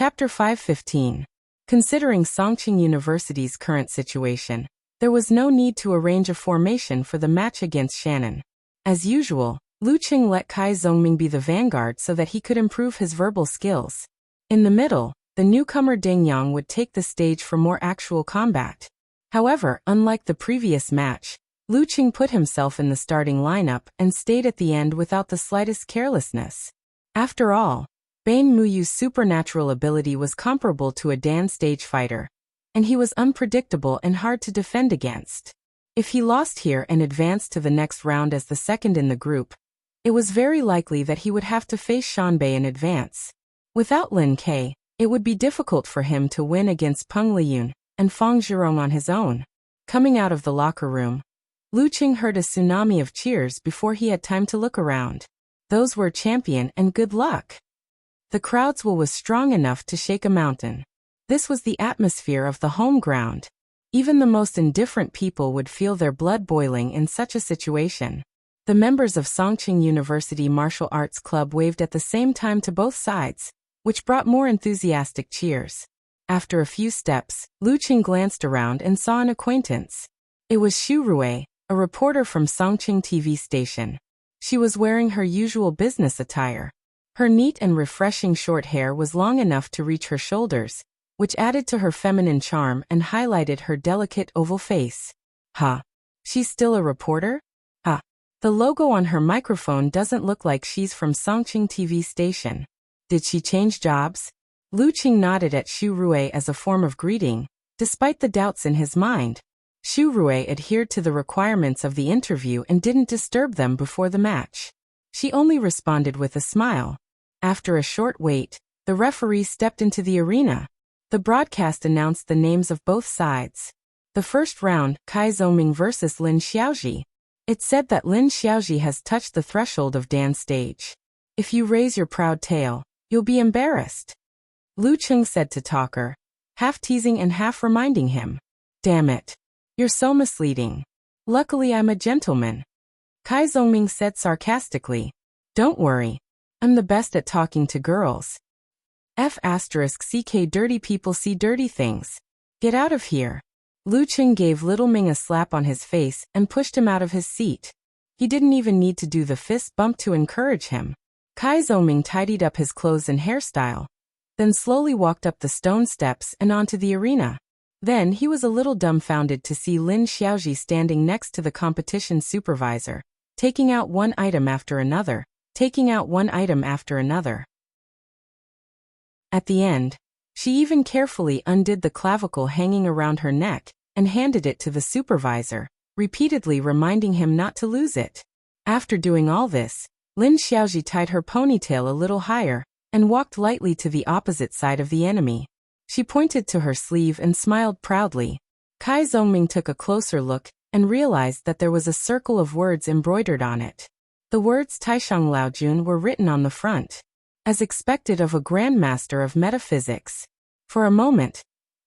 Chapter 5:15. Considering Songqing University's current situation, there was no need to arrange a formation for the match against Shannon. As usual, Lu Qing let Kai Zongming be the vanguard so that he could improve his verbal skills. In the middle, the newcomer Ding Yang would take the stage for more actual combat. However, unlike the previous match, Lu Qing put himself in the starting lineup and stayed at the end without the slightest carelessness. After all, Bain Muyu's supernatural ability was comparable to a Dan stage fighter, and he was unpredictable and hard to defend against. If he lost here and advanced to the next round as the second in the group, it was very likely that he would have to face Shanbei in advance. Without Lin Ke, it would be difficult for him to win against Peng Liyun and Fang Zhirong on his own. Coming out of the locker room, Lu Qing heard a tsunami of cheers before he had time to look around. Those were champion and good luck. The crowd's will was strong enough to shake a mountain. This was the atmosphere of the home ground. Even the most indifferent people would feel their blood boiling in such a situation. The members of Songqing University Martial Arts Club waved at the same time to both sides, which brought more enthusiastic cheers. After a few steps, Lu Qing glanced around and saw an acquaintance. It was Xu Rui, a reporter from Songqing TV station. She was wearing her usual business attire. Her neat and refreshing short hair was long enough to reach her shoulders, which added to her feminine charm and highlighted her delicate oval face. Huh? She's still a reporter? Huh? The logo on her microphone doesn't look like she's from Songqing TV station. Did she change jobs? Lu Qing nodded at Xu Rui as a form of greeting, despite the doubts in his mind. Xu Rui adhered to the requirements of the interview and didn't disturb them before the match. She only responded with a smile. After a short wait, the referee stepped into the arena. The broadcast announced the names of both sides. The first round, Kai Zongming versus Lin Xiaoji. It said that Lin Xiaoji has touched the threshold of Dan's stage. If you raise your proud tail, you'll be embarrassed. Lu Qing said to Talker, half teasing and half reminding him. Damn it. You're so misleading. Luckily I'm a gentleman. Kai Zongming said sarcastically. Don't worry. I'm the best at talking to girls. F***ck dirty people see dirty things. Get out of here. Lu Qing gave Little Ming a slap on his face and pushed him out of his seat. He didn't even need to do the fist bump to encourage him. Kai Zongming tidied up his clothes and hairstyle, then slowly walked up the stone steps and onto the arena. Then he was a little dumbfounded to see Lin Xiaoji standing next to the competition supervisor, taking out one item after another. At the end, she even carefully undid the clavicle hanging around her neck and handed it to the supervisor, repeatedly reminding him not to lose it. After doing all this, Lin Xiaoji tied her ponytail a little higher and walked lightly to the opposite side of the enemy. She pointed to her sleeve and smiled proudly. Kai Zongming took a closer look and realized that there was a circle of words embroidered on it. The words Taishang Laojun were written on the front, as expected of a grandmaster of metaphysics. For a moment,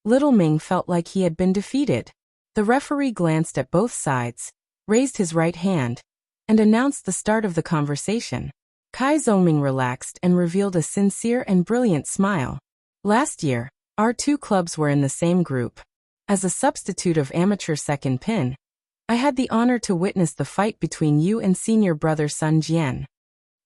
Little Ming felt like he had been defeated. The referee glanced at both sides, raised his right hand, and announced the start of the conversation. Kai Zongming relaxed and revealed a sincere and brilliant smile. Last year, our two clubs were in the same group. As a substitute of amateur second pin, I had the honor to witness the fight between you and senior brother Sun Jian.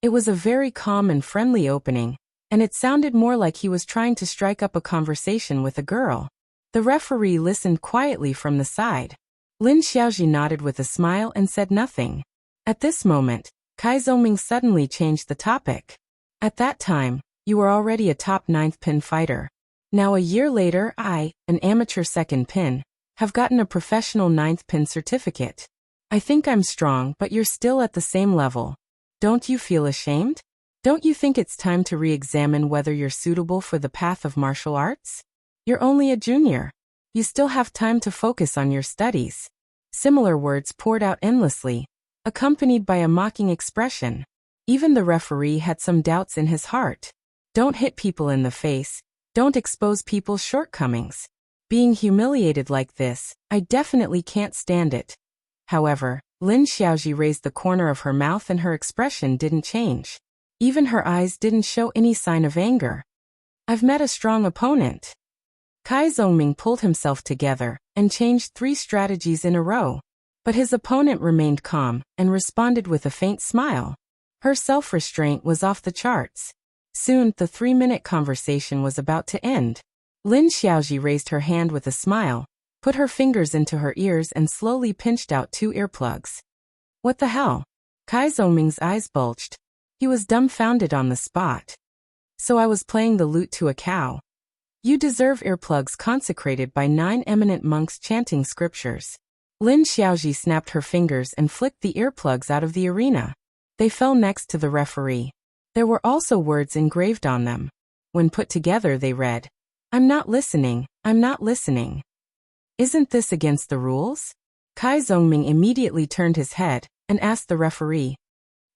It was a very calm and friendly opening, and it sounded more like he was trying to strike up a conversation with a girl. The referee listened quietly from the side. Lin Xiaoji nodded with a smile and said nothing. At this moment, Kai Zongming suddenly changed the topic. At that time, you were already a top 9th pin fighter. Now a year later I, an amateur second pin, have gotten a professional 9th pin certificate. I think I'm strong, but you're still at the same level. Don't you feel ashamed? Don't you think it's time to re-examine whether you're suitable for the path of martial arts? You're only a junior. You still have time to focus on your studies. Similar words poured out endlessly, accompanied by a mocking expression. Even the referee had some doubts in his heart. Don't hit people in the face. Don't expose people's shortcomings. Being humiliated like this, I definitely can't stand it. However, Lin Xiaoji raised the corner of her mouth and her expression didn't change. Even her eyes didn't show any sign of anger. I've met a strong opponent. Kai Zongming pulled himself together and changed 3 strategies in a row. But his opponent remained calm and responded with a faint smile. Her self-restraint was off the charts. Soon, the 3-minute conversation was about to end. Lin Xiaoji raised her hand with a smile, put her fingers into her ears and slowly pinched out 2 earplugs. What the hell? Kai Zongming's eyes bulged. He was dumbfounded on the spot. So I was playing the lute to a cow. You deserve earplugs consecrated by 9 eminent monks chanting scriptures. Lin Xiaoji snapped her fingers and flicked the earplugs out of the arena. They fell next to the referee. There were also words engraved on them. When put together they read, "I'm not listening, I'm not listening." Isn't this against the rules? Kai Zongming immediately turned his head and asked the referee.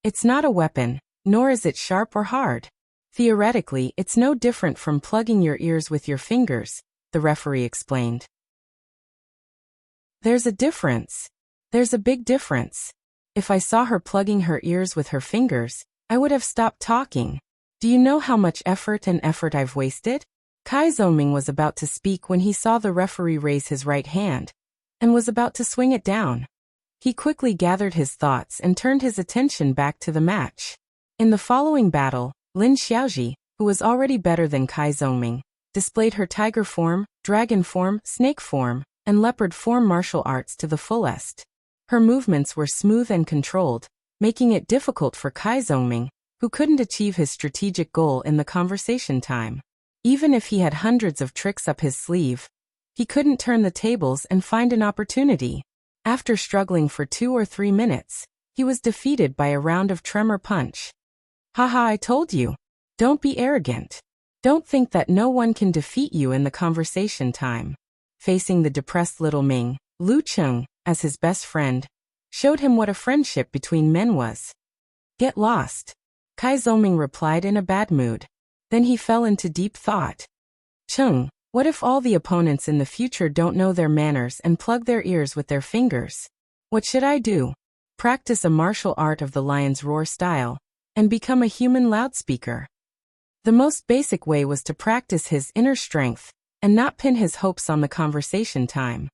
It's not a weapon, nor is it sharp or hard. Theoretically, it's no different from plugging your ears with your fingers, the referee explained. There's a difference. There's a big difference. If I saw her plugging her ears with her fingers, I would have stopped talking. Do you know how much effort I've wasted? Kai Zongming was about to speak when he saw the referee raise his right hand, and was about to swing it down. He quickly gathered his thoughts and turned his attention back to the match. In the following battle, Lin Xiaoji, who was already better than Kai Zongming, displayed her tiger form, dragon form, snake form, and leopard form martial arts to the fullest. Her movements were smooth and controlled, making it difficult for Kai Zongming, who couldn't achieve his strategic goal in the conversation time. Even if he had hundreds of tricks up his sleeve, he couldn't turn the tables and find an opportunity. After struggling for 2 or 3 minutes, he was defeated by a round of tremor punch. Haha, I told you. Don't be arrogant. Don't think that no one can defeat you in the conversation time. Facing the depressed little Ming, Lu Cheng, as his best friend, showed him what a friendship between men was. Get lost. Kai Zongming replied in a bad mood. Then he fell into deep thought. Cheng, what if all the opponents in the future don't know their manners and plug their ears with their fingers? What should I do? Practice a martial art of the lion's roar style, and become a human loudspeaker. The most basic way was to practice his inner strength, and not pin his hopes on the conversation time.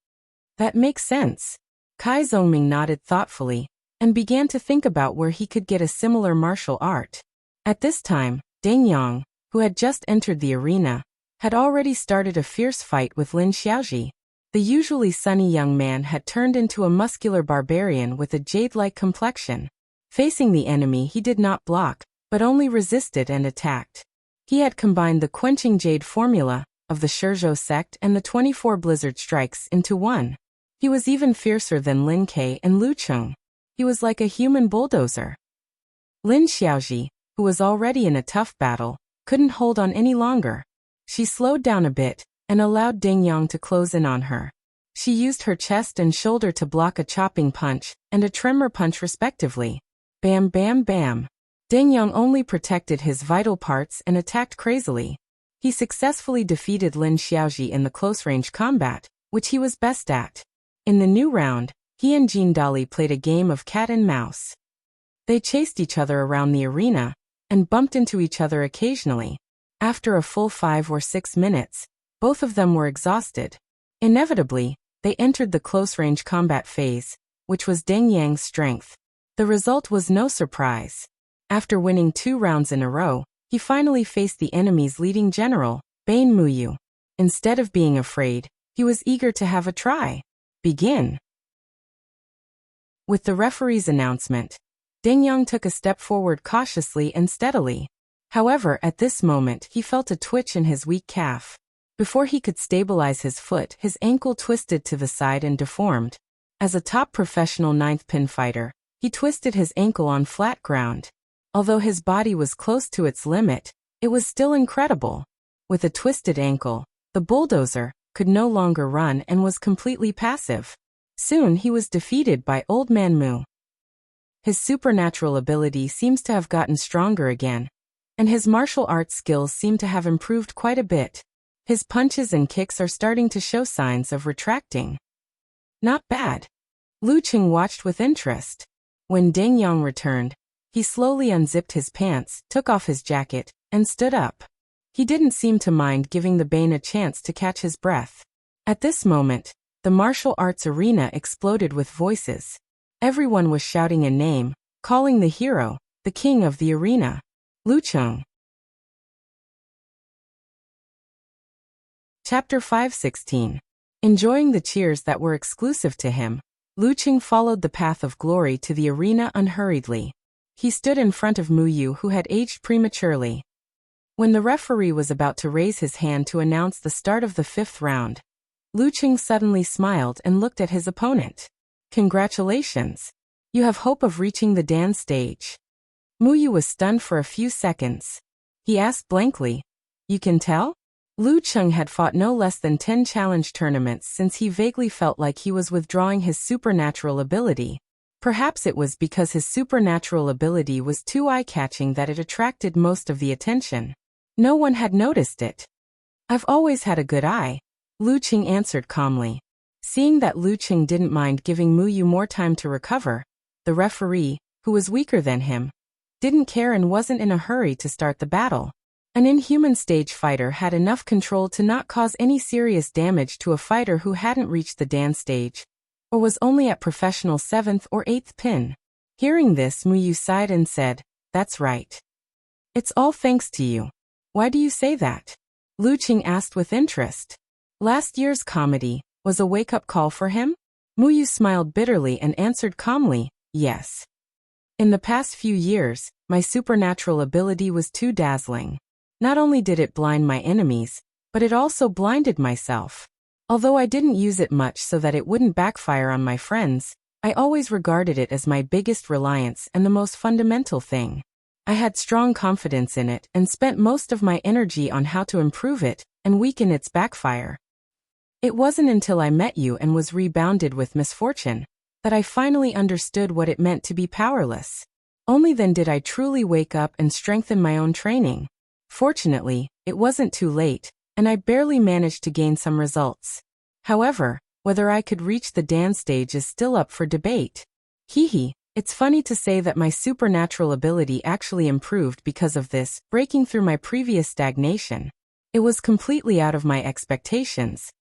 That makes sense. Kai Zongming nodded thoughtfully, and began to think about where he could get a similar martial art. At this time, Deng Yang, who had just entered the arena, had already started a fierce fight with Lin Xiaoji. The usually sunny young man had turned into a muscular barbarian with a jade-like complexion. Facing the enemy he did not block, but only resisted and attacked. He had combined the quenching jade formula of the Shizhou sect and the 24 blizzard strikes into one. He was even fiercer than Lin Ke and Lu Cheng. He was like a human bulldozer. Lin Xiaoji, who was already in a tough battle, couldn't hold on any longer. She slowed down a bit and allowed Deng Yang to close in on her. She used her chest and shoulder to block a chopping punch and a tremor punch respectively. Bam bam bam. Deng Yang only protected his vital parts and attacked crazily. He successfully defeated Lin Xiaoji in the close-range combat, which he was best at. In the new round, he and Jean Dali played a game of cat and mouse. They chased each other around the arena, and bumped into each other occasionally. After a full 5 or 6 minutes, both of them were exhausted. Inevitably, they entered the close-range combat phase, which was Deng Yang's strength. The result was no surprise. After winning 2 rounds in a row, he finally faced the enemy's leading general, Bain Muyu. Instead of being afraid, he was eager to have a try. Begin. With the referee's announcement, Deng Yang took a step forward cautiously and steadily. However, at this moment he felt a twitch in his weak calf. Before he could stabilize his foot, his ankle twisted to the side and deformed. As a top professional 9th pin fighter, he twisted his ankle on flat ground. Although his body was close to its limit, it was still incredible. With a twisted ankle, the bulldozer could no longer run and was completely passive. Soon he was defeated by Old Man Mu. His supernatural ability seems to have gotten stronger again, and his martial arts skills seem to have improved quite a bit. His punches and kicks are starting to show signs of retracting. Not bad. Lu Cheng watched with interest. When Deng Yang returned, he slowly unzipped his pants, took off his jacket, and stood up. He didn't seem to mind giving the Bane a chance to catch his breath. At this moment, the martial arts arena exploded with voices. Everyone was shouting a name, calling the hero, the king of the arena. Lucheng. Chapter 5:16. Enjoying the cheers that were exclusive to him, Lucheng followed the path of glory to the arena unhurriedly. He stood in front of Mu Yu, who had aged prematurely. When the referee was about to raise his hand to announce the start of the 5th round, Lucheng suddenly smiled and looked at his opponent. Congratulations. You have hope of reaching the Dan stage. Mu Yu was stunned for a few seconds. He asked blankly, "You can tell?" Lucheng had fought no less than 10 challenge tournaments since he vaguely felt like he was withdrawing his supernatural ability. Perhaps it was because his supernatural ability was too eye-catching that it attracted most of the attention. No one had noticed it. "I've always had a good eye," Lucheng answered calmly. Seeing that Lucheng didn't mind giving Mu Yu more time to recover, the referee, who was weaker than him, didn't care and wasn't in a hurry to start the battle. An inhuman stage fighter had enough control to not cause any serious damage to a fighter who hadn't reached the Dan stage, or was only at professional 7th or 8th pin. Hearing this, Mu Yu sighed and said, "That's right. It's all thanks to you." "Why do you say that?" Lucheng asked with interest. Last year's comedy was a wake-up call for him? Mu Yu smiled bitterly and answered calmly, "Yes. In the past few years, my supernatural ability was too dazzling. Not only did it blind my enemies, but it also blinded myself. Although I didn't use it much so that it wouldn't backfire on my friends, I always regarded it as my biggest reliance and the most fundamental thing. I had strong confidence in it and spent most of my energy on how to improve it and weaken its backfire. It wasn't until I met you and was rebounded with misfortune that I finally understood what it meant to be powerless. Only then did I truly wake up and strengthen my own training. Fortunately, it wasn't too late, and I barely managed to gain some results. However, whether I could reach the Dan stage is still up for debate. Hehe, it's funny to say that my supernatural ability actually improved because of this, breaking through my previous stagnation. It was completely out of my expectations."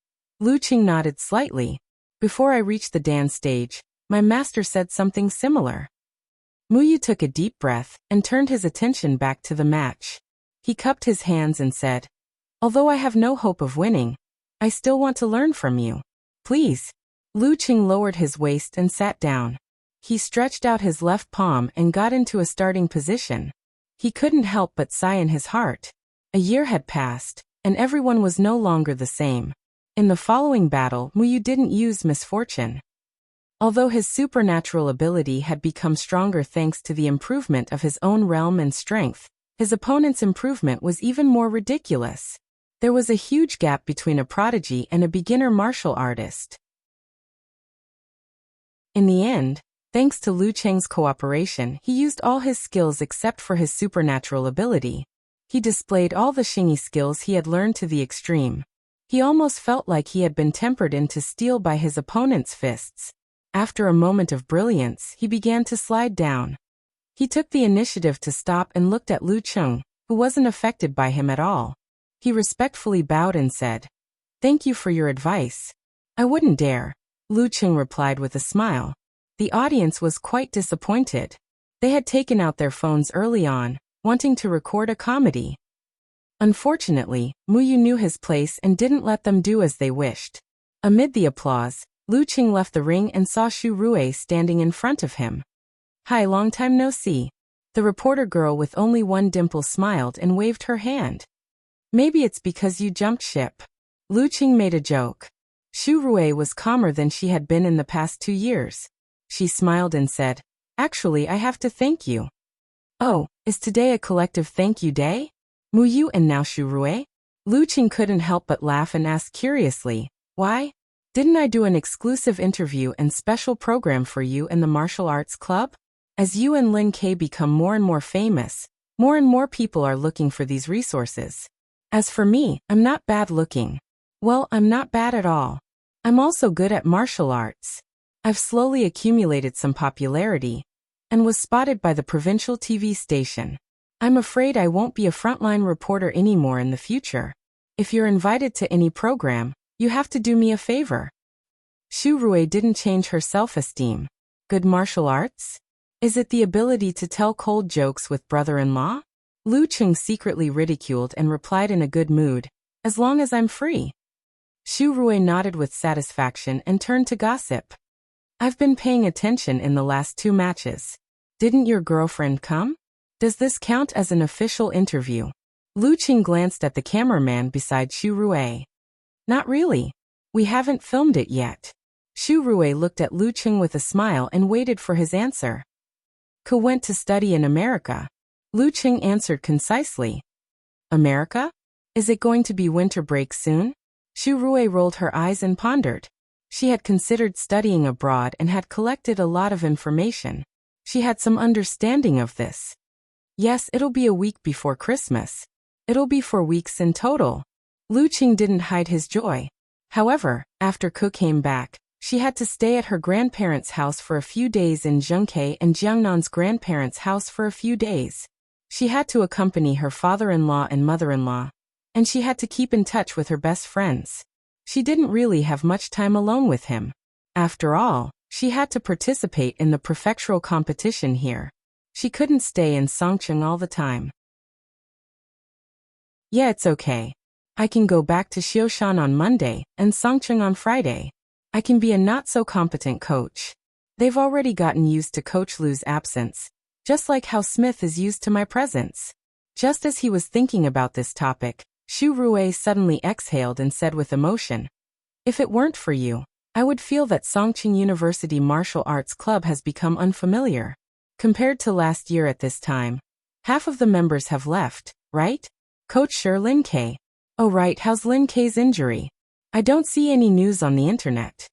Lucheng nodded slightly. "Before I reached the Dan stage, my master said something similar." Mu Yu took a deep breath and turned his attention back to the match. He cupped his hands and said, "Although I have no hope of winning, I still want to learn from you. Please." Lucheng lowered his waist and sat down. He stretched out his left palm and got into a starting position. He couldn't help but sigh in his heart. A year had passed, and everyone was no longer the same. In the following battle, Mu Yu didn't use misfortune. Although his supernatural ability had become stronger thanks to the improvement of his own realm and strength, his opponent's improvement was even more ridiculous. There was a huge gap between a prodigy and a beginner martial artist. In the end, thanks to Lucheng's cooperation, he used all his skills except for his supernatural ability. He displayed all the Xingyi skills he had learned to the extreme. He almost felt like he had been tempered into steel by his opponent's fists. After a moment of brilliance, he began to slide down. He took the initiative to stop and looked at Lucheng, who wasn't affected by him at all. He respectfully bowed and said, "Thank you for your advice." "I wouldn't dare," Lucheng replied with a smile. The audience was quite disappointed. They had taken out their phones early on, wanting to record a comedy. Unfortunately, Mu Yu knew his place and didn't let them do as they wished. Amid the applause, Lucheng left the ring and saw Xu Rui standing in front of him. "Hi, long time no see." The reporter girl with only one dimple smiled and waved her hand. "Maybe it's because you jumped ship." Lucheng made a joke. Xu Rui was calmer than she had been in the past 2 years. She smiled and said, "Actually, I have to thank you." "Oh, is today a collective thank you day? Mu Yu and now Xu Rui?" Lucheng couldn't help but laugh and asked curiously, "Why? Didn't I do an exclusive interview and special program for you in the martial arts club? As you and Lin K become more and more famous, more and more people are looking for these resources. As for me, I'm not bad looking. Well, I'm not bad at all. I'm also good at martial arts. I've slowly accumulated some popularity and was spotted by the provincial TV station. I'm afraid I won't be a frontline reporter anymore in the future. If you're invited to any program, you have to do me a favor. Xu Rui didn't change her self-esteem. Good martial arts? Is it the ability to tell cold jokes with brother-in-law? Lu Cheng secretly ridiculed and replied in a good mood, as long as I'm free. Xu Rui nodded with satisfaction and turned to gossip. I've been paying attention in the last 2 matches. Didn't your girlfriend come? Does this count as an official interview? Lu Cheng glanced at the cameraman beside Xu Rui. Not really. We haven't filmed it yet. Xu Rui looked at Lu Cheng with a smile and waited for his answer. Ku went to study in America. Lu Cheng answered concisely. America? Is it going to be winter break soon? Xu Rui rolled her eyes and pondered. She had considered studying abroad and had collected a lot of information. She had some understanding of this. Yes, it'll be a week before Christmas. It'll be 4 weeks in total. Lu Cheng didn't hide his joy. However, after Ku came back, she had to stay at her grandparents' house for a few days in Zhengke and Jiangnan's grandparents' house for a few days. She had to accompany her father-in-law and mother-in-law, and she had to keep in touch with her best friends. She didn't really have much time alone with him. After all, she had to participate in the prefectural competition here. She couldn't stay in Songcheng all the time. Yeah, it's okay. I can go back to Xioshan on Monday and Songcheng on Friday. I can be a not-so-competent coach. They've already gotten used to Coach Lu's absence, just like how Smith is used to my presence. Just as he was thinking about this topic, Xu Rui suddenly exhaled and said with emotion, If it weren't for you, I would feel that Songcheng University Martial Arts Club has become unfamiliar. Compared to last year at this time, half of the members have left, right? Coach Sher Lin K. Oh right, how's Lin K's injury? I don't see any news on the internet.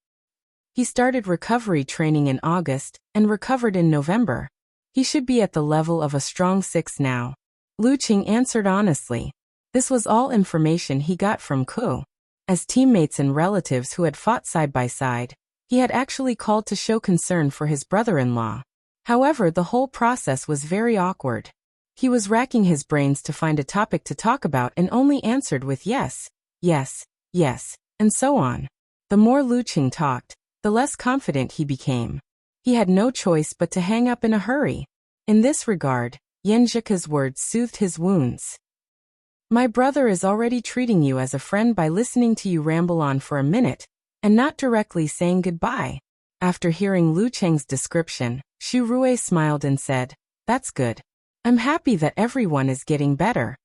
He started recovery training in August and recovered in November. He should be at the level of a strong 6 now. Lu Cheng answered honestly. This was all information he got from Ku. As teammates and relatives who had fought side by side, he had actually called to show concern for his brother-in-law. However, the whole process was very awkward. He was racking his brains to find a topic to talk about and only answered with yes, yes, yes, and so on. The more Lu Cheng talked, the less confident he became. He had no choice but to hang up in a hurry. In this regard, Yan Zhika's words soothed his wounds. My brother is already treating you as a friend by listening to you ramble on for a minute, and not directly saying goodbye. After hearing Lu Cheng's description, Xu Rui smiled and said, That's good. I'm happy that everyone is getting better.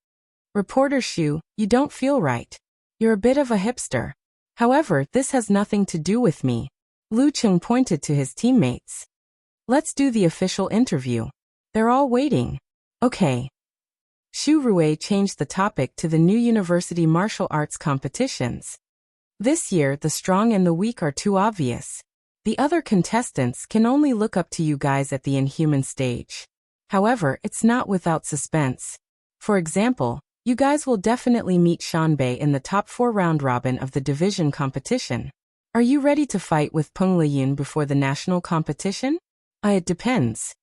Reporter Xu, you don't feel right. You're a bit of a hipster. However, this has nothing to do with me. Lu Cheng pointed to his teammates. Let's do the official interview. They're all waiting. Okay. Xu Rui changed the topic to the new university martial arts competitions. This year, the strong and the weak are too obvious. The other contestants can only look up to you guys at the inhuman stage. However, it's not without suspense. For example, you guys will definitely meet Shanbei in the top 4 round robin of the division competition. Are you ready to fight with Peng Liyun before the national competition? It depends.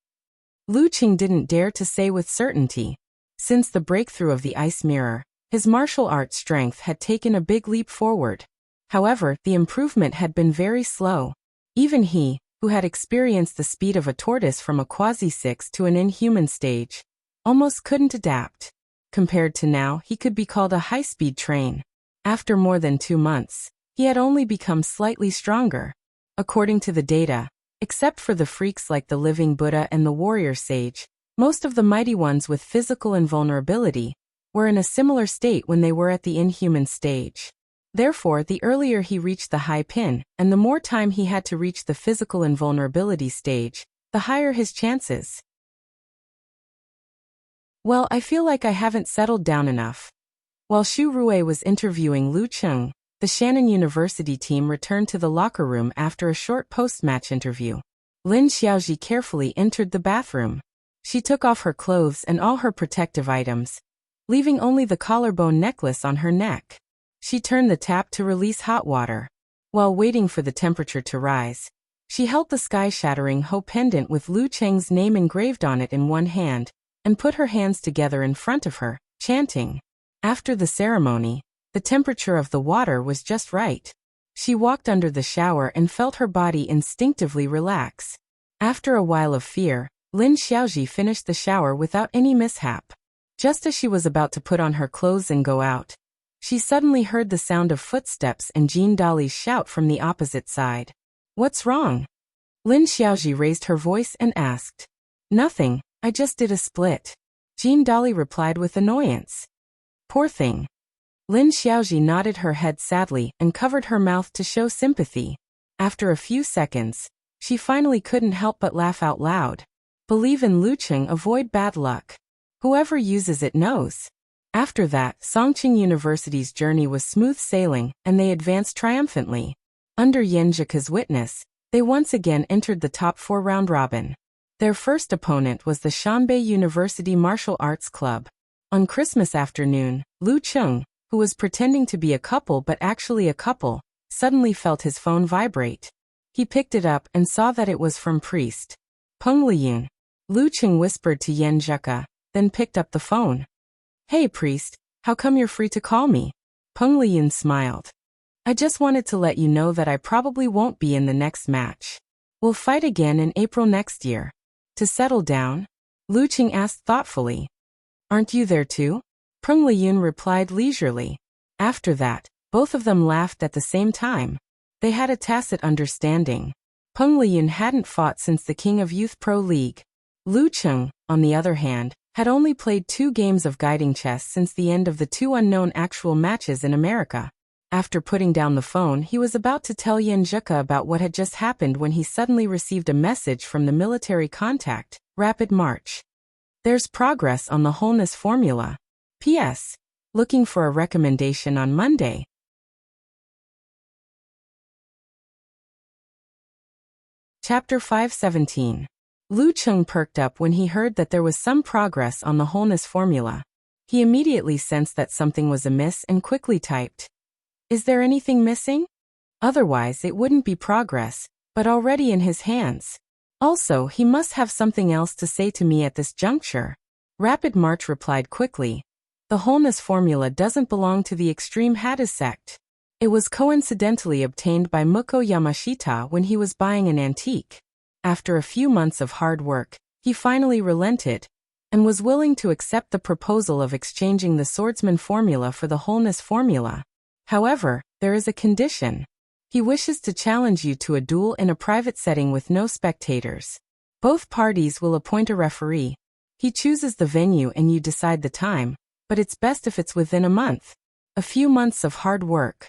Lu Cheng didn't dare to say with certainty. Since the breakthrough of the ice mirror, his martial arts strength had taken a big leap forward. However, the improvement had been very slow. Even he, who had experienced the speed of a tortoise from a quasi-6 to an inhuman stage, almost couldn't adapt. Compared to now, he could be called a high-speed train. After more than 2 months, he had only become slightly stronger. According to the data, except for the freaks like the living Buddha and the warrior sage, most of the mighty ones with physical invulnerability were in a similar state when they were at the inhuman stage. Therefore, the earlier he reached the high pin, and the more time he had to reach the physical invulnerability stage, the higher his chances. Well, I feel like I haven't settled down enough. While Xu Rui was interviewing Lu Cheng, the Shannon University team returned to the locker room after a short post-match interview. Lin Xiaoji carefully entered the bathroom. She took off her clothes and all her protective items, leaving only the collarbone necklace on her neck. She turned the tap to release hot water. While waiting for the temperature to rise, she held the sky-shattering Ho pendant with Lu Cheng's name engraved on it in one hand, and put her hands together in front of her, chanting. After the ceremony, the temperature of the water was just right. She walked under the shower and felt her body instinctively relax. After a while of fear, Lin Xiaoji finished the shower without any mishap. Just as she was about to put on her clothes and go out, she suddenly heard the sound of footsteps and Jean Dali's shout from the opposite side. "What's wrong?" Lin Xiaoji raised her voice and asked. "Nothing, I just did a split," Jean Dali replied with annoyance. "Poor thing." Lin Xiaoji nodded her head sadly and covered her mouth to show sympathy. After a few seconds, she finally couldn't help but laugh out loud. Believe in Lucheng, avoid bad luck. Whoever uses it knows. After that, Songqing University's journey was smooth sailing, and they advanced triumphantly. Under Yenjika's witness, they once again entered the top 4 round robin. Their first opponent was the Shanbei University Martial Arts Club. On Christmas afternoon, Lu Cheng, who was pretending to be a couple but actually a couple, suddenly felt his phone vibrate. He picked it up and saw that it was from Priest Peng Liyun. Lu Cheng whispered to Yenjika, then picked up the phone. "Hey Priest, how come you're free to call me?" Peng Liyun smiled. "I just wanted to let you know that I probably won't be in the next match. We'll fight again in April next year." "To settle down?" Lu Cheng asked thoughtfully. "Aren't you there too?" Peng Liyun replied leisurely. After that, both of them laughed at the same time. They had a tacit understanding. Peng Liyun hadn't fought since the King of Youth Pro League. Lu Cheng, on the other hand, had only played 2 games of guiding chess since the end of the 2 unknown actual matches in America. After putting down the phone, he was about to tell Yenjika about what had just happened when he suddenly received a message from the military contact, Rapid March. "There's progress on the wholeness formula. P.S. Looking for a recommendation on Monday." Chapter 517. Lu Cheng perked up when he heard that there was some progress on the wholeness formula. He immediately sensed that something was amiss and quickly typed, "Is there anything missing? Otherwise it wouldn't be progress, but already in his hands. Also, he must have something else to say to me at this juncture." Rapid March replied quickly, "The wholeness formula doesn't belong to the extreme Hades sect. It was coincidentally obtained by Muko Yamashita when he was buying an antique. After a few months of hard work, he finally relented and was willing to accept the proposal of exchanging the swordsman formula for the wholeness formula. However, there is a condition. He wishes to challenge you to a duel in a private setting with no spectators. Both parties will appoint a referee. He chooses the venue and you decide the time, but it's best if it's within a month. A few months of hard work."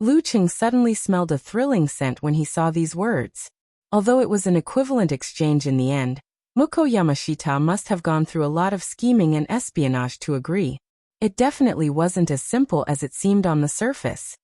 Lu Cheng suddenly smelled a thrilling scent when he saw these words. Although it was an equivalent exchange in the end, Muko Yamashita must have gone through a lot of scheming and espionage to agree. It definitely wasn't as simple as it seemed on the surface.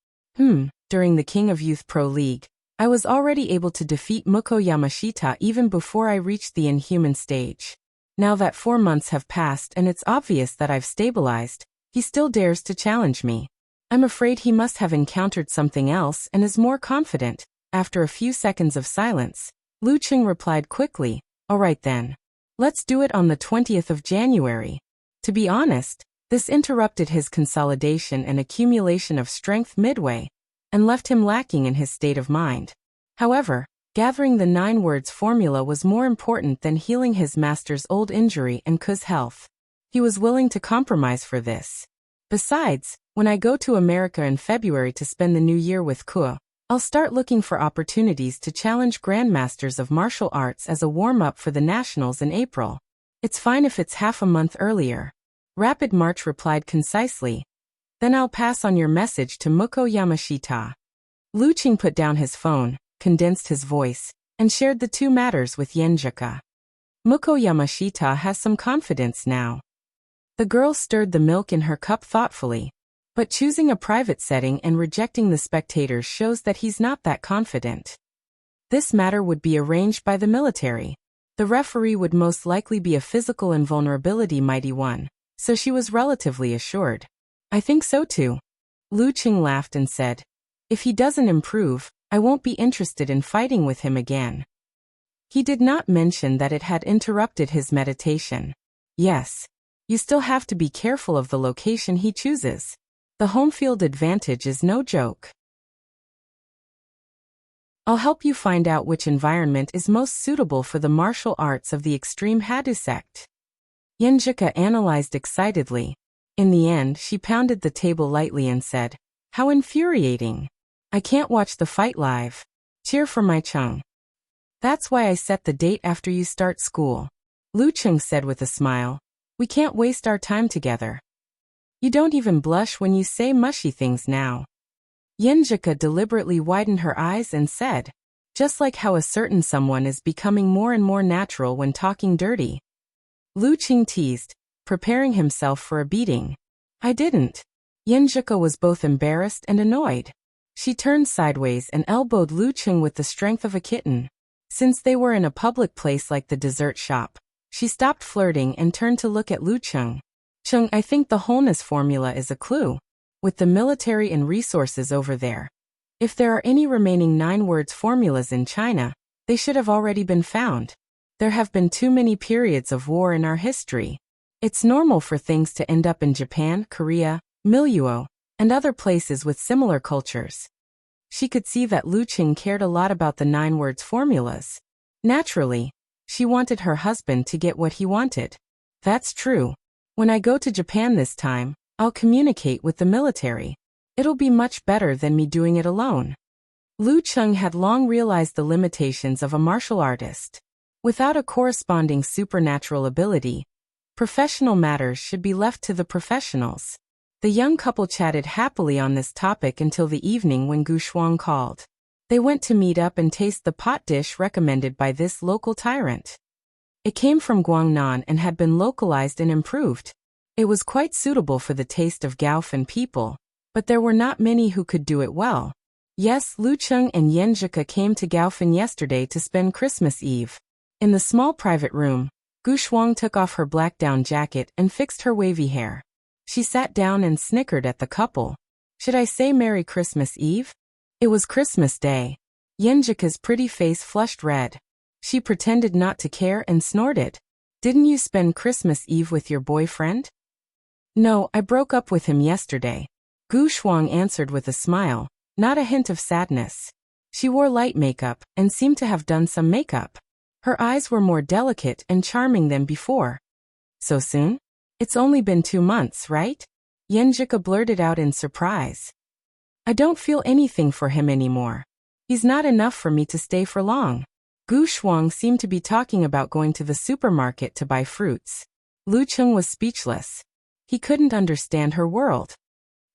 During the King of Youth Pro League, I was already able to defeat Muko Yamashita even before I reached the inhuman stage. Now that 4 months have passed and it's obvious that I've stabilized, he still dares to challenge me. I'm afraid he must have encountered something else and is more confident. After a few seconds of silence, Lu Cheng replied quickly, "All right then. Let's do it on the 20th of January. To be honest, this interrupted his consolidation and accumulation of strength midway, and left him lacking in his state of mind. However, gathering the 9 words formula was more important than healing his master's old injury and Ku's health. He was willing to compromise for this. Besides, when I go to America in February to spend the new year with Ku, I'll start looking for opportunities to challenge grandmasters of martial arts as a warm-up for the nationals in April. It's fine if it's half a month earlier." Rapid March replied concisely, "Then I'll pass on your message to Muko Yamashita." Lu Cheng put down his phone, condensed his voice, and shared the 2 matters with Yenjika. Muko Yamashita has some confidence now. The girl stirred the milk in her cup thoughtfully. But choosing a private setting and rejecting the spectators shows that he's not that confident. This matter would be arranged by the military. The referee would most likely be a physical invulnerability mighty one, so she was relatively assured. "I think so too." Lu Cheng laughed and said, "If he doesn't improve, I won't be interested in fighting with him again." He did not mention that it had interrupted his meditation. Yes. You still have to be careful of the location he chooses. The home field advantage is no joke. I'll help you find out which environment is most suitable for the martial arts of the extreme Hadu sect. Yenjika analyzed excitedly. In the end, she pounded the table lightly and said, "How infuriating. I can't watch the fight live. Cheer for my Chung." "That's why I set the date after you start school," Lu Chung said with a smile. "We can't waste our time together." "You don't even blush when you say mushy things now." Yenjika deliberately widened her eyes and said, "Just like how a certain someone is becoming more and more natural when talking dirty." Lu Qing teased, preparing himself for a beating. "I didn't." Yenjika was both embarrassed and annoyed. She turned sideways and elbowed Lu Qing with the strength of a kitten. Since they were in a public place like the dessert shop, she stopped flirting and turned to look at Lu Qing. "Chung, I think the wholeness formula is a clue. With the military and resources over there. If there are any remaining 9-words formulas in China, they should have already been found. There have been too many periods of war in our history. It's normal for things to end up in Japan, Korea, Miluo, and other places with similar cultures." She could see that Lu Qing cared a lot about the 9-words formulas. Naturally, she wanted her husband to get what he wanted. "That's true. When I go to Japan this time, I'll communicate with the military. It'll be much better than me doing it alone." Lu Chung had long realized the limitations of a martial artist. Without a corresponding supernatural ability, professional matters should be left to the professionals. The young couple chatted happily on this topic until the evening when Gu Shuang called. They went to meet up and taste the pot dish recommended by this local tyrant. It came from Guangnan and had been localized and improved. It was quite suitable for the taste of Gaofan people, but there were not many who could do it well. Yes, Lu Chung and Yenjika came to Gaofan yesterday to spend Christmas Eve. In the small private room, Gu Shuang took off her black down jacket and fixed her wavy hair. She sat down and snickered at the couple. "Should I say Merry Christmas Eve?" It was Christmas Day. Yenjika's pretty face flushed red. She pretended not to care and snorted. "Didn't you spend Christmas Eve with your boyfriend?" "No, I broke up with him yesterday," Gu Shuang answered with a smile, not a hint of sadness. She wore light makeup and seemed to have done some makeup. Her eyes were more delicate and charming than before. "So soon? It's only been 2 months, right?" Yenjika blurted out in surprise. "I don't feel anything for him anymore. He's not enough for me to stay for long." Gu Shuang seemed to be talking about going to the supermarket to buy fruits. Lu Chung was speechless. He couldn't understand her world.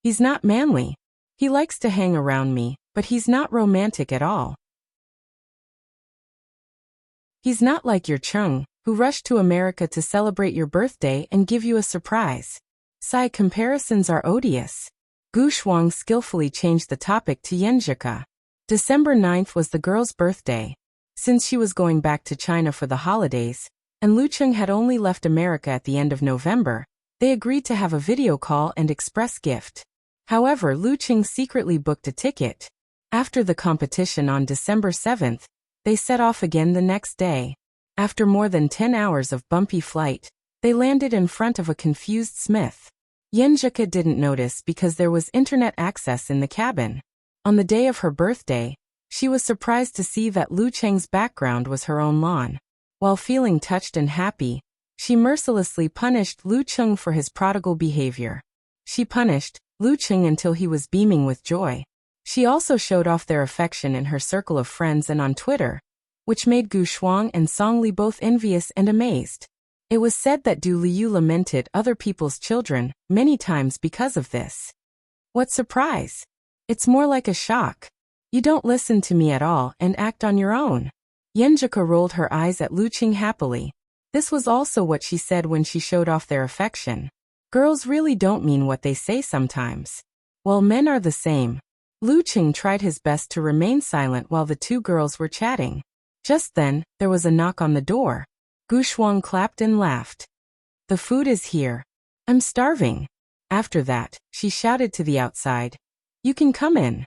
"He's not manly. He likes to hang around me, but he's not romantic at all. He's not like your Chung, who rushed to America to celebrate your birthday and give you a surprise. Sigh, comparisons are odious." Gu Shuang skillfully changed the topic to Yenjika. December 9th was the girl's birthday. Since she was going back to China for the holidays, and Lu Chung had only left America at the end of November, they agreed to have a video call and express gift. However, Lu Chung secretly booked a ticket. After the competition on December 7th, they set off again the next day. After more than 10 hours of bumpy flight, they landed in front of a confused Smith. Yenjika didn't notice because there was internet access in the cabin. On the day of her birthday, she was surprised to see that Lu Cheng's background was her own lawn. While feeling touched and happy, she mercilessly punished Lu Chung for his prodigal behavior. She punished Lu Chung until he was beaming with joy. She also showed off their affection in her circle of friends and on Twitter, which made Gu Shuang and Song Li both envious and amazed. It was said that Du Liu lamented other people's children many times because of this. What surprise! It's more like a shock. You don't listen to me at all and act on your own. Yenjika rolled her eyes at Lu Qing happily. This was also what she said when she showed off their affection. Girls really don't mean what they say sometimes. Well, men are the same. Lu Qing tried his best to remain silent while the two girls were chatting. Just then, there was a knock on the door. Gu Shuang clapped and laughed. "The food is here. I'm starving." After that, she shouted to the outside, "You can come in."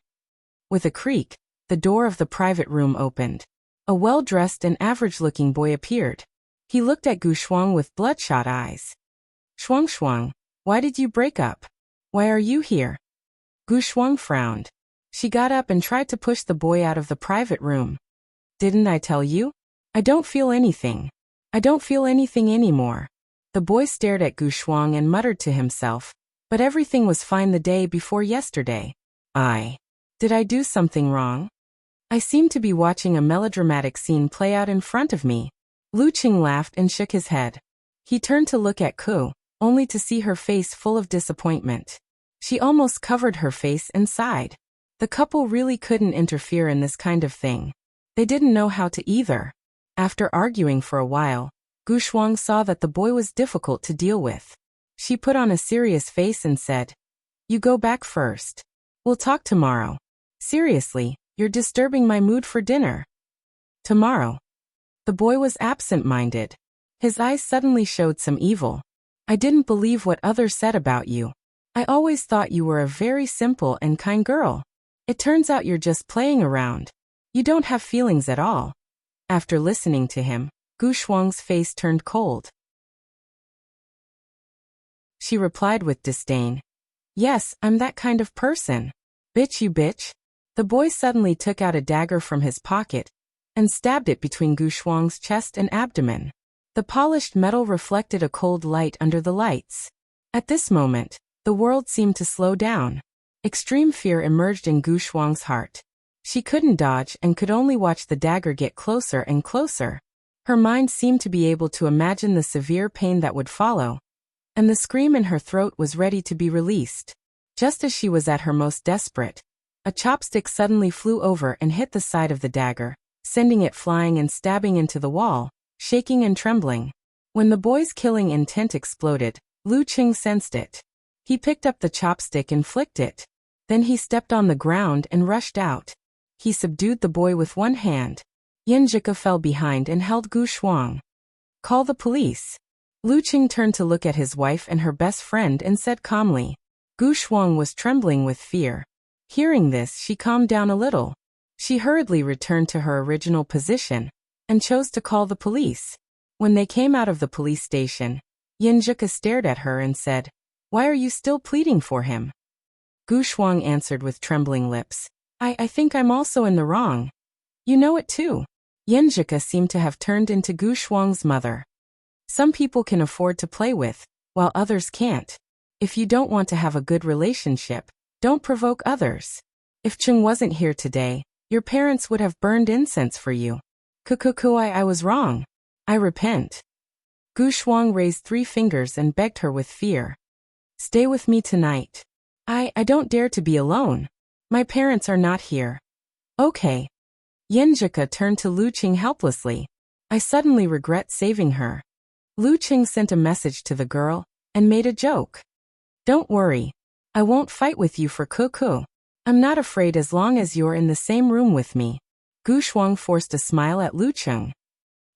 With a creak, the door of the private room opened. A well-dressed and average-looking boy appeared. He looked at Gu Shuang with bloodshot eyes. Shuang Shuang, why did you break up? Why are you here? Gu Shuang frowned. She got up and tried to push the boy out of the private room. Didn't I tell you? I don't feel anything. I don't feel anything anymore. The boy stared at Gu Shuang and muttered to himself, but everything was fine the day before yesterday. Did I do something wrong? I seem to be watching a melodramatic scene play out in front of me. Lu Qing laughed and shook his head. He turned to look at Ku, only to see her face full of disappointment. She almost covered her face and sighed. The couple really couldn't interfere in this kind of thing. They didn't know how to either. After arguing for a while, Gu Shuang saw that the boy was difficult to deal with. She put on a serious face and said, You go back first. We'll talk tomorrow. Seriously, you're disturbing my mood for dinner. Tomorrow. The boy was absent-minded. His eyes suddenly showed some evil. I didn't believe what others said about you. I always thought you were a very simple and kind girl. It turns out you're just playing around. You don't have feelings at all. After listening to him, Gu Shuang's face turned cold. She replied with disdain. Yes, I'm that kind of person. Bitch, you bitch. The boy suddenly took out a dagger from his pocket and stabbed it between Gu Shuang's chest and abdomen. The polished metal reflected a cold light under the lights. At this moment, the world seemed to slow down. Extreme fear emerged in Gu Shuang's heart. She couldn't dodge and could only watch the dagger get closer and closer. Her mind seemed to be able to imagine the severe pain that would follow, and the scream in her throat was ready to be released. Just as she was at her most desperate, a chopstick suddenly flew over and hit the side of the dagger, sending it flying and stabbing into the wall, shaking and trembling. When the boy's killing intent exploded, Lu Qing sensed it. He picked up the chopstick and flicked it. Then he stepped on the ground and rushed out. He subdued the boy with one hand. Yin Zhika fell behind and held Gu Shuang. Call the police. Lu Qing turned to look at his wife and her best friend and said calmly. Gu Shuang was trembling with fear. Hearing this, she calmed down a little. She hurriedly returned to her original position and chose to call the police. When they came out of the police station, Yin Zhika stared at her and said, Why are you still pleading for him? Gu Shuang answered with trembling lips. I think I'm also in the wrong. You know it too. Yin Zhika seemed to have turned into Gu Shuang's mother. Some people can afford to play with, while others can't. If you don't want to have a good relationship, don't provoke others. If Cheng wasn't here today, your parents would have burned incense for you. I was wrong. I repent. Gu Shuang raised 3 fingers and begged her with fear. Stay with me tonight. I don't dare to be alone. My parents are not here. Okay. Yin Zhika turned to Lu Qing helplessly. I suddenly regret saving her. Lu Qing sent a message to the girl and made a joke. Don't worry. I won't fight with you for Kuku. I'm not afraid as long as you're in the same room with me. Gu Shuang forced a smile at Lu Qing.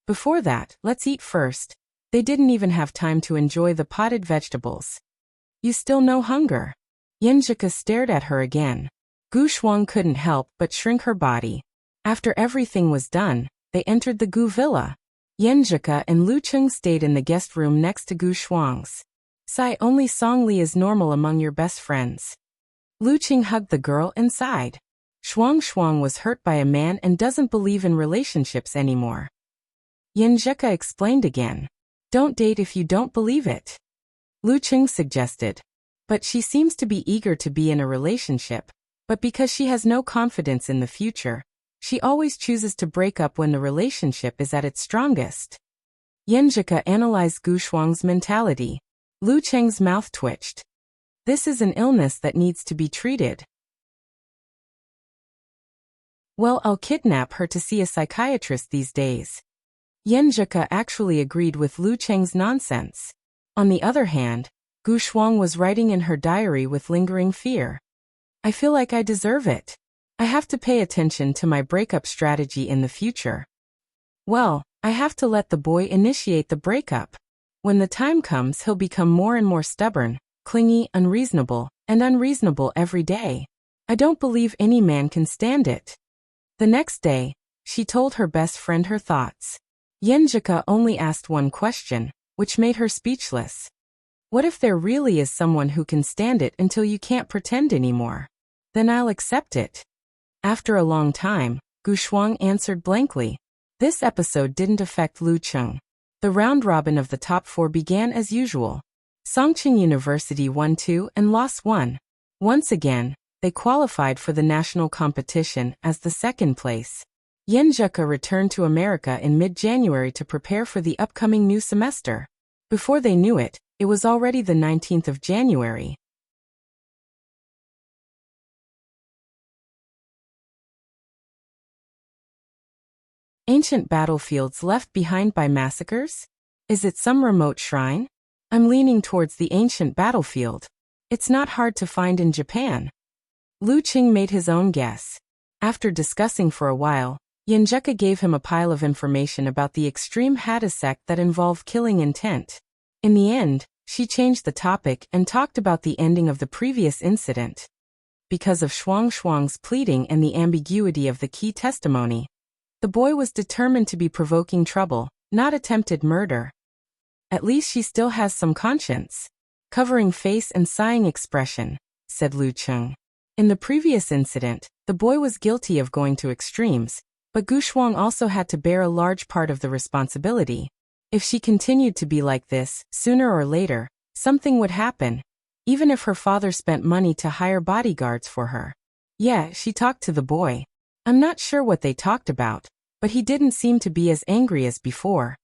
Before that, let's eat first. They didn't even have time to enjoy the potted vegetables. You still no hunger? Yin Zhika stared at her again. Gu Shuang couldn't help but shrink her body. After everything was done, they entered the Gu villa. Yin Zhika and Lu Qing stayed in the guest room next to Gu Shuang's. Sigh, only Song Li is normal among your best friends. Lu Qing hugged the girl and sighed. Shuang was hurt by a man and doesn't believe in relationships anymore. Yin Zhika explained again. Don't date if you don't believe it. Lu Qing suggested. But she seems to be eager to be in a relationship. But because she has no confidence in the future, she always chooses to break up when the relationship is at its strongest. Yin Zhika analyzed Gu Shuang's mentality. Lu Qing's mouth twitched. This is an illness that needs to be treated. Well, I'll kidnap her to see a psychiatrist these days. Yin Zhika actually agreed with Lu Qing's nonsense. On the other hand, Gu Shuang was writing in her diary with lingering fear. I feel like I deserve it. I have to pay attention to my breakup strategy in the future. Well, I have to let the boy initiate the breakup. When the time comes, he'll become more and more stubborn, clingy, unreasonable every day. I don't believe any man can stand it. The next day, she told her best friend her thoughts. Yenjika only asked one question, which made her speechless. What if there really is someone who can stand it until you can't pretend anymore? Then I'll accept it. After a long time, Gu Shuang answered blankly. This episode didn't affect Lu Cheng. The round robin of the top 4 began as usual. Songqing University won 2 and lost 1. Once again, they qualified for the national competition as the second place. Yenjika returned to America in mid-January to prepare for the upcoming new semester. Before they knew it, it was already the 19th of January. Ancient battlefields left behind by massacres? Is it some remote shrine? I'm leaning towards the ancient battlefield. It's not hard to find in Japan. Lu Qing made his own guess. After discussing for a while, Yenjika gave him a pile of information about the extreme Hada sect that involved killing intent. In the end, she changed the topic and talked about the ending of the previous incident. Because of Shuang's pleading and the ambiguity of the key testimony, the boy was determined to be provoking trouble, not attempted murder. At least she still has some conscience. Covering face and sighing expression, said Lu Cheng. In the previous incident, the boy was guilty of going to extremes, but Gu Shuang also had to bear a large part of the responsibility. If she continued to be like this, sooner or later, something would happen, even if her father spent money to hire bodyguards for her. Yeah, she talked to the boy. I'm not sure what they talked about, but he didn't seem to be as angry as before.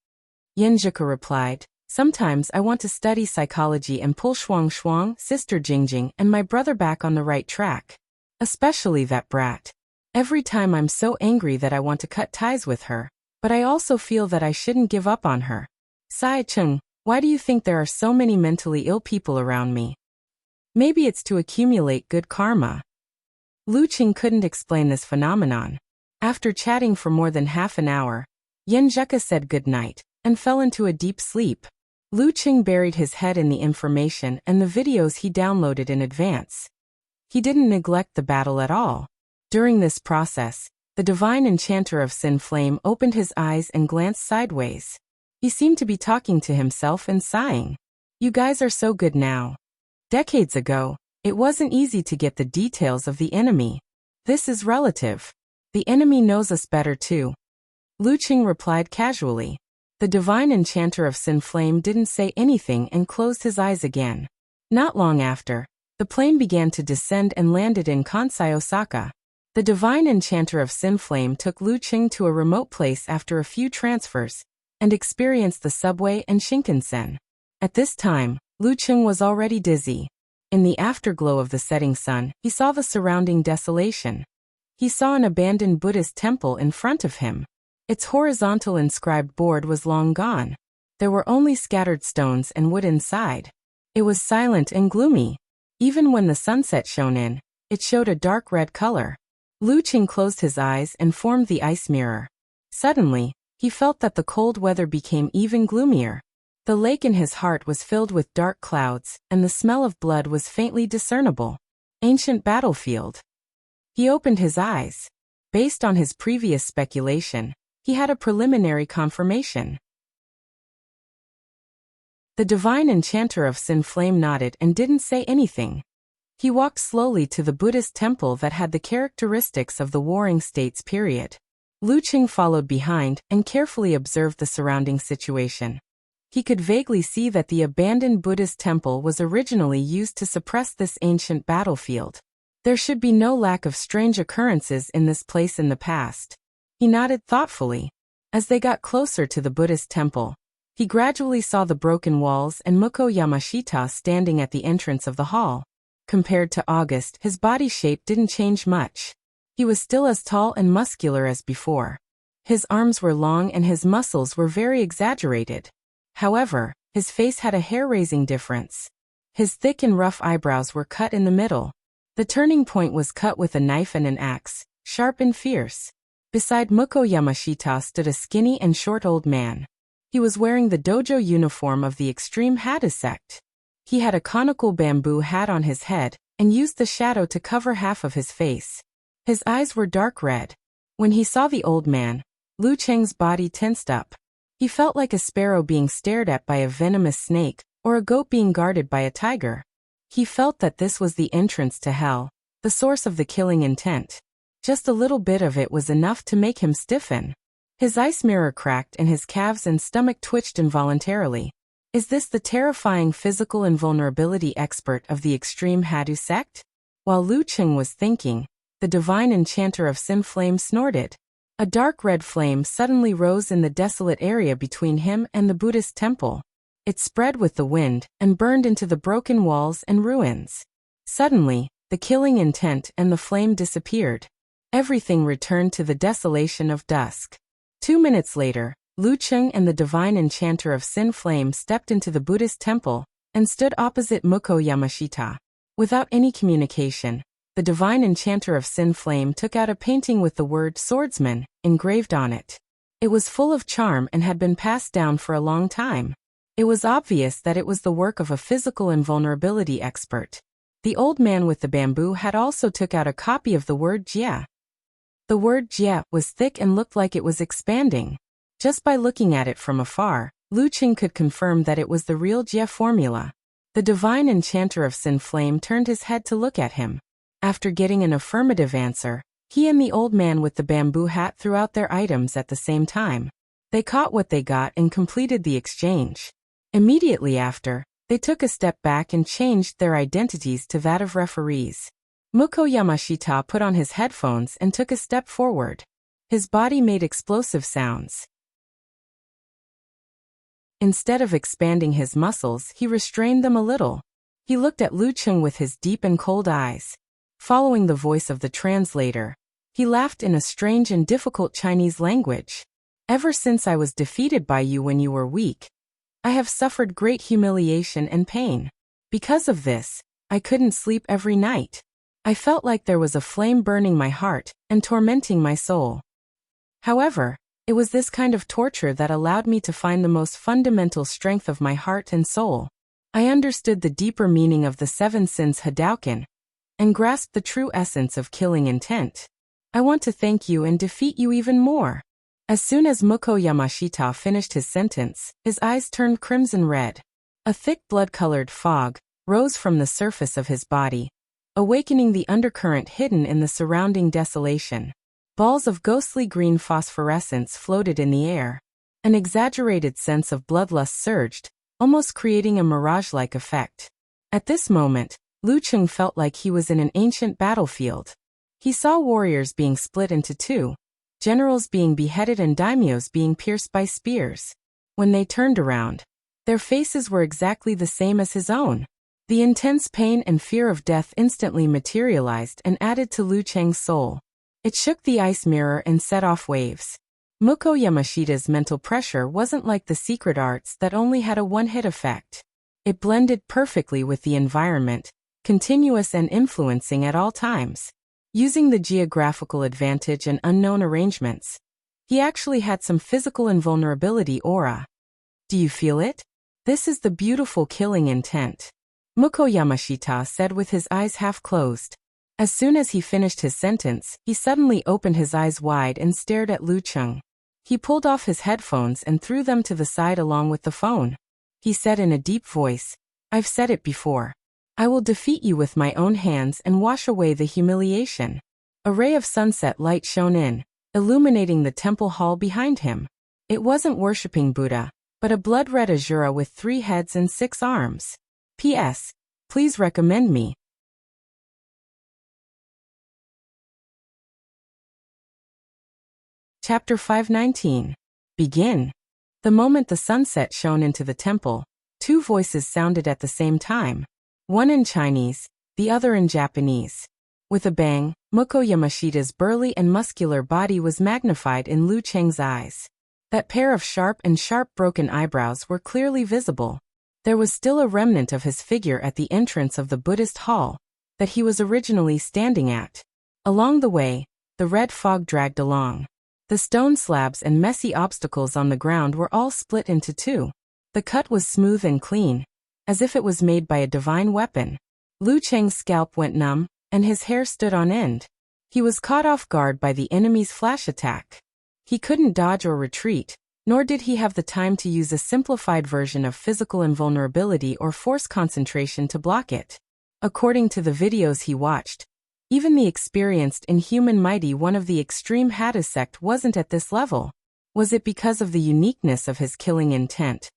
Yenjika replied, sometimes I want to study psychology and pull Shuang, sister Jingjing, and my brother back on the right track. Especially that brat. Every time I'm so angry that I want to cut ties with her, but I also feel that I shouldn't give up on her. Sai Cheng, why do you think there are so many mentally ill people around me? Maybe it's to accumulate good karma. Lu Qing couldn't explain this phenomenon. After chatting for more than half an hour, Yenjika said goodnight and fell into a deep sleep. Lu Qing buried his head in the information and the videos he downloaded in advance. He didn't neglect the battle at all. During this process, the divine enchanter of Sin Flame opened his eyes and glanced sideways. He seemed to be talking to himself and sighing. You guys are so good now. Decades ago, it wasn't easy to get the details of the enemy. This is relative. The enemy knows us better too. Lu Qing replied casually. The divine enchanter of Sin Flame didn't say anything and closed his eyes again. Not long after, the plane began to descend and landed in Kansai, Osaka. The divine enchanter of Sin Flame took Lu Qing to a remote place after a few transfers, and experienced the subway and Shinkansen. At this time, Lu Qing was already dizzy. In the afterglow of the setting sun, he saw the surrounding desolation. He saw an abandoned Buddhist temple in front of him. Its horizontal inscribed board was long gone. There were only scattered stones and wood inside. It was silent and gloomy. Even when the sunset shone in, it showed a dark red color. Lu Qing closed his eyes and formed the ice mirror. Suddenly, he felt that the cold weather became even gloomier. The lake in his heart was filled with dark clouds, and the smell of blood was faintly discernible. Ancient battlefield. He opened his eyes. Based on his previous speculation, he had a preliminary confirmation. The divine enchanter of Sin Flame nodded and didn't say anything. He walked slowly to the Buddhist temple that had the characteristics of the Warring States period. Lu Qing followed behind and carefully observed the surrounding situation. He could vaguely see that the abandoned Buddhist temple was originally used to suppress this ancient battlefield. There should be no lack of strange occurrences in this place in the past. He nodded thoughtfully. As they got closer to the Buddhist temple, he gradually saw the broken walls and Muko Yamashita standing at the entrance of the hall. Compared to August, his body shape didn't change much. He was still as tall and muscular as before. His arms were long and his muscles were very exaggerated. However, his face had a hair-raising difference. His thick and rough eyebrows were cut in the middle. The turning point was cut with a knife and an axe, sharp and fierce. Beside Muko Yamashita stood a skinny and short old man. He was wearing the dojo uniform of the extreme Hada sect. He had a conical bamboo hat on his head, and used the shadow to cover half of his face. His eyes were dark red. When he saw the old man, Lu Cheng's body tensed up. He felt like a sparrow being stared at by a venomous snake, or a goat being guarded by a tiger. He felt that this was the entrance to hell, the source of the killing intent. Just a little bit of it was enough to make him stiffen. His ice mirror cracked and his calves and stomach twitched involuntarily. Is this the terrifying physical invulnerability expert of the extreme Hadu sect? While Lu Cheng was thinking, the divine enchanter of Sin Flame snorted. A dark red flame suddenly rose in the desolate area between him and the Buddhist temple. It spread with the wind and burned into the broken walls and ruins. Suddenly, the killing intent and the flame disappeared. Everything returned to the desolation of dusk. 2 minutes later, Lu Cheng and the divine enchanter of Sin Flame stepped into the Buddhist temple and stood opposite Muko Yamashita. Without any communication, the divine enchanter of Sin Flame took out a painting with the word swordsman engraved on it. It was full of charm and had been passed down for a long time. It was obvious that it was the work of a physical invulnerability expert. The old man with the bamboo hat also took out a copy of the word Jia. The word Jia was thick and looked like it was expanding. Just by looking at it from afar, Lu Cheng could confirm that it was the real Jia formula. The divine enchanter of Sin Flame turned his head to look at him. After getting an affirmative answer, he and the old man with the bamboo hat threw out their items at the same time. They caught what they got and completed the exchange. Immediately after, they took a step back and changed their identities to that of referees. Muko Yamashita put on his headphones and took a step forward. His body made explosive sounds. Instead of expanding his muscles, he restrained them a little. He looked at Lu Cheng with his deep and cold eyes. Following the voice of the translator, he laughed in a strange and difficult Chinese language. Ever since I was defeated by you when you were weak, I have suffered great humiliation and pain. Because of this, I couldn't sleep every night. I felt like there was a flame burning my heart and tormenting my soul. However, it was this kind of torture that allowed me to find the most fundamental strength of my heart and soul. I understood the deeper meaning of the 7 sins Hadouken and grasped the true essence of killing intent. I want to thank you and defeat you even more. As soon as Muko Yamashita finished his sentence, his eyes turned crimson red. A thick blood-colored fog rose from the surface of his body, awakening the undercurrent hidden in the surrounding desolation. Balls of ghostly green phosphorescence floated in the air. An exaggerated sense of bloodlust surged, almost creating a mirage-like effect. At this moment, Lu Cheng felt like he was in an ancient battlefield. He saw warriors being split into two, generals being beheaded and daimyos being pierced by spears. When they turned around, their faces were exactly the same as his own. The intense pain and fear of death instantly materialized and added to Lu Cheng's soul. It shook the ice mirror and set off waves. Muko Yamashita's mental pressure wasn't like the secret arts that only had a one-hit effect. It blended perfectly with the environment, continuous and influencing at all times. Using the geographical advantage and unknown arrangements, he actually had some physical invulnerability aura. Do you feel it? This is the beautiful killing intent, Muko Yamashita said with his eyes half closed. As soon as he finished his sentence, he suddenly opened his eyes wide and stared at Lu Cheng. He pulled off his headphones and threw them to the side along with the phone. He said in a deep voice, "I've said it before. I will defeat you with my own hands and wash away the humiliation." A ray of sunset light shone in, illuminating the temple hall behind him. It wasn't worshipping Buddha, but a blood-red Asura with 3 heads and 6 arms. P.S. Please recommend me. Chapter 519. Begin. The moment the sunset shone into the temple, 2 voices sounded at the same time. One in Chinese, the other in Japanese. With a bang, Muko Yamashita's burly and muscular body was magnified in Lu Cheng's eyes. That pair of sharp broken eyebrows were clearly visible. There was still a remnant of his figure at the entrance of the Buddhist hall that he was originally standing at. Along the way, the red fog dragged along. The stone slabs and messy obstacles on the ground were all split into 2. The cut was smooth and clean, as if it was made by a divine weapon. Lu Cheng's scalp went numb, and his hair stood on end. He was caught off guard by the enemy's flash attack. He couldn't dodge or retreat, nor did he have the time to use a simplified version of physical invulnerability or force concentration to block it. According to the videos he watched, even the experienced inhuman mighty one of the extreme Hades sect wasn't at this level. Was it because of the uniqueness of his killing intent?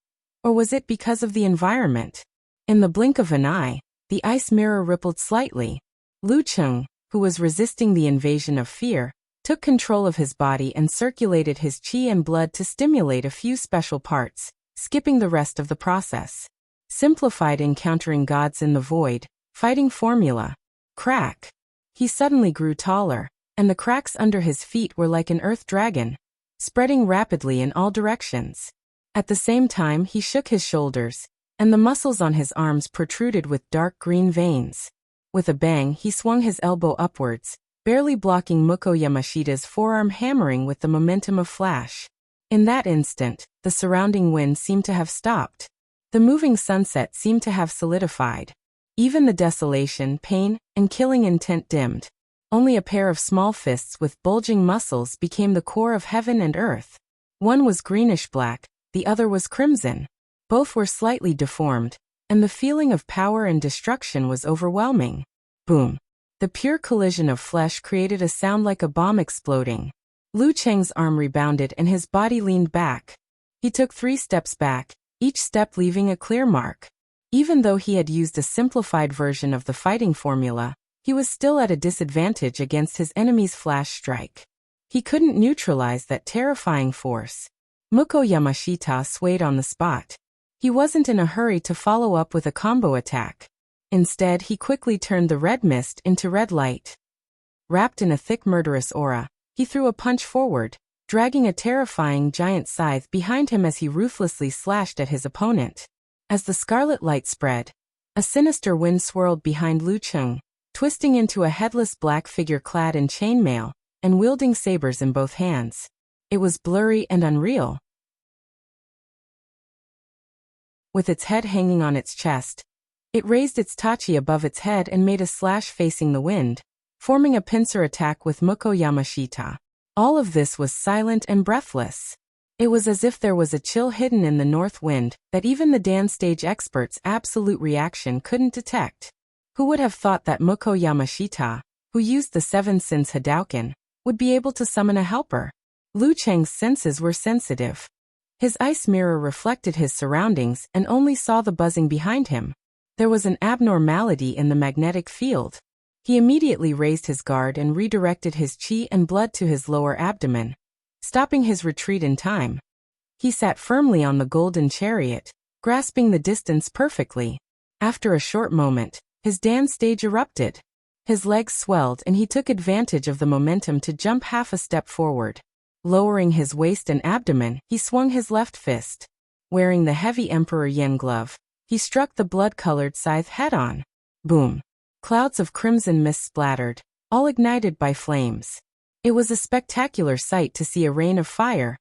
Or was it because of the environment? In the blink of an eye, the ice mirror rippled slightly. Lu Cheng, who was resisting the invasion of fear, took control of his body and circulated his qi and blood to stimulate a few special parts, skipping the rest of the process. Simplified encountering gods in the void, fighting formula. Crack. He suddenly grew taller, and the cracks under his feet were like an earth dragon, spreading rapidly in all directions. At the same time he shook his shoulders, and the muscles on his arms protruded with dark green veins. With a bang he swung his elbow upwards, barely blocking Muko Yamashita's forearm, hammering with the momentum of flash. In that instant, the surrounding wind seemed to have stopped. The moving sunset seemed to have solidified. Even the desolation, pain, and killing intent dimmed. Only a pair of small fists with bulging muscles became the core of heaven and earth. One was greenish-black, the other was crimson. Both were slightly deformed, and the feeling of power and destruction was overwhelming. Boom. The pure collision of flesh created a sound like a bomb exploding. Lu Cheng's arm rebounded and his body leaned back. He took 3 steps back, each step leaving a clear mark. Even though he had used a simplified version of the fighting formula, he was still at a disadvantage against his enemy's flash strike. He couldn't neutralize that terrifying force. Muko Yamashita swayed on the spot. He wasn't in a hurry to follow up with a combo attack. Instead, he quickly turned the red mist into red light. Wrapped in a thick murderous aura, he threw a punch forward, dragging a terrifying giant scythe behind him as he ruthlessly slashed at his opponent. As the scarlet light spread, a sinister wind swirled behind Lu Cheng, twisting into a headless black figure clad in chainmail and wielding sabers in both hands. It was blurry and unreal. With its head hanging on its chest, it raised its tachi above its head and made a slash facing the wind, forming a pincer attack with Muko Yamashita. All of this was silent and breathless. It was as if there was a chill hidden in the north wind that even the dance stage experts' absolute reaction couldn't detect. Who would have thought that Muko Yamashita, who used the 7 Sins Hadouken, would be able to summon a helper? Lu Cheng's senses were sensitive. His ice mirror reflected his surroundings and only saw the buzzing behind him. There was an abnormality in the magnetic field. He immediately raised his guard and redirected his qi and blood to his lower abdomen, stopping his retreat in time. He sat firmly on the golden chariot, grasping the distance perfectly. After a short moment, his dance stage erupted. His legs swelled and he took advantage of the momentum to jump half a step forward. Lowering his waist and abdomen, he swung his left fist. Wearing the heavy Emperor Yen glove, he struck the blood-colored scythe head-on. Boom. Clouds of crimson mist splattered, all ignited by flames. It was a spectacular sight to see a rain of fire,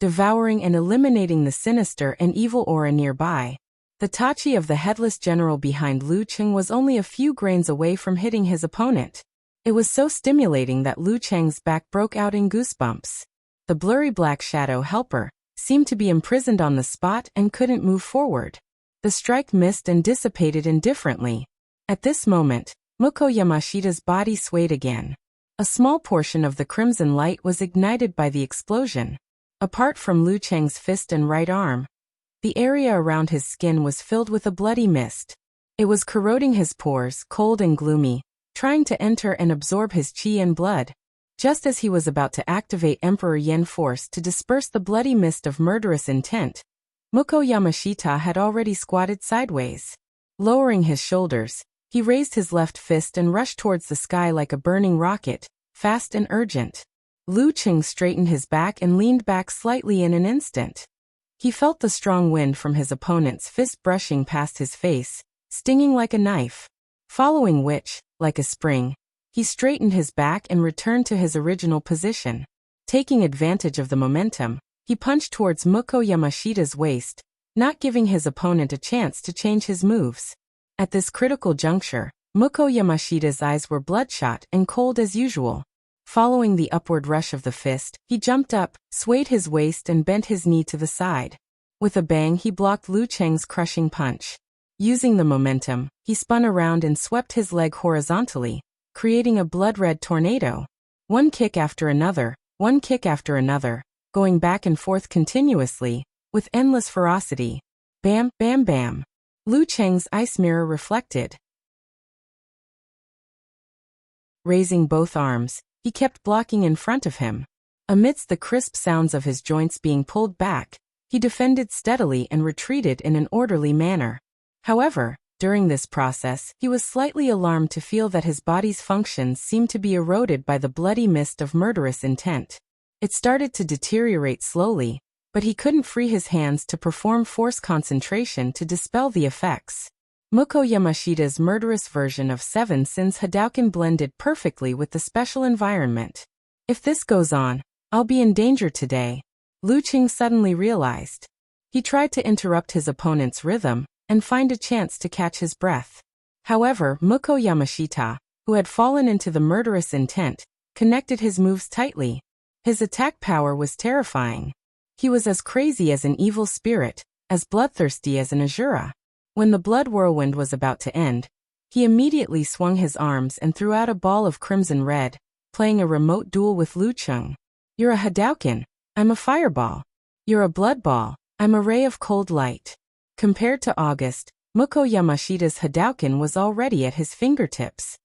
devouring and eliminating the sinister and evil aura nearby. The tachi of the headless general behind Lu Cheng was only a few grains away from hitting his opponent. It was so stimulating that Lu Cheng's back broke out in goosebumps. The blurry black shadow helper seemed to be imprisoned on the spot and couldn't move forward. The strike missed and dissipated indifferently. At this moment, Muko Yamashita's body swayed again. A small portion of the crimson light was ignited by the explosion. Apart from Lu Cheng's fist and right arm, the area around his skin was filled with a bloody mist. It was corroding his pores, cold and gloomy, trying to enter and absorb his qi and blood. Just as he was about to activate Emperor Yen force to disperse the bloody mist of murderous intent, Muko Yamashita had already squatted sideways. Lowering his shoulders, he raised his left fist and rushed towards the sky like a burning rocket, fast and urgent. Lu Cheng straightened his back and leaned back slightly in an instant. He felt the strong wind from his opponent's fist brushing past his face, stinging like a knife. Following which, like a spring, he straightened his back and returned to his original position. Taking advantage of the momentum, he punched towards Muko Yamashita's waist, not giving his opponent a chance to change his moves. At this critical juncture, Muko Yamashita's eyes were bloodshot and cold as usual. Following the upward rush of the fist, he jumped up, swayed his waist and bent his knee to the side. With a bang he blocked Lu Cheng's crushing punch. Using the momentum, he spun around and swept his leg horizontally, creating a blood-red tornado. One kick after another, going back and forth continuously, with endless ferocity. Bam, bam, bam. Lu Cheng's ice mirror reflected. Raising both arms, he kept blocking in front of him. Amidst the crisp sounds of his joints being pulled back, he defended steadily and retreated in an orderly manner. However, during this process, he was slightly alarmed to feel that his body's functions seemed to be eroded by the bloody mist of murderous intent. It started to deteriorate slowly, but he couldn't free his hands to perform force concentration to dispel the effects. Muko Yamashita's murderous version of Seven Sins Hadouken blended perfectly with the special environment. If this goes on, I'll be in danger today, Lu Cheng suddenly realized. He tried to interrupt his opponent's rhythm and find a chance to catch his breath. However, Muko Yamashita, who had fallen into the murderous intent, connected his moves tightly. His attack power was terrifying. He was as crazy as an evil spirit, as bloodthirsty as an Asura. When the blood whirlwind was about to end, he immediately swung his arms and threw out a ball of crimson red, playing a remote duel with Lu Cheng. You're a Hadouken, I'm a fireball. You're a blood ball, I'm a ray of cold light. Compared to August, Muko Yamashita's Hadouken was already at his fingertips.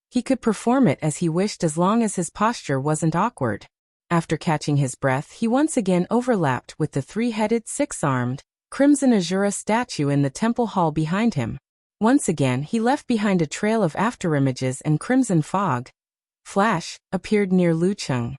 He could perform it as he wished as long as his posture wasn't awkward. After catching his breath, he once again overlapped with the three-headed, six-armed, crimson Asura statue in the temple hall behind him. Once again, he left behind a trail of afterimages and crimson fog. Flash appeared near Lu Cheng.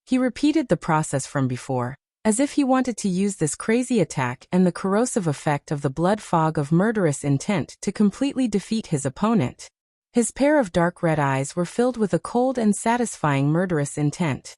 He repeated the process from before, as if he wanted to use this crazy attack and the corrosive effect of the blood fog of murderous intent to completely defeat his opponent. His pair of dark red eyes were filled with a cold and satisfying murderous intent.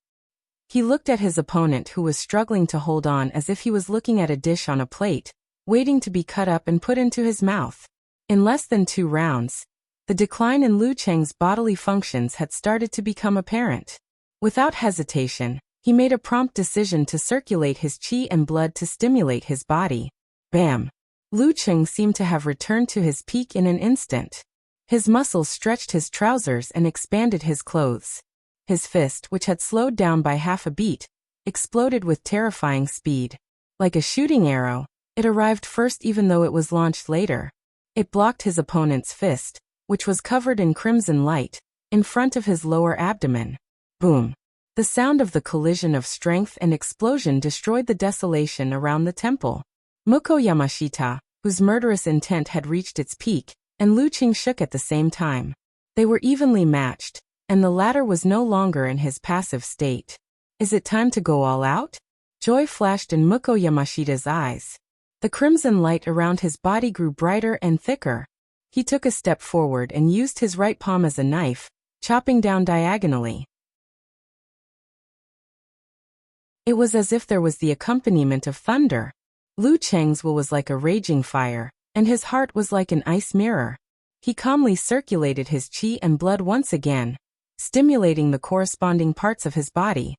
He looked at his opponent who was struggling to hold on as if he was looking at a dish on a plate, waiting to be cut up and put into his mouth. In less than 2 rounds, the decline in Lu Cheng's bodily functions had started to become apparent. Without hesitation, he made a prompt decision to circulate his qi and blood to stimulate his body. Bam! Lu Cheng seemed to have returned to his peak in an instant. His muscles stretched his trousers and expanded his clothes. His fist, which had slowed down by half a beat, exploded with terrifying speed. Like a shooting arrow, it arrived first even though it was launched later. It blocked his opponent's fist, which was covered in crimson light, in front of his lower abdomen. Boom! The sound of the collision of strength and explosion destroyed the desolation around the temple. Muko Yamashita, whose murderous intent had reached its peak, and Lu Cheng shook at the same time. They were evenly matched, and the latter was no longer in his passive state. Is it time to go all out? Joy flashed in Muko Yamashita's eyes. The crimson light around his body grew brighter and thicker. He took a step forward and used his right palm as a knife, chopping down diagonally. It was as if there was the accompaniment of thunder. Lu Cheng's will was like a raging fire, and his heart was like an ice mirror. He calmly circulated his qi and blood once again, stimulating the corresponding parts of his body.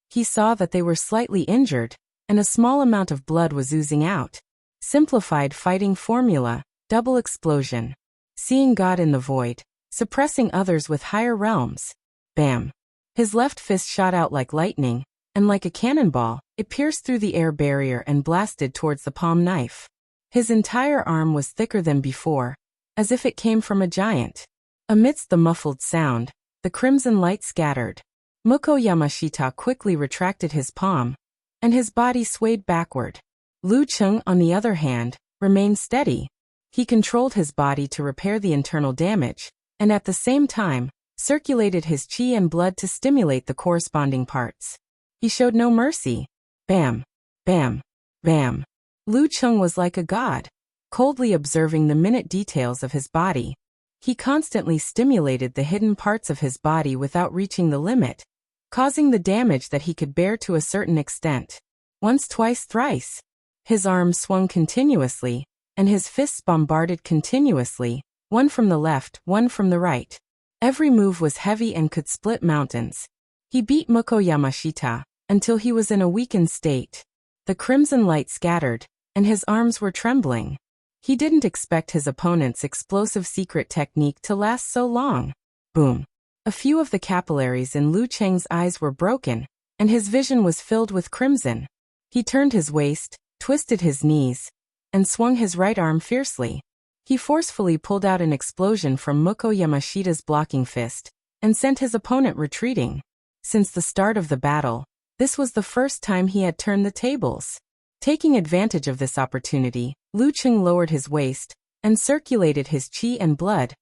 He saw that they were slightly injured, and a small amount of blood was oozing out. Simplified fighting formula, double explosion. Seeing God in the void, suppressing others with higher realms. Bam! His left fist shot out like lightning, and like a cannonball, it pierced through the air barrier and blasted towards the palm knife. His entire arm was thicker than before, as if it came from a giant. Amidst the muffled sound, the crimson light scattered. Muko Yamashita quickly retracted his palm, and his body swayed backward. Lu Cheng, on the other hand, remained steady. He controlled his body to repair the internal damage, and at the same time, circulated his qi and blood to stimulate the corresponding parts. He showed no mercy. Bam! Bam! Bam! Lu Cheng was like a god, coldly observing the minute details of his body. He constantly stimulated the hidden parts of his body without reaching the limit, causing the damage that he could bear to a certain extent. Once, twice, thrice. His arms swung continuously, and his fists bombarded continuously, one from the left, one from the right. Every move was heavy and could split mountains. He beat Muko Yamashita until he was in a weakened state. The crimson light scattered, and his arms were trembling. He didn't expect his opponent's explosive secret technique to last so long. Boom. A few of the capillaries in Lu Cheng's eyes were broken, and his vision was filled with crimson. He turned his waist, twisted his knees, and swung his right arm fiercely. He forcefully pulled out an explosion from Muko Yamashita's blocking fist, and sent his opponent retreating. Since the start of the battle, this was the first time he had turned the tables. Taking advantage of this opportunity, Lu Cheng lowered his waist and circulated his qi and blood,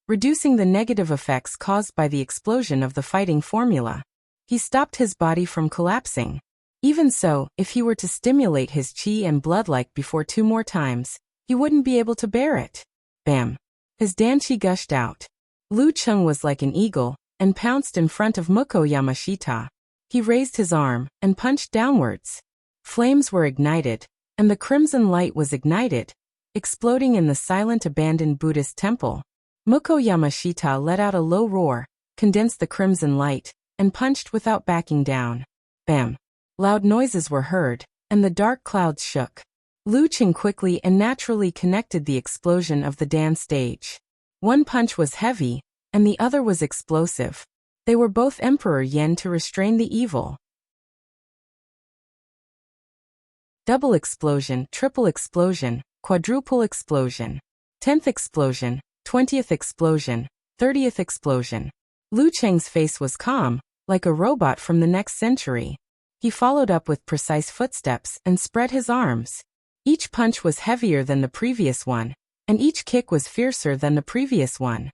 reducing the negative effects caused by the explosion of the fighting formula. He stopped his body from collapsing. Even so, if he were to stimulate his qi and blood like before 2 more times, he wouldn't be able to bear it. Bam! His danqi gushed out. Lu Cheng was like an eagle and pounced in front of Muko Yamashita. He raised his arm and punched downwards. Flames were ignited, and the crimson light was ignited, exploding in the silent abandoned Buddhist temple. Muko Yamashita let out a low roar, condensed the crimson light, and punched without backing down. Bam! Loud noises were heard, and the dark clouds shook. Lu Cheng quickly and naturally connected the explosion of the dance stage. One punch was heavy, and the other was explosive. They were both Emperor Yen to restrain the evil. Double explosion, triple explosion, quadruple explosion. 10th explosion, 20th explosion, 30th explosion. Lu Cheng's face was calm, like a robot from the next century. He followed up with precise footsteps and spread his arms. Each punch was heavier than the previous one, and each kick was fiercer than the previous one.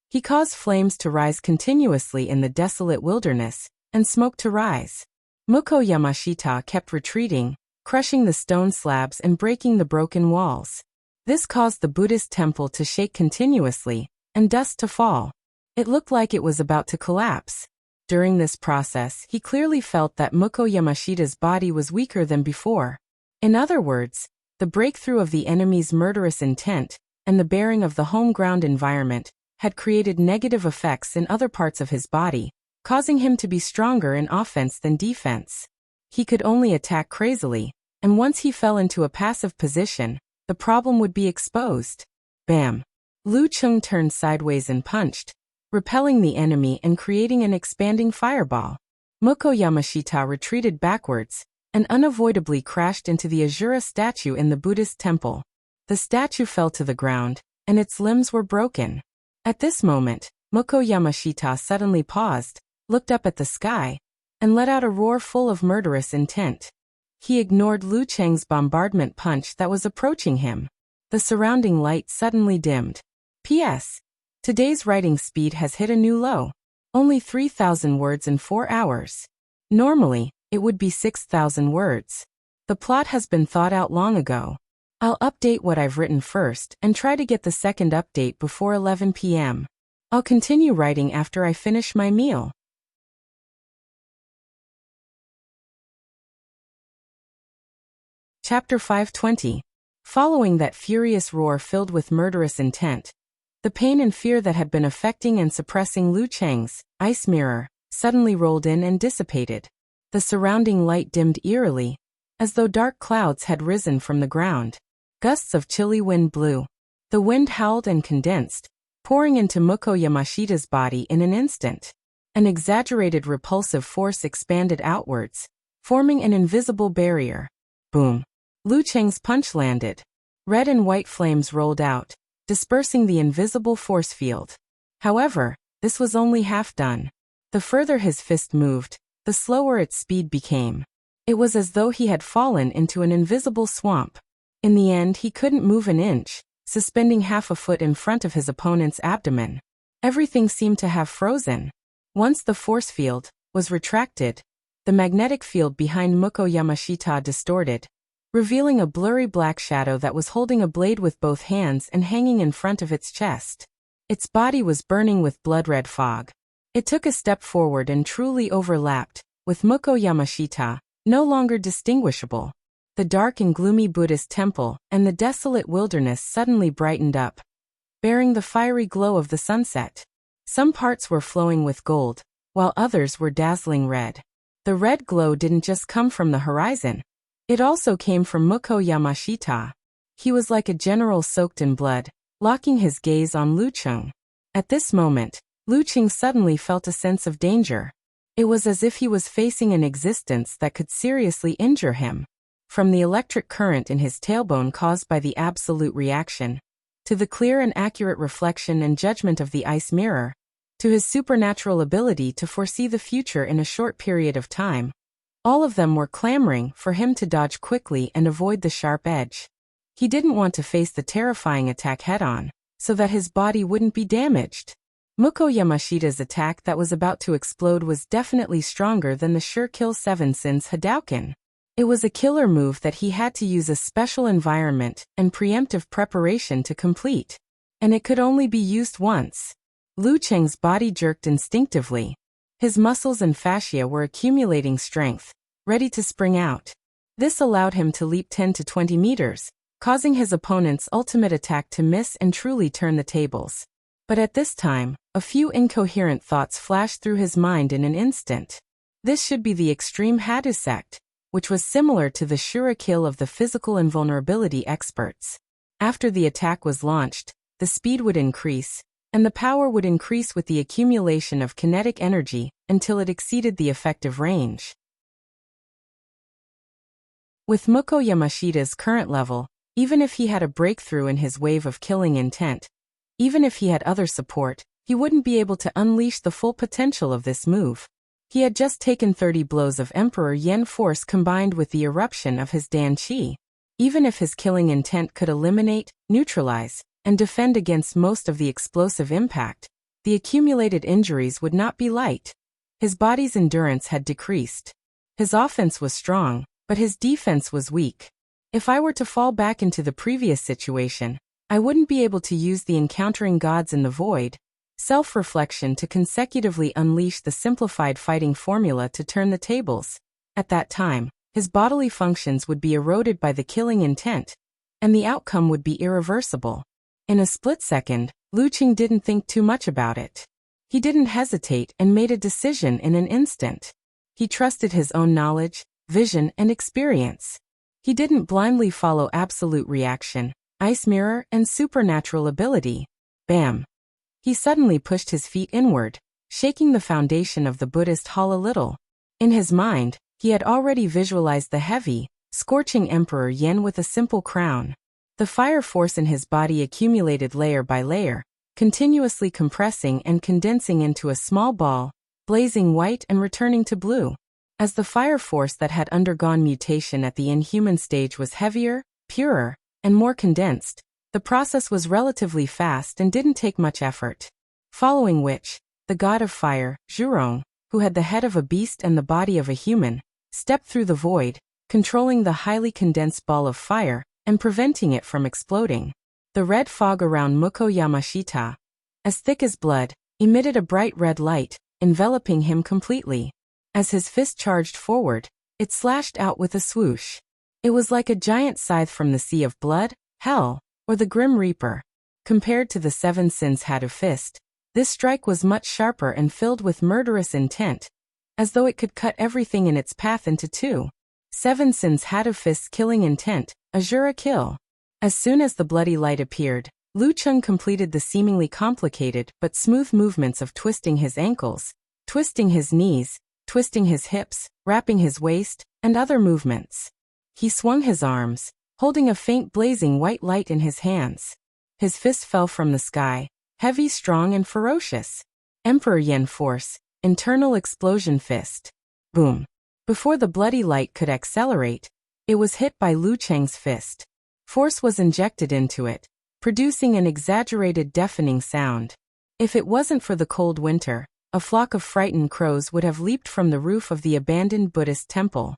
He caused flames to rise continuously in the desolate wilderness, and smoke to rise. Muko Yamashita kept retreating, crushing the stone slabs and breaking the broken walls. This caused the Buddhist temple to shake continuously, and dust to fall. It looked like it was about to collapse. During this process, he clearly felt that Muko Yamashita's body was weaker than before. In other words, the breakthrough of the enemy's murderous intent and the bearing of the home ground environment had created negative effects in other parts of his body, causing him to be stronger in offense than defense. He could only attack crazily, and once he fell into a passive position, the problem would be exposed. Bam! Lu Cheng turned sideways and punched, repelling the enemy and creating an expanding fireball. Muko Yamashita retreated backwards and unavoidably crashed into the Asura statue in the Buddhist temple. The statue fell to the ground, and its limbs were broken. At this moment, Muko Yamashita suddenly paused, looked up at the sky, and let out a roar full of murderous intent. He ignored Lu Cheng's bombardment punch that was approaching him. The surrounding light suddenly dimmed. P.S. Today's writing speed has hit a new low. Only 3,000 words in 4 hours. Normally, it would be 6,000 words. The plot has been thought out long ago. I'll update what I've written first and try to get the second update before 11 p.m. I'll continue writing after I finish my meal. Chapter 520. Following that furious roar filled with murderous intent, the pain and fear that had been affecting and suppressing Lu Cheng's ice mirror suddenly rolled in and dissipated. The surrounding light dimmed eerily, as though dark clouds had risen from the ground. Gusts of chilly wind blew. The wind howled and condensed, pouring into Muko Yamashita's body in an instant. An exaggerated repulsive force expanded outwards, forming an invisible barrier. Boom! Lu Cheng's punch landed. Red and white flames rolled out, dispersing the invisible force field. However, this was only half done. The further his fist moved, the slower its speed became. It was as though he had fallen into an invisible swamp. In the end, he couldn't move an inch, suspending half a foot in front of his opponent's abdomen. Everything seemed to have frozen. Once the force field was retracted, the magnetic field behind Muko Yamashita distorted, revealing a blurry black shadow that was holding a blade with both hands and hanging in front of its chest. Its body was burning with blood-red fog. It took a step forward and truly overlapped, with Muko Yamashita no longer distinguishable. The dark and gloomy Buddhist temple and the desolate wilderness suddenly brightened up, bearing the fiery glow of the sunset. Some parts were flowing with gold, while others were dazzling red. The red glow didn't just come from the horizon. It also came from Muko Yamashita. He was like a general soaked in blood, locking his gaze on Lucheng. At this moment, Lucheng suddenly felt a sense of danger. It was as if he was facing an existence that could seriously injure him. From the electric current in his tailbone caused by the absolute reaction, to the clear and accurate reflection and judgment of the ice mirror, to his supernatural ability to foresee the future in a short period of time, all of them were clamoring for him to dodge quickly and avoid the sharp edge. He didn't want to face the terrifying attack head-on, so that his body wouldn't be damaged. Muko Yamashita's attack that was about to explode was definitely stronger than the sure-kill Seven Sins Hadouken. It was a killer move that he had to use a special environment and preemptive preparation to complete. And it could only be used once. Lucheng's body jerked instinctively. His muscles and fascia were accumulating strength, ready to spring out. This allowed him to leap 10 to 20 meters, causing his opponent's ultimate attack to miss and truly turn the tables. But at this time, a few incoherent thoughts flashed through his mind in an instant. This should be the extreme Hadusect, which was similar to the Shura kill of the physical invulnerability experts. After the attack was launched, the speed would increase, and the power would increase with the accumulation of kinetic energy until it exceeded the effective range. With Muko Yamashita's current level, even if he had a breakthrough in his wave of killing intent, even if he had other support, he wouldn't be able to unleash the full potential of this move. He had just taken 30 blows of Emperor Yen force combined with the eruption of his Dan Qi. Even if his killing intent could eliminate, neutralize, and defend against most of the explosive impact, the accumulated injuries would not be light. His body's endurance had decreased. His offense was strong, but his defense was weak. If I were to fall back into the previous situation, I wouldn't be able to use the encountering gods in the void, self-reflection to consecutively unleash the simplified fighting formula to turn the tables. At that time, his bodily functions would be eroded by the killing intent, and the outcome would be irreversible. In a split second, Lucheng didn't think too much about it. He didn't hesitate and made a decision in an instant. He trusted his own knowledge, vision, and experience. He didn't blindly follow absolute reaction, ice mirror, and supernatural ability. Bam! He suddenly pushed his feet inward, shaking the foundation of the Buddhist hall a little. In his mind, he had already visualized the heavy, scorching Emperor Yen with a simple crown. The fire force in his body accumulated layer by layer, continuously compressing and condensing into a small ball, blazing white and returning to blue. As the fire force that had undergone mutation at the inhuman stage was heavier, purer, and more condensed, the process was relatively fast and didn't take much effort. Following which, the god of fire, Zhurong, who had the head of a beast and the body of a human, stepped through the void, controlling the highly condensed ball of fire and preventing it from exploding. The red fog around Muko Yamashita, as thick as blood, emitted a bright red light, enveloping him completely. As his fist charged forward, it slashed out with a swoosh. It was like a giant scythe from the sea of blood, hell, or the Grim Reaper. Compared to the Seven Sins Hadu fist, this strike was much sharper and filled with murderous intent, as though it could cut everything in its path into two. Seven Sins Hadu fist's killing intent, Azura kill. As soon as the bloody light appeared, Lucheng completed the seemingly complicated but smooth movements of twisting his ankles, twisting his knees, twisting his hips, wrapping his waist, and other movements. He swung his arms, holding a faint blazing white light in his hands. His fist fell from the sky, heavy, strong, and ferocious. Emperor Yen force, internal explosion fist. Boom. Before the bloody light could accelerate, it was hit by Lucheng's fist. Force was injected into it, producing an exaggerated deafening sound. If it wasn't for the cold winter, a flock of frightened crows would have leaped from the roof of the abandoned Buddhist temple.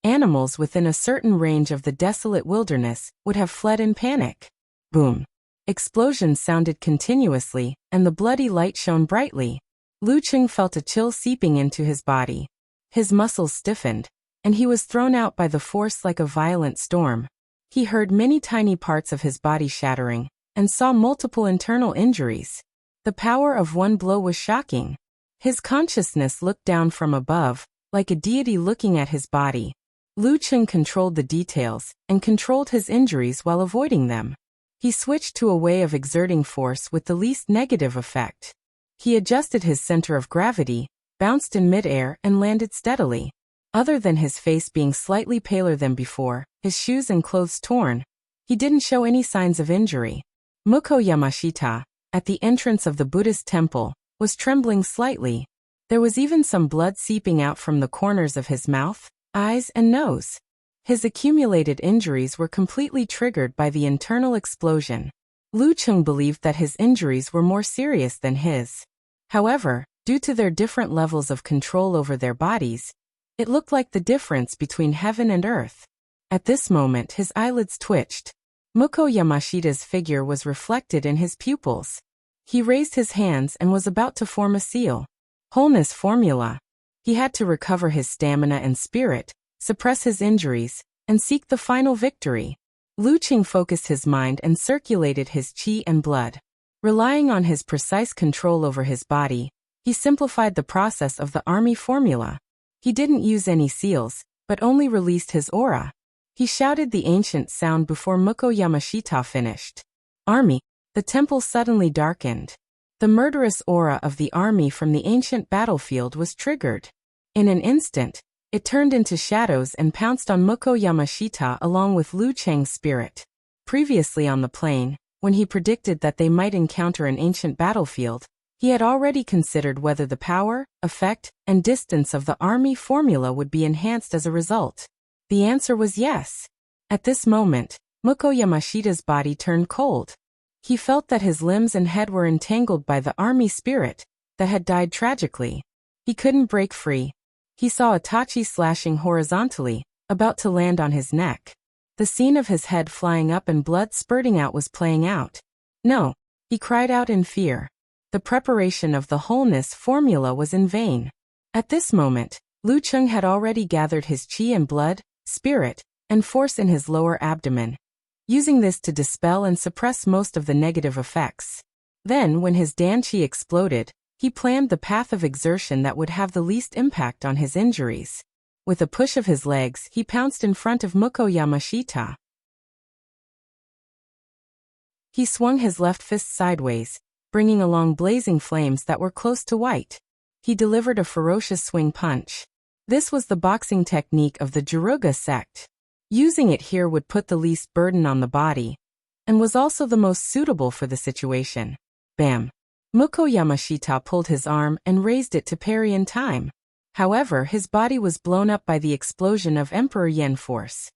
Animals within a certain range of the desolate wilderness would have fled in panic. Boom. Explosions sounded continuously, and the bloody light shone brightly. Lucheng felt a chill seeping into his body. His muscles stiffened, and he was thrown out by the force like a violent storm. He heard many tiny parts of his body shattering, and saw multiple internal injuries. The power of one blow was shocking. His consciousness looked down from above, like a deity looking at his body. Lu Cheng controlled the details, and controlled his injuries while avoiding them. He switched to a way of exerting force with the least negative effect. He adjusted his center of gravity, bounced in midair, and landed steadily. Other than his face being slightly paler than before, his shoes and clothes torn, he didn't show any signs of injury. Muko Yamashita, at the entrance of the Buddhist temple, was trembling slightly. There was even some blood seeping out from the corners of his mouth, eyes, and nose. His accumulated injuries were completely triggered by the internal explosion. Lu Cheng believed that his injuries were more serious than his. However, due to their different levels of control over their bodies, it looked like the difference between heaven and earth. At this moment his eyelids twitched. Muko Yamashita's figure was reflected in his pupils. He raised his hands and was about to form a seal. Wholeness formula. He had to recover his stamina and spirit, suppress his injuries, and seek the final victory. Lu Cheng focused his mind and circulated his qi and blood. Relying on his precise control over his body, he simplified the process of the army formula. He didn't use any seals, but only released his aura. He shouted the ancient sound before Muko Yamashita finished. Army. The temple suddenly darkened. The murderous aura of the army from the ancient battlefield was triggered. In an instant, it turned into shadows and pounced on Muko Yamashita along with Lu Cheng's spirit. Previously on the plain, when he predicted that they might encounter an ancient battlefield, he had already considered whether the power, effect, and distance of the army formula would be enhanced as a result. The answer was yes. At this moment, Muko Yamashita's body turned cold. He felt that his limbs and head were entangled by the army spirit that had died tragically. He couldn't break free. He saw Itachi slashing horizontally, about to land on his neck. The scene of his head flying up and blood spurting out was playing out. No, he cried out in fear. The preparation of the wholeness formula was in vain. At this moment, Lu Cheng had already gathered his qi and blood, spirit, and force in his lower abdomen, using this to dispel and suppress most of the negative effects. Then, when his danqi exploded, he planned the path of exertion that would have the least impact on his injuries. With a push of his legs, he pounced in front of Muko Yamashita. He swung his left fist sideways, bringing along blazing flames that were close to white. He delivered a ferocious swing punch. This was the boxing technique of the Juruga sect. Using it here would put the least burden on the body, and was also the most suitable for the situation. Bam! Muko Yamashita pulled his arm and raised it to parry in time. However, his body was blown up by the explosion of Emperor Yen force.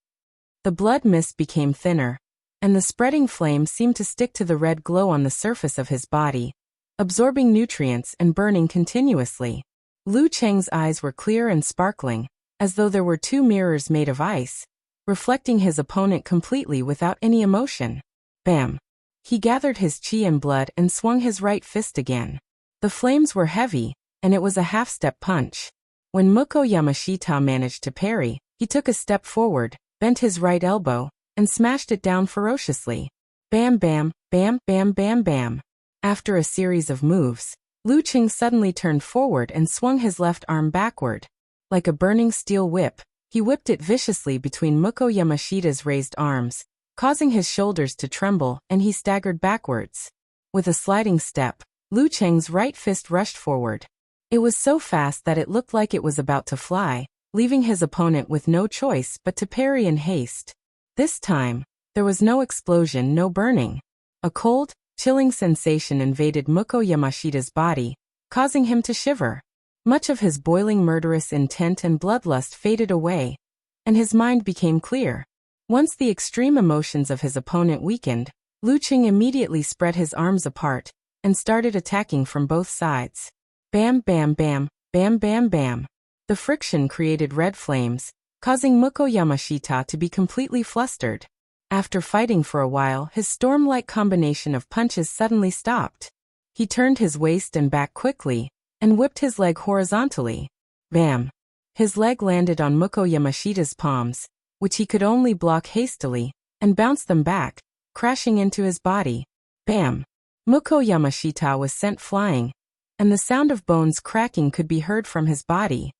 The blood mist became thinner, and the spreading flame seemed to stick to the red glow on the surface of his body, absorbing nutrients and burning continuously. Lu Cheng's eyes were clear and sparkling, as though there were two mirrors made of ice, reflecting his opponent completely without any emotion. Bam! He gathered his qi and blood and swung his right fist again. The flames were heavy, and it was a half-step punch. When Muko Yamashita managed to parry, he took a step forward, bent his right elbow, and smashed it down ferociously. Bam bam, bam bam bam bam. After a series of moves, Lu Cheng suddenly turned forward and swung his left arm backward. Like a burning steel whip, he whipped it viciously between Muko Yamashita's raised arms, causing his shoulders to tremble, and he staggered backwards. With a sliding step, Lu Cheng's right fist rushed forward. It was so fast that it looked like it was about to fly, leaving his opponent with no choice but to parry in haste. This time, there was no explosion, no burning. A cold, chilling sensation invaded Muko Yamashita's body, causing him to shiver. Much of his boiling murderous intent and bloodlust faded away, and his mind became clear. Once the extreme emotions of his opponent weakened, Lu Cheng immediately spread his arms apart and started attacking from both sides. Bam bam bam, bam bam bam. The friction created red flames, causing Muko Yamashita to be completely flustered. After fighting for a while, his storm-like combination of punches suddenly stopped. He turned his waist and back quickly, and whipped his leg horizontally. Bam! His leg landed on Muko Yamashita's palms, which he could only block hastily, and bounced them back, crashing into his body. Bam! Muko Yamashita was sent flying, and the sound of bones cracking could be heard from his body.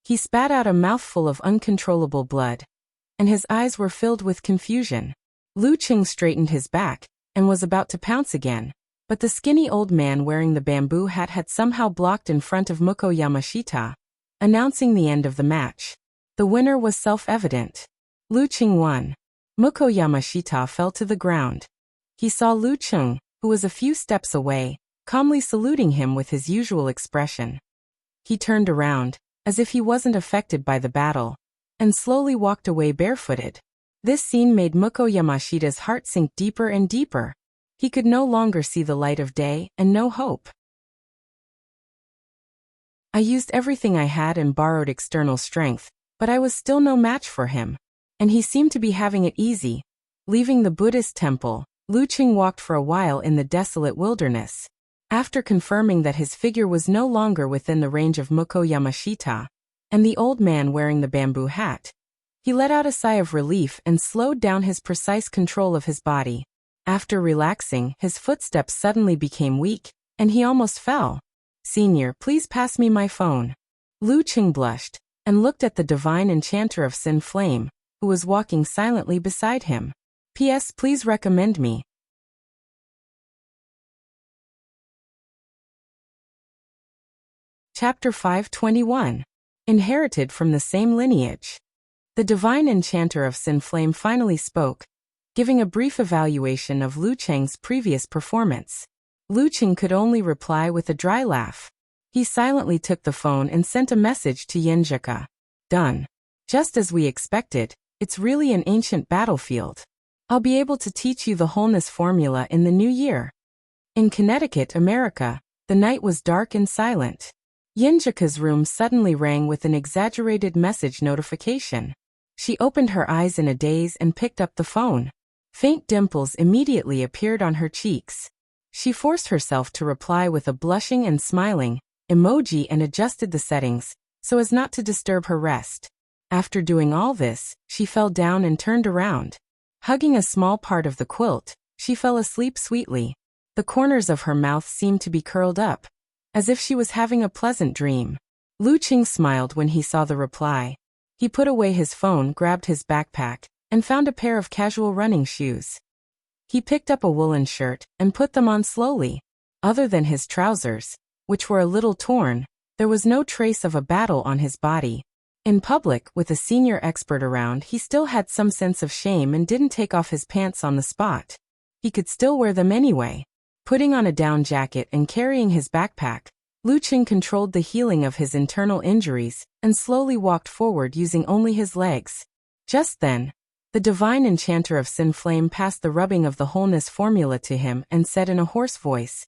He spat out a mouthful of uncontrollable blood, and his eyes were filled with confusion. Lu Qing straightened his back, and was about to pounce again, but the skinny old man wearing the bamboo hat had somehow blocked in front of Muko Yamashita, announcing the end of the match. The winner was self-evident. Lu Qing won. Muko Yamashita fell to the ground. He saw Lu Qing, who was a few steps away, calmly saluting him with his usual expression. He turned around, as if he wasn't affected by the battle, and slowly walked away barefooted. This scene made Muko Yamashita's heart sink deeper and deeper. He could no longer see the light of day and no hope. I used everything I had and borrowed external strength, but I was still no match for him, and he seemed to be having it easy. Leaving the Buddhist temple, Lu Qing walked for a while in the desolate wilderness. After confirming that his figure was no longer within the range of Muko Yamashita and the old man wearing the bamboo hat, he let out a sigh of relief and slowed down his precise control of his body. After relaxing, his footsteps suddenly became weak, and he almost fell. "Senior, please pass me my phone." Lu Qing blushed and looked at the divine enchanter of Sin Flame, who was walking silently beside him. "P.S. Please recommend me." Chapter 521. Inherited from the same lineage. The divine enchanter of Sin Flame finally spoke, giving a brief evaluation of Lu Qing's previous performance. Lu Qing could only reply with a dry laugh. He silently took the phone and sent a message to Yenjika. "Done. Just as we expected, it's really an ancient battlefield. I'll be able to teach you the wholeness formula in the new year." In Connecticut, America, the night was dark and silent. Yenjika's room suddenly rang with an exaggerated message notification. She opened her eyes in a daze and picked up the phone. Faint dimples immediately appeared on her cheeks. She forced herself to reply with a blushing and smiling emoji and adjusted the settings so as not to disturb her rest. After doing all this, she fell down and turned around. Hugging a small part of the quilt, she fell asleep sweetly. The corners of her mouth seemed to be curled up, as if she was having a pleasant dream. Lu Qing smiled when he saw the reply. He put away his phone, grabbed his backpack, and found a pair of casual running shoes. He picked up a woolen shirt and put them on slowly. Other than his trousers, which were a little torn, there was no trace of a battle on his body. In public, with a senior expert around, he still had some sense of shame and didn't take off his pants on the spot. He could still wear them anyway. Putting on a down jacket and carrying his backpack, Lu Qing controlled the healing of his internal injuries and slowly walked forward using only his legs. Just then, the divine enchanter of Sin Flame passed the rubbing of the wholeness formula to him and said in a hoarse voice,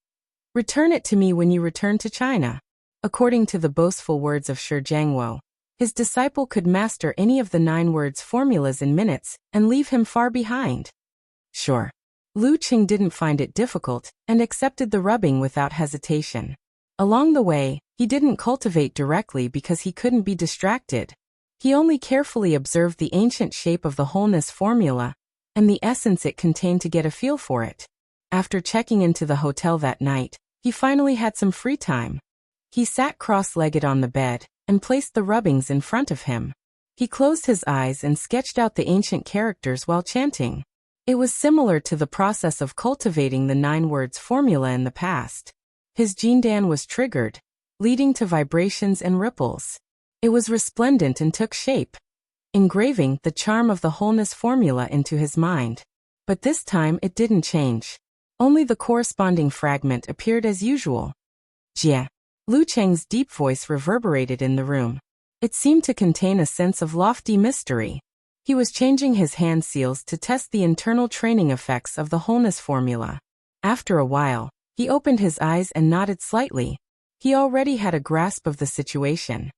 "Return it to me when you return to China." According to the boastful words of Shi Jiangwo, his disciple could master any of the 9 words formulas in minutes and leave him far behind. Sure. Lu Qing didn't find it difficult and accepted the rubbing without hesitation. Along the way, he didn't cultivate directly because he couldn't be distracted. He only carefully observed the ancient shape of the wholeness formula and the essence it contained to get a feel for it. After checking into the hotel that night, he finally had some free time. He sat cross-legged on the bed and placed the rubbings in front of him. He closed his eyes and sketched out the ancient characters while chanting. It was similar to the process of cultivating the 9 words formula in the past. His Jindan was triggered, leading to vibrations and ripples. It was resplendent and took shape, engraving the charm of the wholeness formula into his mind. But this time it didn't change. Only the corresponding fragment appeared as usual. Jia. Lu Cheng's deep voice reverberated in the room. It seemed to contain a sense of lofty mystery. He was changing his hand seals to test the internal training effects of the wholeness formula. After a while, he opened his eyes and nodded slightly. He already had a grasp of the situation.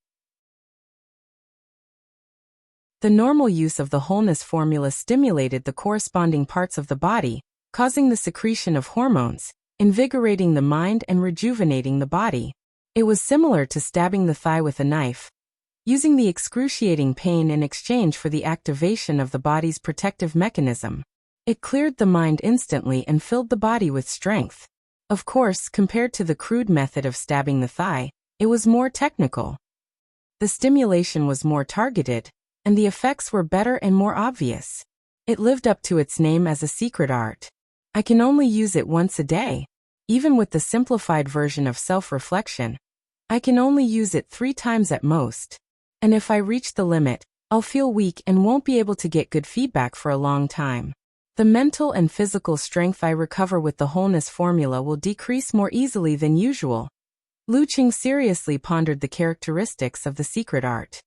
The normal use of the wholeness formula stimulated the corresponding parts of the body, causing the secretion of hormones, invigorating the mind and rejuvenating the body. It was similar to stabbing the thigh with a knife, using the excruciating pain in exchange for the activation of the body's protective mechanism. It cleared the mind instantly and filled the body with strength. Of course, compared to the crude method of stabbing the thigh, it was more technical. The stimulation was more targeted, and the effects were better and more obvious. It lived up to its name as a secret art. I can only use it once a day. Even with the simplified version of self-reflection, I can only use it 3 times at most. And if I reach the limit, I'll feel weak and won't be able to get good feedback for a long time. The mental and physical strength I recover with the wholeness formula will decrease more easily than usual. Lu Qing seriously pondered the characteristics of the secret art.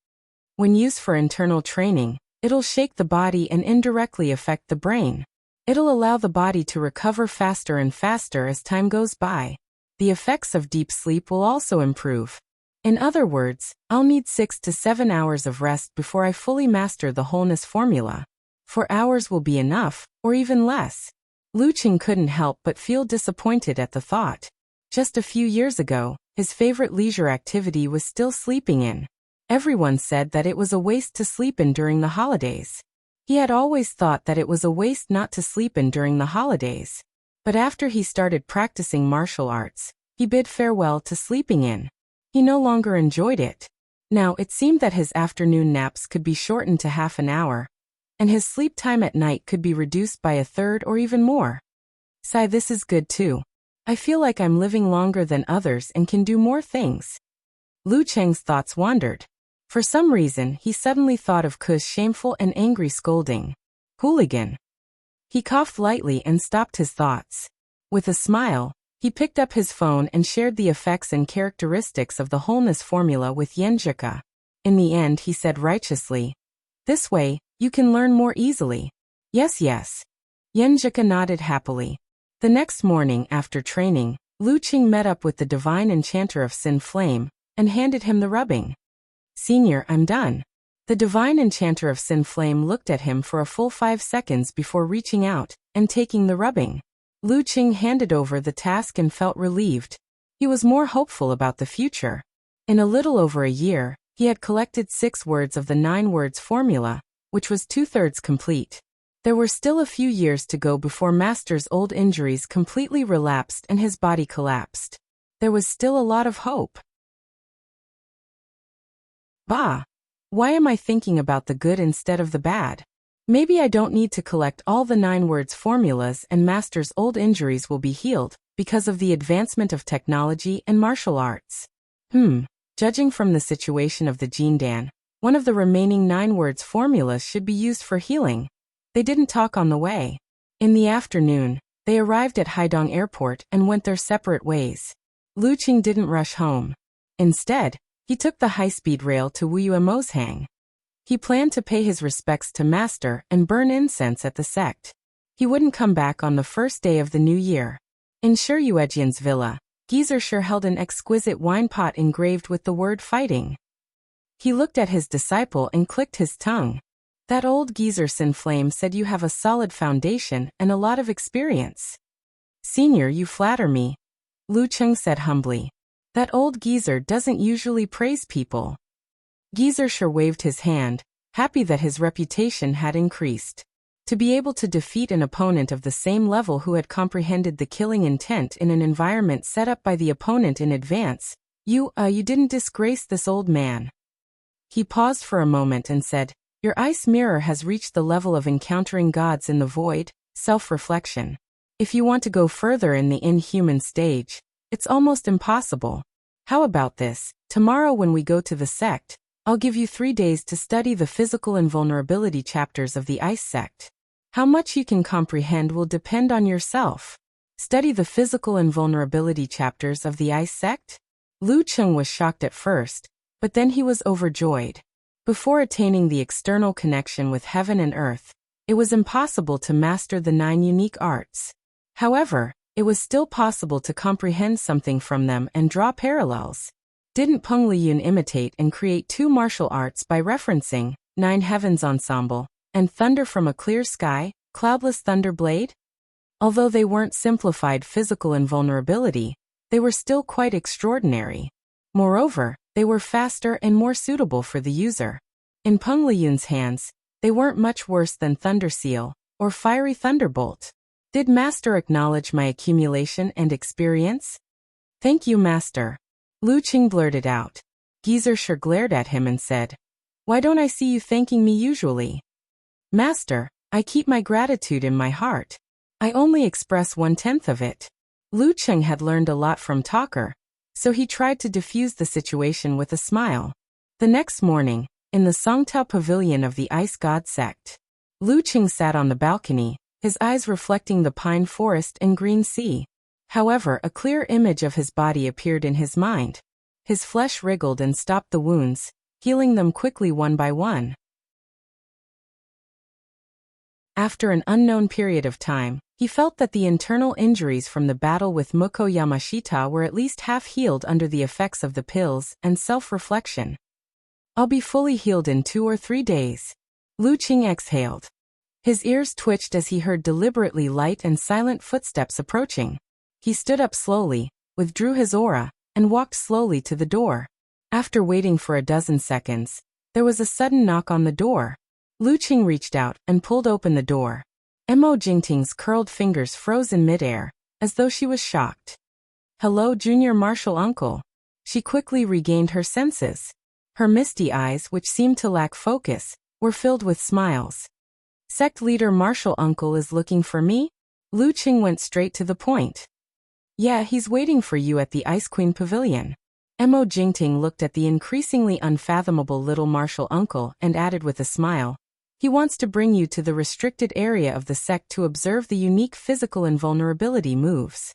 When used for internal training, it'll shake the body and indirectly affect the brain. It'll allow the body to recover faster and faster as time goes by. The effects of deep sleep will also improve. In other words, I'll need 6 to 7 hours of rest before I fully master the wholeness formula. 4 hours will be enough, or even less. Lu Qing couldn't help but feel disappointed at the thought. Just a few years ago, his favorite leisure activity was still sleeping in. Everyone said that it was a waste to sleep in during the holidays. He had always thought that it was a waste not to sleep in during the holidays. But after he started practicing martial arts, he bid farewell to sleeping in. He no longer enjoyed it. Now it seemed that his afternoon naps could be shortened to half an hour, and his sleep time at night could be reduced by a third or even more. Sigh, this is good too. I feel like I'm living longer than others and can do more things. Lu Cheng's thoughts wandered. For some reason, he suddenly thought of Ku's shameful and angry scolding. Hooligan. He coughed lightly and stopped his thoughts. With a smile, he picked up his phone and shared the effects and characteristics of the wholeness formula with Yenjika. In the end, he said righteously, "This way, you can learn more easily." Yes, yes. Yenjika nodded happily. The next morning after training, Lu Qing met up with the divine enchanter of Sin Flame and handed him the rubbing. "Senior, I'm done." The divine enchanter of Sin Flame looked at him for a full 5 seconds before reaching out and taking the rubbing. Lu Qing handed over the task and felt relieved. He was more hopeful about the future. In a little over a year, he had collected 6 words of the 9 words formula, which was 2/3 complete. There were still a few years to go before Master's old injuries completely relapsed and his body collapsed. There was still a lot of hope. Bah! Why am I thinking about the good instead of the bad? Maybe I don't need to collect all the 9 words formulas and Master's old injuries will be healed, because of the advancement of technology and martial arts. Judging from the situation of the Jindan, one of the remaining 9 words formulas should be used for healing. They didn't talk on the way. In the afternoon, they arrived at Haidong Airport and went their separate ways. Lu Qing didn't rush home. Instead, he took the high-speed rail to Wuyuemozhang. He planned to pay his respects to Master and burn incense at the sect. He wouldn't come back on the first day of the new year. In Shiyuejian's villa, Gieser held an exquisite wine pot engraved with the word fighting. He looked at his disciple and clicked his tongue. That old geezer Sin Flame said you have a solid foundation and a lot of experience. Senior, you flatter me. Lu Qing said humbly. That old geezer doesn't usually praise people. Gieser waved his hand, happy that his reputation had increased. To be able to defeat an opponent of the same level who had comprehended the killing intent in an environment set up by the opponent in advance, you didn't disgrace this old man. He paused for a moment and said, Your ice mirror has reached the level of encountering gods in the void, self-reflection. If you want to go further in the inhuman stage, it's almost impossible. How about this? Tomorrow when we go to the sect, I'll give you 3 days to study the physical invulnerability chapters of the Ice Sect. How much you can comprehend will depend on yourself. Study the physical invulnerability chapters of the Ice Sect? Lu Qing was shocked at first, but then he was overjoyed. Before attaining the external connection with heaven and earth, it was impossible to master the 9 unique arts. However, it was still possible to comprehend something from them and draw parallels. Didn't Peng Liyun imitate and create 2 martial arts by referencing 9 Heavens Ensemble and Thunder from a Clear Sky, Cloudless Thunder Blade? Although they weren't simplified physical invulnerability, they were still quite extraordinary. Moreover, they were faster and more suitable for the user. In Peng Liyun's hands, they weren't much worse than Thunder Seal or Fiery Thunderbolt. Did Master acknowledge my accumulation and experience? Thank you, Master. Lu Qing blurted out. Geezer sure glared at him and said, Why don't I see you thanking me usually? Master, I keep my gratitude in my heart. I only express 1/10 of it. Lu Qing had learned a lot from Talker, so he tried to diffuse the situation with a smile. The next morning, in the Songtao Pavilion of the Ice God sect, Lu Qing sat on the balcony, his eyes reflecting the pine forest and green sea. However, a clear image of his body appeared in his mind. His flesh wriggled and stopped the wounds, healing them quickly one by one. After an unknown period of time, he felt that the internal injuries from the battle with Muko Yamashita were at least half healed under the effects of the pills and self-reflection. I'll be fully healed in 2 or 3 days. Lu Qing exhaled. His ears twitched as he heard deliberately light and silent footsteps approaching. He stood up slowly, withdrew his aura, and walked slowly to the door. After waiting for a dozen seconds, there was a sudden knock on the door. Lu Qing reached out and pulled open the door. Mo Jingting's curled fingers froze in midair, as though she was shocked. Hello, Junior Martial Uncle. She quickly regained her senses. Her misty eyes, which seemed to lack focus, were filled with smiles. Sect leader Martial Uncle is looking for me? Lu Qing went straight to the point. Yeah, he's waiting for you at the Ice Queen Pavilion. Mo Jingting looked at the increasingly unfathomable little Martial Uncle and added with a smile. He wants to bring you to the restricted area of the sect to observe the unique physical invulnerability moves.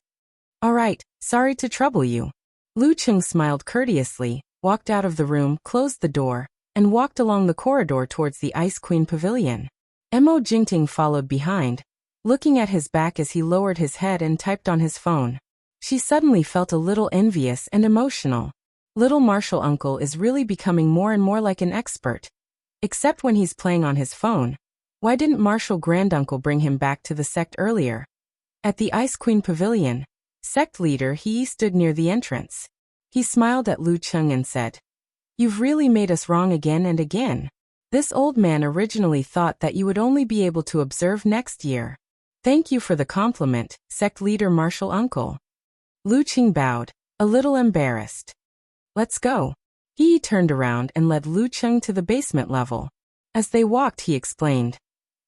All right, sorry to trouble you. Lu Qing smiled courteously, walked out of the room, closed the door, and walked along the corridor towards the Ice Queen Pavilion. Mo Jingting followed behind, looking at his back as he lowered his head and typed on his phone. She suddenly felt a little envious and emotional. Little Martial Uncle is really becoming more and more like an expert. Except when he's playing on his phone. Why didn't Martial Granduncle bring him back to the sect earlier? At the Ice Queen Pavilion, sect leader He stood near the entrance. He smiled at Lu Qing and said, You've really made us wrong again and again. This old man originally thought that you would only be able to observe next year. Thank you for the compliment, sect leader Martial Uncle. Lu Qing bowed, a little embarrassed. Let's go. He turned around and led Lu Qing to the basement level. As they walked, he explained,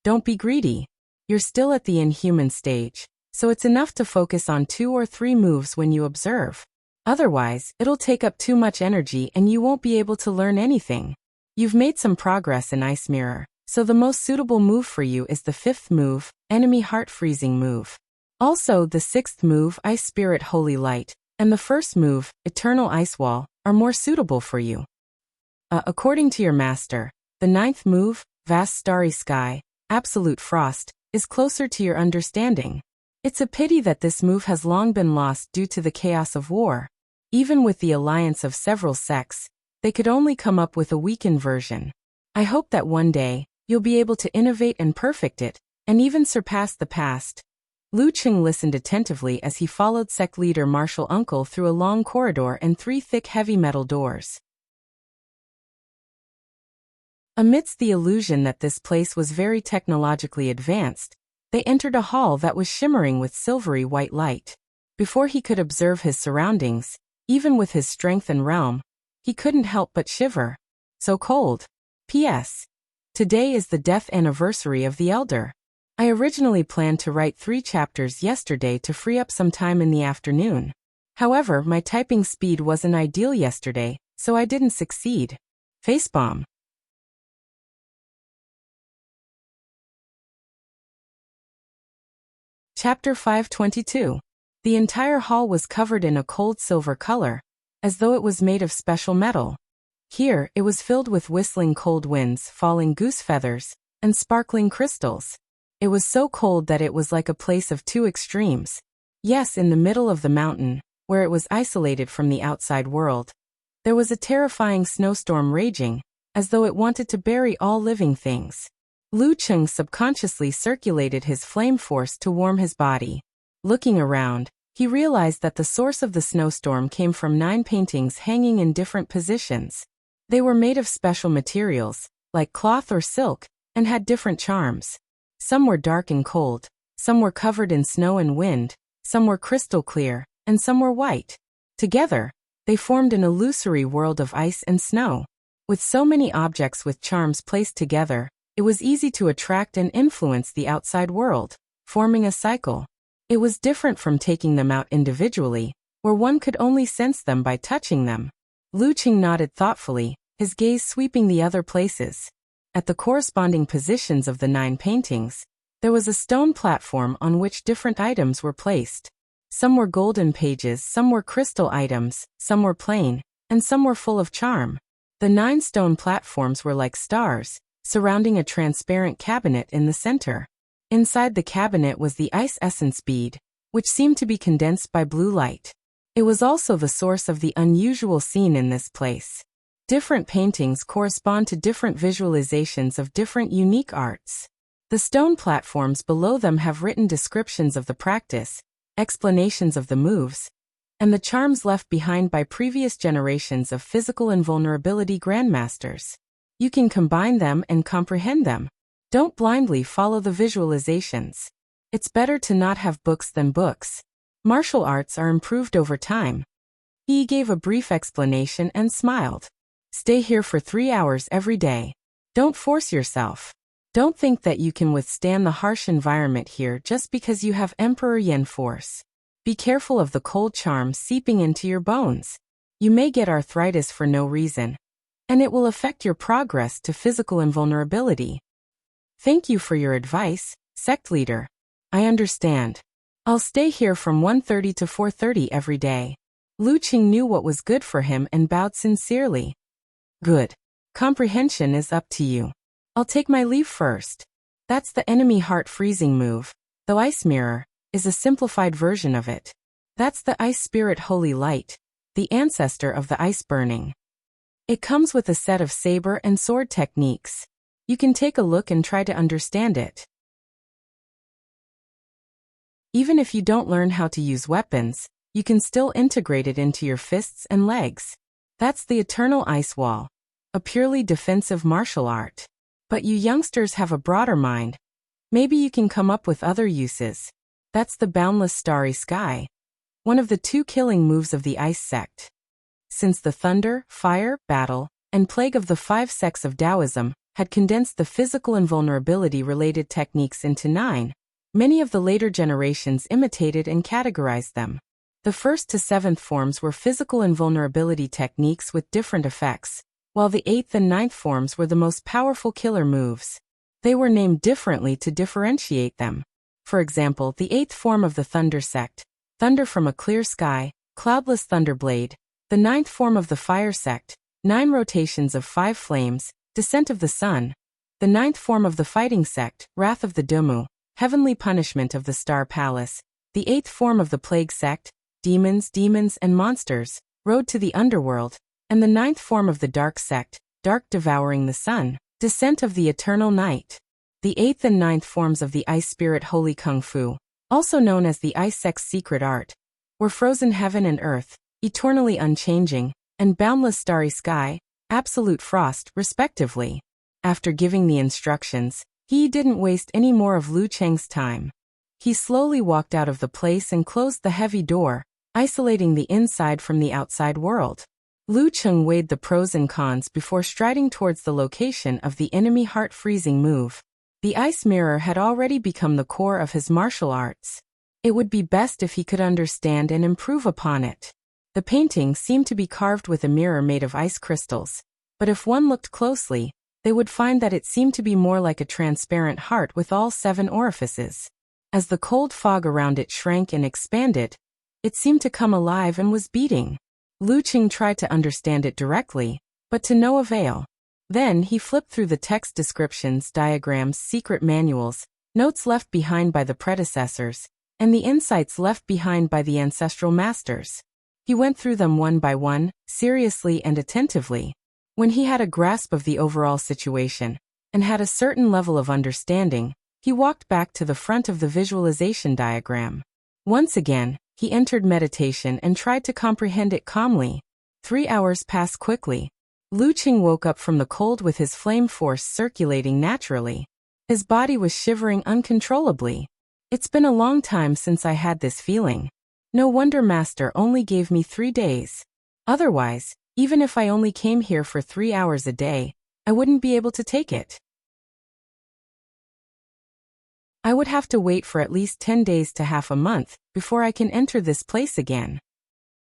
Don't be greedy. You're still at the inhuman stage, so it's enough to focus on 2 or 3 moves when you observe. Otherwise, it'll take up too much energy and you won't be able to learn anything. You've made some progress in Ice Mirror, so the most suitable move for you is the 5th move, Enemy Heart Freezing move. Also, the 6th move, Ice Spirit Holy Light, and the 1st move, Eternal Ice Wall, are more suitable for you. According to your master, the 9th move, Vast Starry Sky, Absolute Frost, is closer to your understanding. It's a pity that this move has long been lost due to the chaos of war. Even with the alliance of several sects, they could only come up with a weakened version. I hope that one day, you'll be able to innovate and perfect it, and even surpass the past. Lu Qing listened attentively as he followed sect leader Martial Uncle through a long corridor and 3 thick heavy metal doors. Amidst the illusion that this place was very technologically advanced, they entered a hall that was shimmering with silvery white light. Before he could observe his surroundings, even with his strength and realm, he couldn't help but shiver. So cold. P.S. Today is the death anniversary of the Elder. I originally planned to write 3 chapters yesterday to free up some time in the afternoon. However, my typing speed wasn't ideal yesterday, so I didn't succeed. Facepalm. Chapter 522. The entire hall was covered in a cold silver color, as though it was made of special metal. Here, it was filled with whistling cold winds, falling goose feathers, and sparkling crystals. It was so cold that it was like a place of 2 extremes. Yes, in the middle of the mountain, where it was isolated from the outside world, there was a terrifying snowstorm raging, as though it wanted to bury all living things. Lu Qing subconsciously circulated his flame force to warm his body. Looking around, he realized that the source of the snowstorm came from 9 paintings hanging in different positions. They were made of special materials, like cloth or silk, and had different charms. Some were dark and cold, Some were covered in snow and wind, some were crystal clear, and some were white. Together, they formed an illusory world of ice and snow. With so many objects with charms placed together, it was easy to attract and influence the outside world, forming a cycle. It was different from taking them out individually, where one could only sense them by touching them. Luqing nodded thoughtfully, his gaze sweeping the other places. At the corresponding positions of the 9 paintings, there was a stone platform on which different items were placed. Some were golden pages, some were crystal items, some were plain, and some were full of charm. The 9 stone platforms were like stars, surrounding a transparent cabinet in the center. Inside the cabinet was the ice essence bead, which seemed to be condensed by blue light. It was also the source of the unusual scene in this place. Different paintings correspond to different visualizations of different unique arts. The stone platforms below them have written descriptions of the practice, explanations of the moves, and the charms left behind by previous generations of physical invulnerability grandmasters. You can combine them and comprehend them. Don't blindly follow the visualizations. It's better to not have books than books. Martial arts are improved over time. He gave a brief explanation and smiled. Stay here for 3 hours every day. Don't force yourself. Don't think that you can withstand the harsh environment here just because you have Emperor Yen force. Be careful of the cold charm seeping into your bones. You may get arthritis for no reason, and it will affect your progress to physical invulnerability. Thank you for your advice, sect leader. I understand. I'll stay here from 1:30 to 4:30 every day. Luqing knew what was good for him and bowed sincerely. Good. Comprehension is up to you. I'll take my leave first. That's the enemy heart freezing move. The ice mirror is a simplified version of it. That's the ice spirit holy light, the ancestor of the ice burning. It comes with a set of saber and sword techniques. You can take a look and try to understand it. Even if you don't learn how to use weapons, you can still integrate it into your fists and legs. That's the eternal ice wall, a purely defensive martial art. But you youngsters have a broader mind. Maybe you can come up with other uses. That's the boundless starry sky, one of the 2 killing moves of the ice sect. Since the thunder, fire, battle, and plague of the 5 sects of Taoism had condensed the physical invulnerability-related techniques into 9, many of the later generations imitated and categorized them. The 1st to 7th forms were physical invulnerability techniques with different effects, while the 8th and 9th forms were the most powerful killer moves. They were named differently to differentiate them. For example, the 8th form of the Thunder sect, Thunder from a Clear Sky, Cloudless Thunderblade; the 9th form of the Fire sect, 9 rotations of 5 flames, Descent of the Sun; the 9th form of the Fighting sect, Wrath of the Dumu, Heavenly Punishment of the Star Palace; the 8th form of the Plague sect, Demons, and Monsters, Road to the Underworld; and the 9th form of the Dark sect, Dark Devouring the Sun, Descent of the Eternal Night. The 8th and 9th forms of the Ice Spirit Holy Kung Fu, also known as the Ice Sect's secret art, were Frozen Heaven and Earth, Eternally Unchanging, and Boundless Starry Sky, Absolute Frost, respectively. After giving the instructions, he didn't waste any more of Luqing's time. He slowly walked out of the place and closed the heavy door, isolating the inside from the outside world. Luqing weighed the pros and cons before striding towards the location of the enemy heart-freezing move. The ice mirror had already become the core of his martial arts. It would be best if he could understand and improve upon it. The painting seemed to be carved with a mirror made of ice crystals, but if one looked closely, they would find that it seemed to be more like a transparent heart with all 7 orifices. As the cold fog around it shrank and expanded, it seemed to come alive and was beating. Luqing tried to understand it directly, but to no avail. Then he flipped through the text descriptions, diagrams, secret manuals, notes left behind by the predecessors, and the insights left behind by the ancestral masters. He went through them one by one, seriously and attentively. When he had a grasp of the overall situation, and had a certain level of understanding, he walked back to the front of the visualization diagram. Once again, he entered meditation and tried to comprehend it calmly. 3 hours passed quickly. Luqing woke up from the cold with his flame force circulating naturally. His body was shivering uncontrollably. It's been a long time since I had this feeling. No wonder Master only gave me 3 days. Otherwise, even if I only came here for 3 hours a day, I wouldn't be able to take it. I would have to wait for at least 10 days to half a month before I can enter this place again.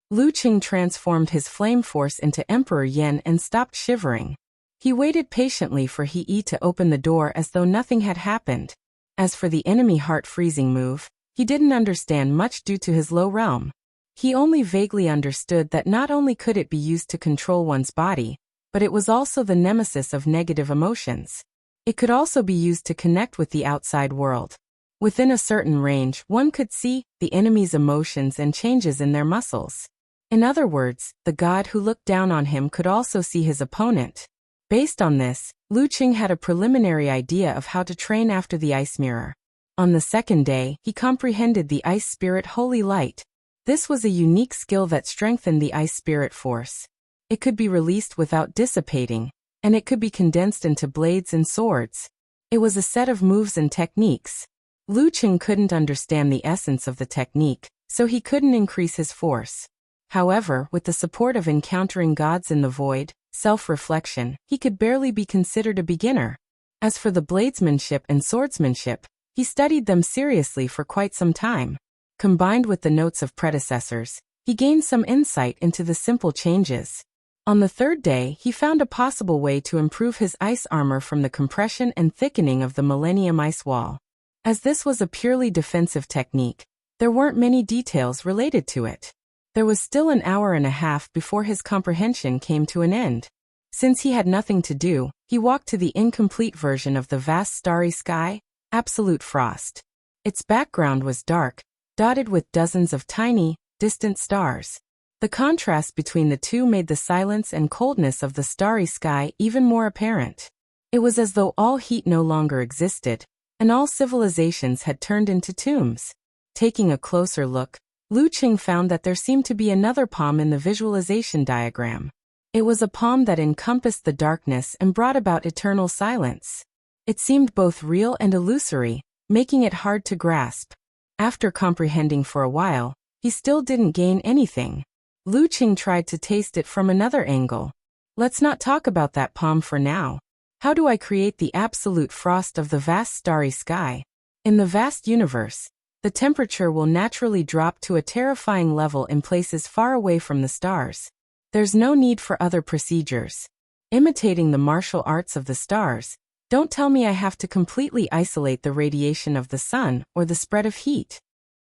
Lu Qing transformed his flame force into Emperor Yan and stopped shivering. He waited patiently for He to open the door as though nothing had happened. As for the enemy heart-freezing move, he didn't understand much due to his low realm. He only vaguely understood that not only could it be used to control one's body, but it was also the nemesis of negative emotions. It could also be used to connect with the outside world. Within a certain range, one could see the enemy's emotions and changes in their muscles. In other words, the god who looked down on him could also see his opponent. Based on this, Lu Qing had a preliminary idea of how to train after the ice mirror. On the second day, he comprehended the ice spirit holy light. This was a unique skill that strengthened the ice spirit force. It could be released without dissipating, and it could be condensed into blades and swords. It was a set of moves and techniques. Lu Qing couldn't understand the essence of the technique, so he couldn't increase his force. However, with the support of encountering gods in the void, self-reflection, he could barely be considered a beginner. As for the bladesmanship and swordsmanship, he studied them seriously for quite some time. Combined with the notes of predecessors, he gained some insight into the simple changes. On the third day, he found a possible way to improve his ice armor from the compression and thickening of the Millennium Ice Wall. As this was a purely defensive technique, there weren't many details related to it. There was still an hour and a half before his comprehension came to an end. Since he had nothing to do, he walked to the incomplete version of the vast starry sky, absolute frost. Its background was dark, dotted with dozens of tiny, distant stars. The contrast between the two made the silence and coldness of the starry sky even more apparent. It was as though all heat no longer existed, and all civilizations had turned into tombs. Taking a closer look, Lu Qing found that there seemed to be another palm in the visualization diagram. It was a palm that encompassed the darkness and brought about eternal silence. It seemed both real and illusory, making it hard to grasp. After comprehending for a while, he still didn't gain anything. Lu Qing tried to taste it from another angle. Let's not talk about that palm for now. How do I create the absolute frost of the vast starry sky? In the vast universe, the temperature will naturally drop to a terrifying level in places far away from the stars. There's no need for other procedures. Imitating the martial arts of the stars, don't tell me I have to completely isolate the radiation of the sun or the spread of heat.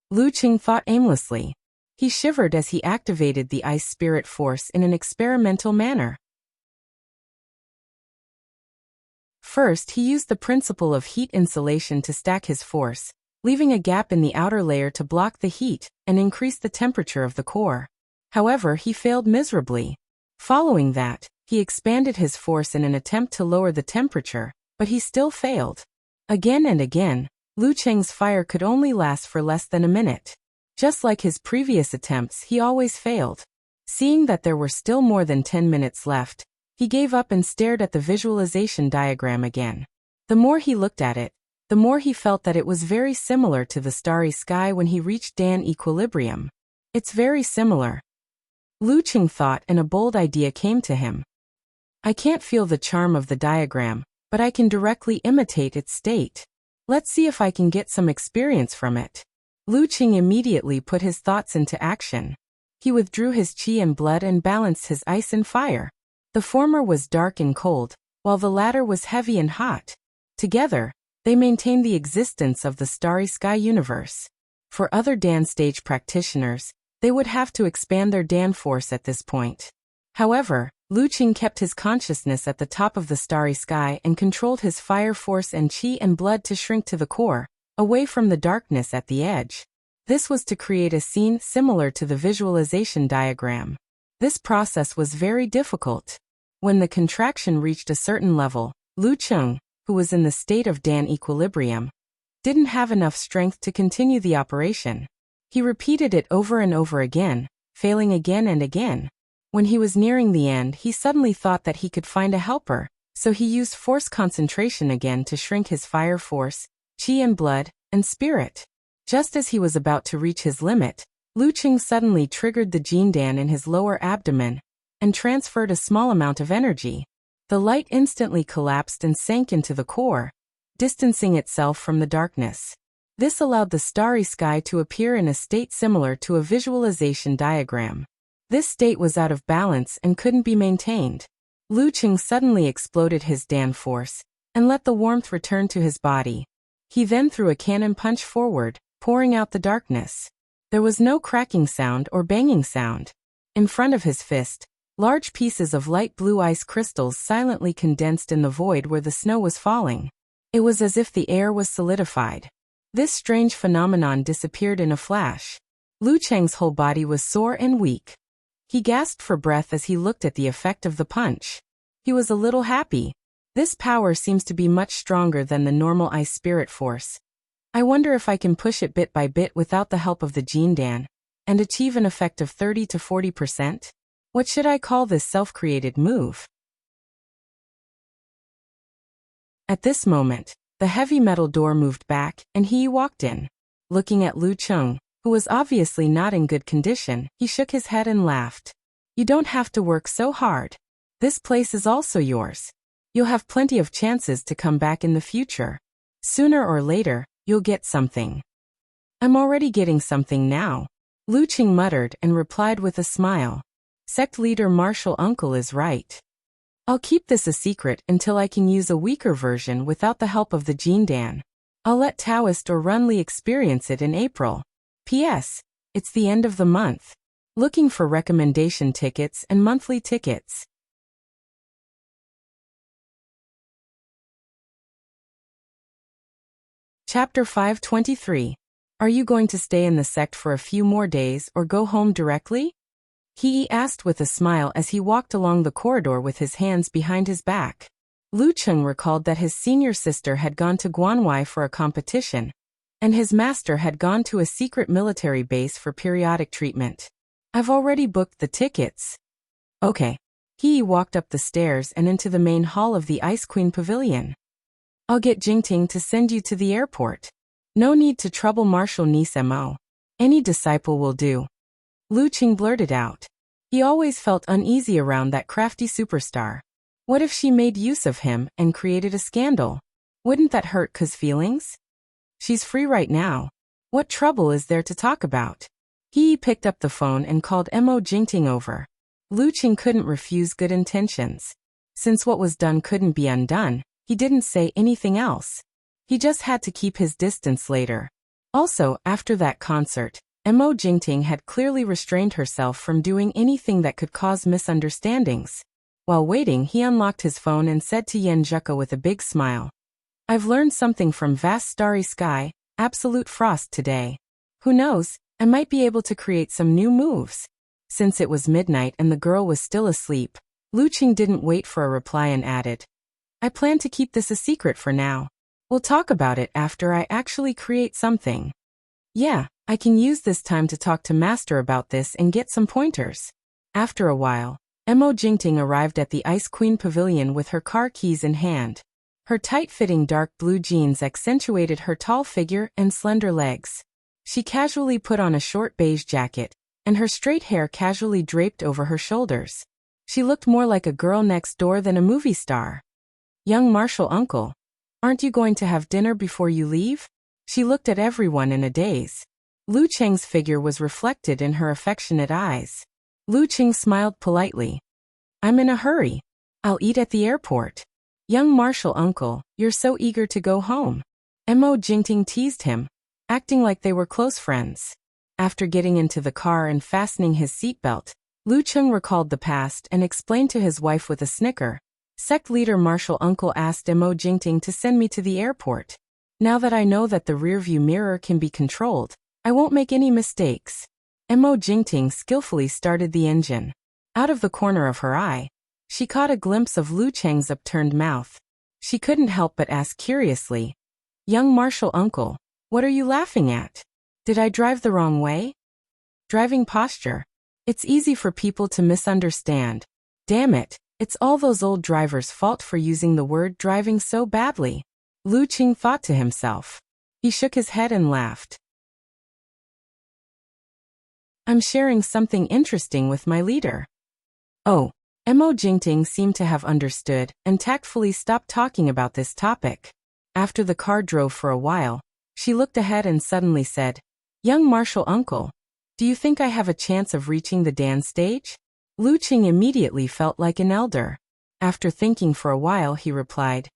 Lu Qing thought aimlessly. He shivered as he activated the ice spirit force in an experimental manner. First, he used the principle of heat insulation to stack his force, leaving a gap in the outer layer to block the heat and increase the temperature of the core. However, he failed miserably. Following that, he expanded his force in an attempt to lower the temperature, but he still failed. Again and again, Lu Qing's fire could only last for less than a minute. Just like his previous attempts, he always failed. Seeing that there were still more than 10 minutes left, he gave up and stared at the visualization diagram again. The more he looked at it, the more he felt that it was very similar to the starry sky when he reached Dan equilibrium. It's very similar. Lu Qing thought, and a bold idea came to him. I can't feel the charm of the diagram, but I can directly imitate its state. Let's see if I can get some experience from it. Lu Qing immediately put his thoughts into action. He withdrew his qi and blood and balanced his ice and fire. The former was dark and cold, while the latter was heavy and hot. Together, they maintained the existence of the starry sky universe. For other Dan stage practitioners, they would have to expand their Dan force at this point. However, Lu Qing kept his consciousness at the top of the starry sky and controlled his fire force and qi and blood to shrink to the core, away from the darkness at the edge. This was to create a scene similar to the visualization diagram. This process was very difficult. When the contraction reached a certain level, Lu Qing, who was in the state of Dan equilibrium, didn't have enough strength to continue the operation. He repeated it over and over again, failing again and again. When he was nearing the end, he suddenly thought that he could find a helper, so he used force concentration again to shrink his fire force, qi and blood, and spirit. Just as he was about to reach his limit, Lu Qing suddenly triggered the Jindan in his lower abdomen and transferred a small amount of energy. The light instantly collapsed and sank into the core, distancing itself from the darkness. This allowed the starry sky to appear in a state similar to a visualization diagram. This state was out of balance and couldn't be maintained. Lu Qing suddenly exploded his Dan force and let the warmth return to his body. He then threw a cannon punch forward, pouring out the darkness. There was no cracking sound or banging sound. In front of his fist, large pieces of light blue ice crystals silently condensed in the void where the snow was falling. It was as if the air was solidified. This strange phenomenon disappeared in a flash. Lu Cheng's whole body was sore and weak. He gasped for breath as he looked at the effect of the punch. He was a little happy. This power seems to be much stronger than the normal ice spirit force. I wonder if I can push it bit by bit without the help of the Jindan, and achieve an effect of 30 to 40%? What should I call this self-created move? At this moment, the heavy metal door moved back, and he walked in. Looking at Lu Cheng, who was obviously not in good condition, he shook his head and laughed. You don't have to work so hard. This place is also yours. You'll have plenty of chances to come back in the future. Sooner or later, you'll get something. I'm already getting something now, Lu Cheng muttered and replied with a smile. Sect leader Martial Uncle is right. I'll keep this a secret until I can use a weaker version without the help of the Jindan. I'll let Taoist or Runli experience it in April. P.S. It's the end of the month. Looking for recommendation tickets and monthly tickets. Chapter 523. Are you going to stay in the sect for a few more days or go home directly? He asked with a smile as he walked along the corridor with his hands behind his back. Lu Cheng recalled that his senior sister had gone to Guanwei for a competition, and his master had gone to a secret military base for periodic treatment. I've already booked the tickets. Okay. He walked up the stairs and into the main hall of the Ice Queen Pavilion. I'll get Jingting to send you to the airport. No need to trouble Marshal Nisemo. Any disciple will do. Lu Qing blurted out. He always felt uneasy around that crafty superstar. What if she made use of him and created a scandal? Wouldn't that hurt Ke's feelings? She's free right now. What trouble is there to talk about? He picked up the phone and called Mo Jingting over. Lu Qing couldn't refuse good intentions. Since what was done couldn't be undone, he didn't say anything else. He just had to keep his distance later. Also, after that concert, Mo Jingting had clearly restrained herself from doing anything that could cause misunderstandings. While waiting, he unlocked his phone and said to Yen Zheka with a big smile. I've learned something from vast starry sky, absolute frost today. Who knows, I might be able to create some new moves. Since it was midnight and the girl was still asleep, Lu Qing didn't wait for a reply and added. I plan to keep this a secret for now. We'll talk about it after I actually create something. Yeah, I can use this time to talk to Master about this and get some pointers. After a while, Mo Jingting arrived at the Ice Queen Pavilion with her car keys in hand. Her tight-fitting dark blue jeans accentuated her tall figure and slender legs. She casually put on a short beige jacket, and her straight hair casually draped over her shoulders. She looked more like a girl next door than a movie star. Young Martial Uncle, aren't you going to have dinner before you leave? She looked at everyone in a daze. Lu Cheng's figure was reflected in her affectionate eyes. Lu Cheng smiled politely. I'm in a hurry. I'll eat at the airport. Young Martial Uncle, you're so eager to go home. Mo Jingting teased him, acting like they were close friends. After getting into the car and fastening his seatbelt, Lu Cheng recalled the past and explained to his wife with a snicker. Sect leader Martial Uncle asked Mo Jingting to send me to the airport. Now that I know that the rearview mirror can be controlled, I won't make any mistakes. Mo Jingting skillfully started the engine. Out of the corner of her eye, she caught a glimpse of Lu Cheng's upturned mouth. She couldn't help but ask curiously, Young Martial Uncle, what are you laughing at? Did I drive the wrong way? Driving posture. It's easy for people to misunderstand. Damn it, it's all those old drivers' fault for using the word driving so badly. Lu Qing thought to himself. He shook his head and laughed. I'm sharing something interesting with my leader. Oh. Mo Jingting seemed to have understood and tactfully stopped talking about this topic. After the car drove for a while, she looked ahead and suddenly said, "Young martial uncle, do you think I have a chance of reaching the dance stage?" Lu Qing immediately felt like an elder. After thinking for a while, he replied,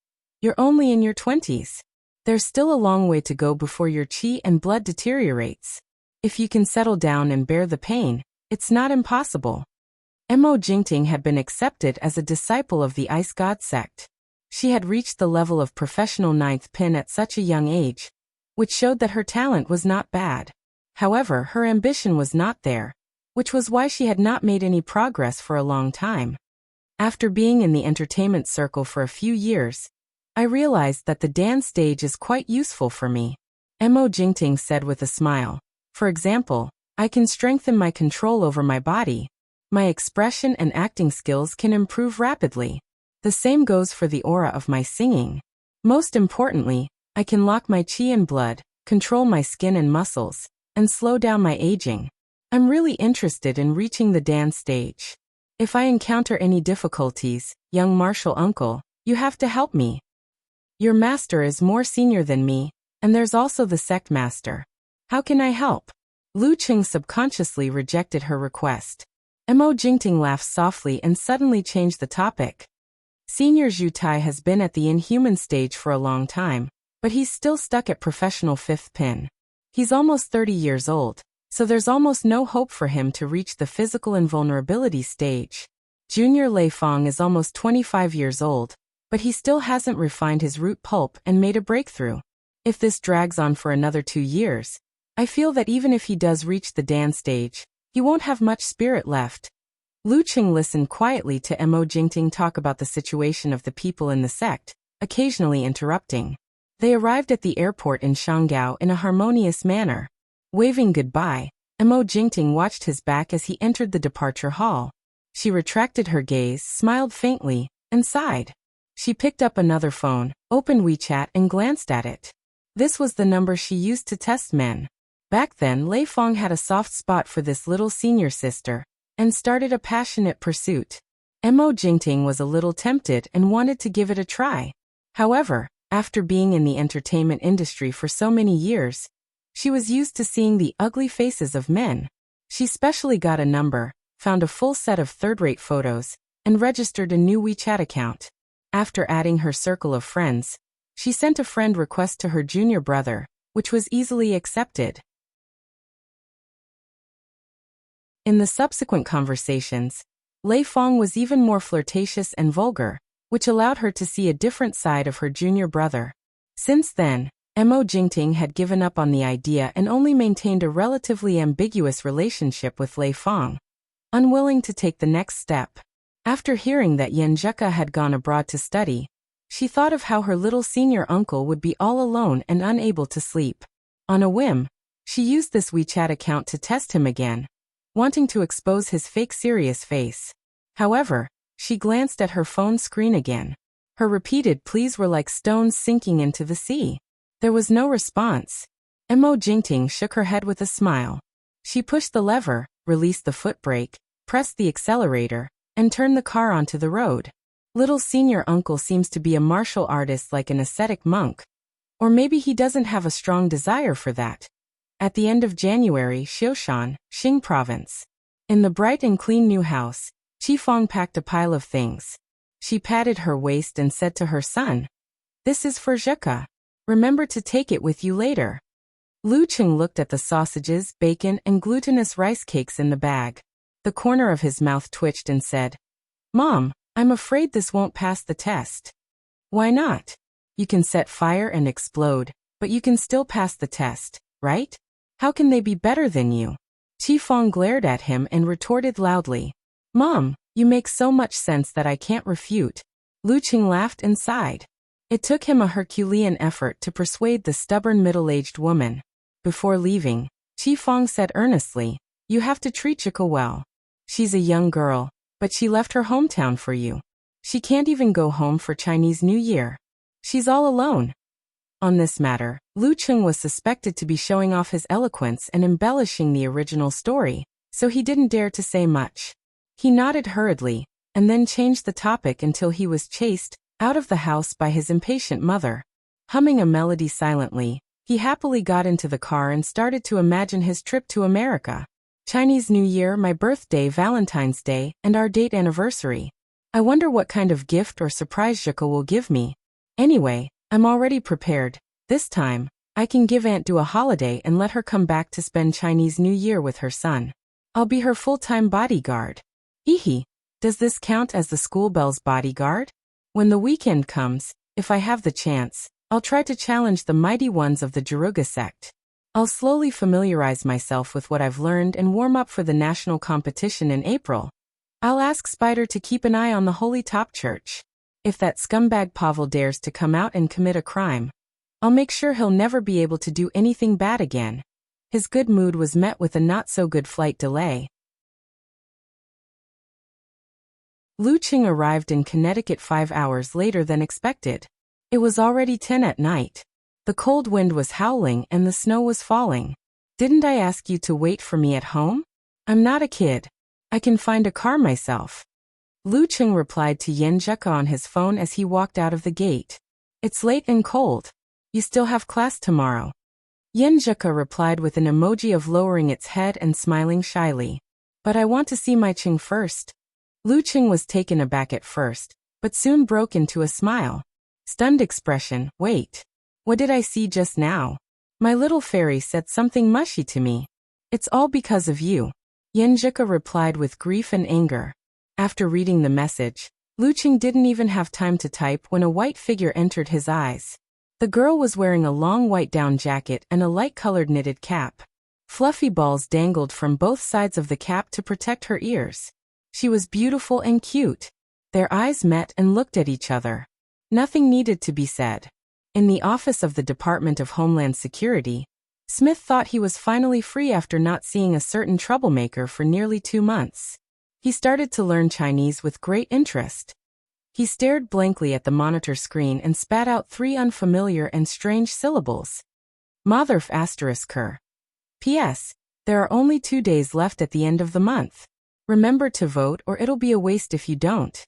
"You're only in your 20s. There's still a long way to go before your qi and blood deteriorates. If you can settle down and bear the pain, it's not impossible." Mo Jingting had been accepted as a disciple of the Ice God sect. She had reached the level of professional ninth pin at such a young age, which showed that her talent was not bad. However, her ambition was not there, which was why she had not made any progress for a long time. After being in the entertainment circle for a few years, I realized that the dance stage is quite useful for me, Mo Jingting said with a smile. For example, I can strengthen my control over my body. My expression and acting skills can improve rapidly. The same goes for the aura of my singing. Most importantly, I can lock my qi and blood, control my skin and muscles, and slow down my aging. I'm really interested in reaching the dance stage. If I encounter any difficulties, young martial uncle, you have to help me. Your master is more senior than me, and there's also the sect master. How can I help? Lu Qing subconsciously rejected her request. Mo Jingting laughed softly and suddenly changed the topic. Senior Zhu Tai has been at the inhuman stage for a long time, but he's still stuck at professional fifth pin. He's almost 30 years old, so there's almost no hope for him to reach the physical invulnerability stage. Junior Lei Fong is almost 25 years old, but he still hasn't refined his root pulp and made a breakthrough. If this drags on for another 2 years, I feel that even if he does reach the dance stage, he won't have much spirit left. Lu Qing listened quietly to Mo Jingting talk about the situation of the people in the sect, occasionally interrupting. They arrived at the airport in Shanggao in a harmonious manner. Waving goodbye, Mo Jingting watched his back as he entered the departure hall. She retracted her gaze, smiled faintly, and sighed. She picked up another phone, opened WeChat and glanced at it. This was the number she used to test men. Back then, Lei Fong had a soft spot for this little senior sister, and started a passionate pursuit. Mo Jingting was a little tempted and wanted to give it a try. However, after being in the entertainment industry for so many years, she was used to seeing the ugly faces of men. She specially got a number, found a full set of third-rate photos, and registered a new WeChat account. After adding her circle of friends, she sent a friend request to her junior brother, which was easily accepted. In the subsequent conversations, Lei Fong was even more flirtatious and vulgar, which allowed her to see a different side of her junior brother. Since then, Mo Jingting had given up on the idea and only maintained a relatively ambiguous relationship with Lei Fong, unwilling to take the next step. After hearing that Yan Zheka had gone abroad to study, she thought of how her little senior uncle would be all alone and unable to sleep. On a whim, she used this WeChat account to test him again, wanting to expose his fake serious face. However, she glanced at her phone screen again. Her repeated pleas were like stones sinking into the sea. There was no response. Mo Jingting shook her head with a smile. She pushed the lever, released the foot brake, pressed the accelerator, and turned the car onto the road. Little senior uncle seems to be a martial artist like an ascetic monk. Or maybe he doesn't have a strong desire for that. At the end of January, Xiushan, Xing Province. In the bright and clean new house, Qi Fong packed a pile of things. She patted her waist and said to her son, "This is for Zheka. Remember to take it with you later." Lu Qing looked at the sausages, bacon, and glutinous rice cakes in the bag. The corner of his mouth twitched and said, "Mom, I'm afraid this won't pass the test." "Why not? You can set fire and explode, but you can still pass the test, right? How can they be better than you?" Qi Fong glared at him and retorted loudly, "Mom, you make so much sense that I can't refute." Lu Qing laughed and sighed. It took him a Herculean effort to persuade the stubborn middle-aged woman. Before leaving, Qi Fong said earnestly, "You have to treat Zheka well. She's a young girl, but she left her hometown for you. She can't even go home for Chinese New Year. She's all alone." On this matter, Lu Qing was suspected to be showing off his eloquence and embellishing the original story, so he didn't dare to say much. He nodded hurriedly, and then changed the topic until he was chased out of the house by his impatient mother. Humming a melody silently, he happily got into the car and started to imagine his trip to America. Chinese New Year, my birthday, Valentine's Day, and our date anniversary. I wonder what kind of gift or surprise Zhika will give me. Anyway, I'm already prepared. This time, I can give Aunt Du a holiday and let her come back to spend Chinese New Year with her son. I'll be her full-time bodyguard. Ehe, does this count as the school bell's bodyguard? When the weekend comes, if I have the chance, I'll try to challenge the mighty ones of the Jaruga sect. I'll slowly familiarize myself with what I've learned and warm up for the national competition in April. I'll ask Spider to keep an eye on the Holy Top Church. If that scumbag Pavel dares to come out and commit a crime, I'll make sure he'll never be able to do anything bad again. His good mood was met with a not-so-good flight delay. Lu Qing arrived in Connecticut 5 hours later than expected. It was already 10 at night. The cold wind was howling and the snow was falling. Didn't I ask you to wait for me at home? I'm not a kid. I can find a car myself. Lu Qing replied to Yen Zheka on his phone as he walked out of the gate. It's late and cold. You still have class tomorrow. Yen Zheka replied with an emoji of lowering its head and smiling shyly. But I want to see my Qing first. Lu Qing was taken aback at first, but soon broke into a smile. Stunned expression, wait. What did I see just now? My little fairy said something mushy to me. It's all because of you. Yen Zheka replied with grief and anger. After reading the message, Lu Qing didn't even have time to type when a white figure entered his eyes. The girl was wearing a long white down jacket and a light-colored knitted cap. Fluffy balls dangled from both sides of the cap to protect her ears. She was beautiful and cute. Their eyes met and looked at each other. Nothing needed to be said. In the office of the Department of Homeland Security, Smith thought he was finally free after not seeing a certain troublemaker for nearly 2 months. He started to learn Chinese with great interest. He stared blankly at the monitor screen and spat out 3 unfamiliar and strange syllables. Motherf *her. P.S. There are only 2 days left at the end of the month. Remember to vote or it'll be a waste if you don't.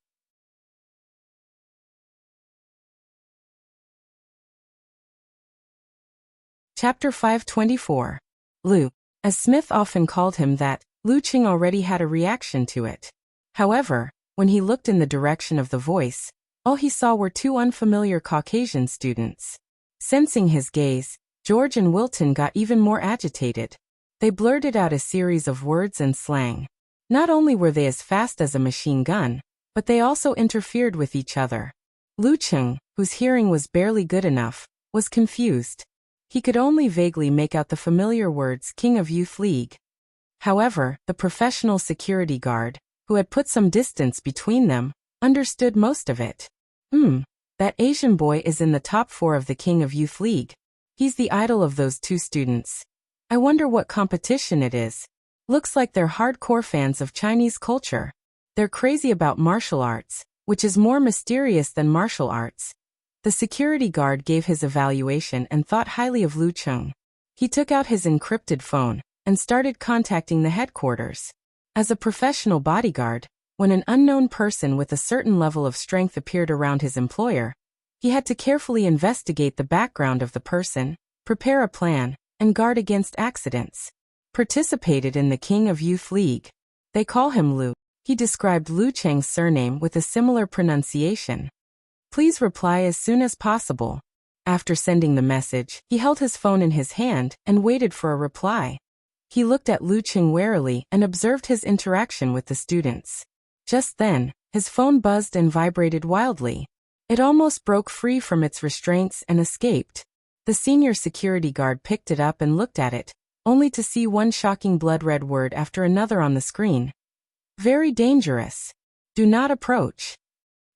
Chapter 524. Lu. As Smith often called him that, Lu Qing already had a reaction to it. However, when he looked in the direction of the voice, all he saw were 2 unfamiliar Caucasian students. Sensing his gaze, George and Wilton got even more agitated. They blurted out a series of words and slang. Not only were they as fast as a machine gun, but they also interfered with each other. Lu Qing, whose hearing was barely good enough, was confused. He could only vaguely make out the familiar words King of Youth League. However, the professional security guard, who had put some distance between them, understood most of it. That Asian boy is in the top 4 of the King of Youth League. He's the idol of those 2 students. I wonder what competition it is. Looks like they're hardcore fans of Chinese culture. They're crazy about martial arts, which is more mysterious than martial arts. The security guard gave his evaluation and thought highly of Lu Qing. He took out his encrypted phone and started contacting the headquarters. As a professional bodyguard, when an unknown person with a certain level of strength appeared around his employer, he had to carefully investigate the background of the person, prepare a plan, and guard against accidents. Participated in the King of Youth League. They call him Lu. He described Lu Cheng's surname with a similar pronunciation. Please reply as soon as possible. After sending the message, he held his phone in his hand and waited for a reply. He looked at Lu Qing warily and observed his interaction with the students. Just then, his phone buzzed and vibrated wildly. It almost broke free from its restraints and escaped. The senior security guard picked it up and looked at it, only to see one shocking blood-red word after another on the screen. Very dangerous. Do not approach.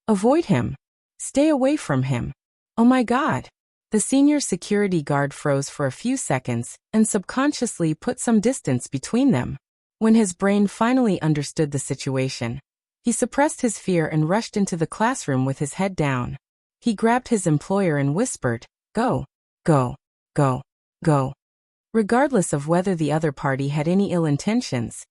Avoid him. Stay away from him. Oh my God. The senior security guard froze for a few seconds and subconsciously put some distance between them. When his brain finally understood the situation, he suppressed his fear and rushed into the classroom with his head down. He grabbed his employer and whispered, "Go, go, go, go." Regardless of whether the other party had any ill intentions,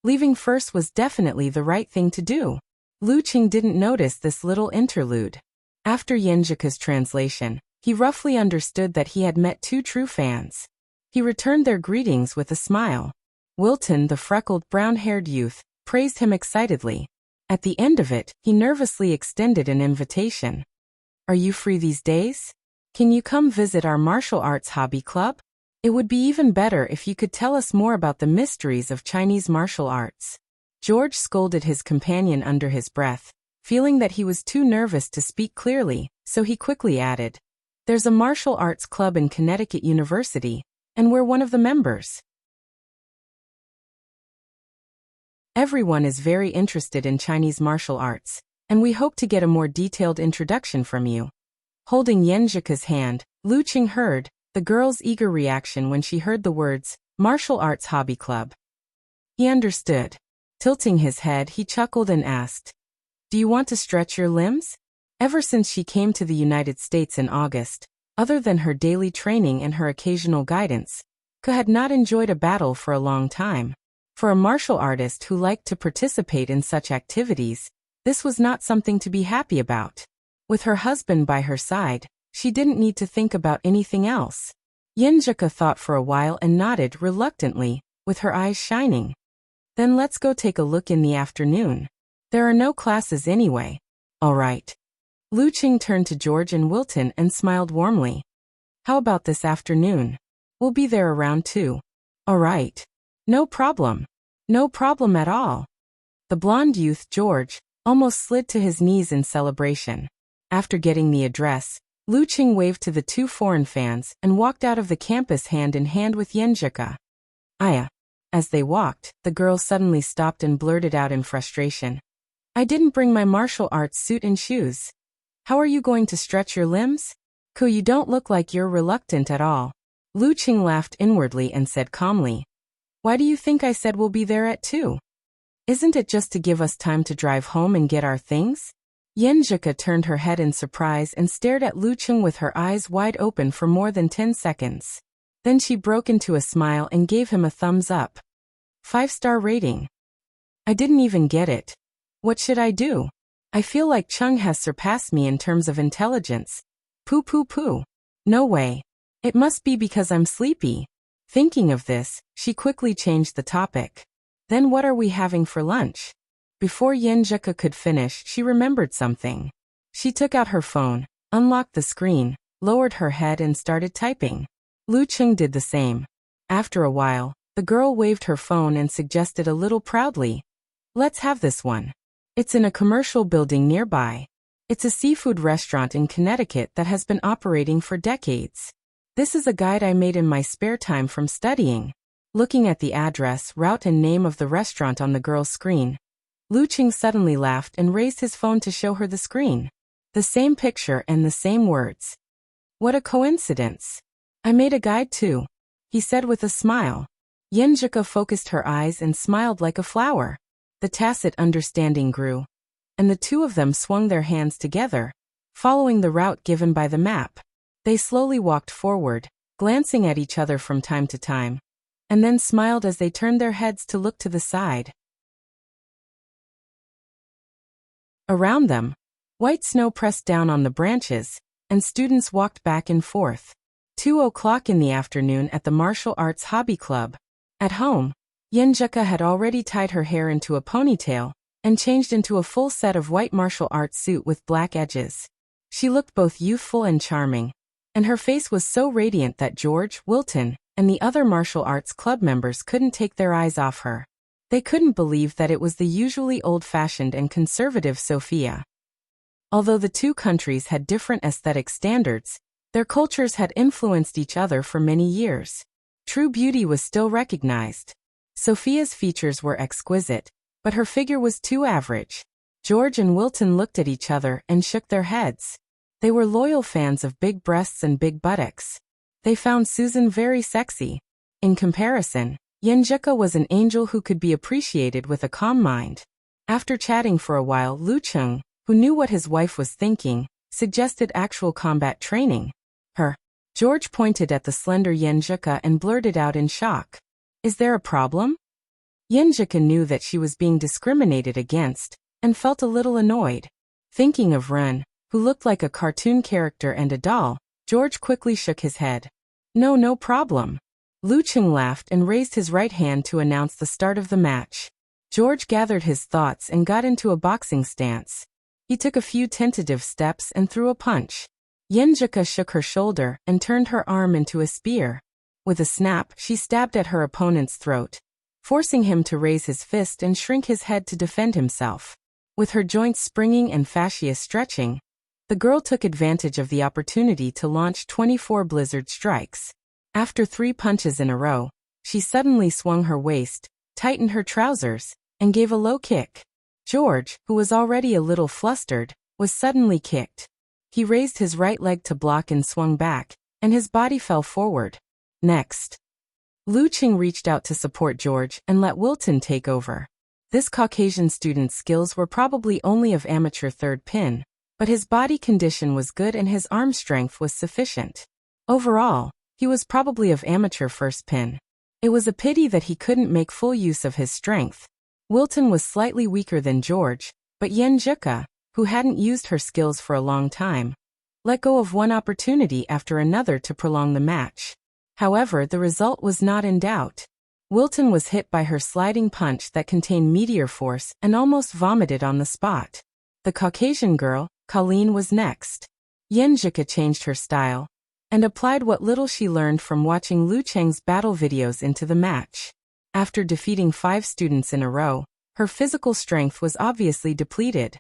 Leaving first was definitely the right thing to do. Lu Qing didn't notice this little interlude. After Yenjika's translation, he roughly understood that he had met two true fans. He returned their greetings with a smile. Wilton, the freckled, brown-haired youth, praised him excitedly. At the end of it, he nervously extended an invitation. "Are you free these days? Can you come visit our martial arts hobby club? It would be even better if you could tell us more about the mysteries of Chinese martial arts." George scolded his companion under his breath, feeling that he was too nervous to speak clearly, so he quickly added, "There's a martial arts club in Connecticut University, and we're one of the members. Everyone is very interested in Chinese martial arts, and we hope to get a more detailed introduction from you." Holding Yenjika's hand, Lu Qing heard the girl's eager reaction when she heard the words, "Martial Arts Hobby Club." He understood. Tilting his head, he chuckled and asked, "Do you want to stretch your limbs?" Ever since she came to the United States in August, other than her daily training and her occasional guidance, Ka had not enjoyed a battle for a long time. For a martial artist who liked to participate in such activities, this was not something to be happy about. With her husband by her side, she didn't need to think about anything else. Yenjika thought for a while and nodded reluctantly, with her eyes shining. "Then let's go take a look in the afternoon. There are no classes anyway." "All right." Lu Qing turned to George and Wilton and smiled warmly. "How about this afternoon? We'll be there around 2. "All right. No problem. No problem at all." The blonde youth, George, almost slid to his knees in celebration. After getting the address, Lu Qing waved to the two foreign fans and walked out of the campus hand in hand with Yenjika. "Aya." As they walked, the girl suddenly stopped and blurted out in frustration, "I didn't bring my martial arts suit and shoes. How are you going to stretch your limbs? Ko, you don't look like you're reluctant at all." Lu Qing laughed inwardly and said calmly, "Why do you think I said we'll be there at 2? Isn't it just to give us time to drive home and get our things?" Yenjika turned her head in surprise and stared at Lu Qing with her eyes wide open for more than 10 seconds. Then she broke into a smile and gave him a thumbs up. 5-star rating. "I didn't even get it. What should I do? I feel like Chung has surpassed me in terms of intelligence. Poo poo poo. No way. It must be because I'm sleepy." Thinking of this, she quickly changed the topic. "Then what are we having for lunch?" Before Yenjika could finish, she remembered something. She took out her phone, unlocked the screen, lowered her head and started typing. Lu Qing did the same. After a while, the girl waved her phone and suggested a little proudly, "Let's have this one. It's in a commercial building nearby. It's a seafood restaurant in Connecticut that has been operating for decades. This is a guide I made in my spare time from studying." Looking at the address, route and name of the restaurant on the girl's screen, Lu Qing suddenly laughed and raised his phone to show her the screen. The same picture and the same words. "What a coincidence. I made a guide too," he said with a smile. Yenjika focused her eyes and smiled like a flower. The tacit understanding grew, and the two of them swung their hands together, following the route given by the map. They slowly walked forward, glancing at each other from time to time, and then smiled as they turned their heads to look to the side. Around them, white snow pressed down on the branches, and students walked back and forth. 2:00 in the afternoon at the Martial Arts Hobby Club. At home, Yenjika had already tied her hair into a ponytail and changed into a full set of white martial arts suit with black edges. She looked both youthful and charming, and her face was so radiant that George, Wilton, and the other martial arts club members couldn't take their eyes off her. They couldn't believe that it was the usually old-fashioned and conservative Sophia. Although the two countries had different aesthetic standards, their cultures had influenced each other for many years. True beauty was still recognized. Sophia's features were exquisite, but her figure was too average. George and Wilton looked at each other and shook their heads. They were loyal fans of big breasts and big buttocks. They found Susan very sexy. In comparison, Yenjika was an angel who could be appreciated with a calm mind. After chatting for a while, Lu Qing, who knew what his wife was thinking, suggested actual combat training. George pointed at the slender Yenjika and blurted out in shock, "Is there a problem?" Yenjika knew that she was being discriminated against, and felt a little annoyed. Thinking of Ren, who looked like a cartoon character and a doll, George quickly shook his head. No problem. Lucheng laughed and raised his right hand to announce the start of the match. George gathered his thoughts and got into a boxing stance. He took a few tentative steps and threw a punch. Yenjika shook her shoulder and turned her arm into a spear. With a snap, she stabbed at her opponent's throat, forcing him to raise his fist and shrink his head to defend himself. With her joints springing and fascia stretching, the girl took advantage of the opportunity to launch 24 blizzard strikes. After 3 punches in a row, she suddenly swung her waist, tightened her trousers, and gave a low kick. George, who was already a little flustered, was suddenly kicked. He raised his right leg to block and swung back, and his body fell forward. Next, Lucheng reached out to support George and let Wilton take over. This Caucasian student's skills were probably only of amateur third pin, but his body condition was good and his arm strength was sufficient. Overall, he was probably of amateur first pin. It was a pity that he couldn't make full use of his strength. Wilton was slightly weaker than George, but Yenjika, who hadn't used her skills for a long time, let go of one opportunity after another to prolong the match. However, the result was not in doubt. Wilton was hit by her sliding punch that contained meteor force and almost vomited on the spot. The Caucasian girl, Colleen, was next. Yenjika changed her style and applied what little she learned from watching Lucheng's battle videos into the match. After defeating 5 students in a row, her physical strength was obviously depleted.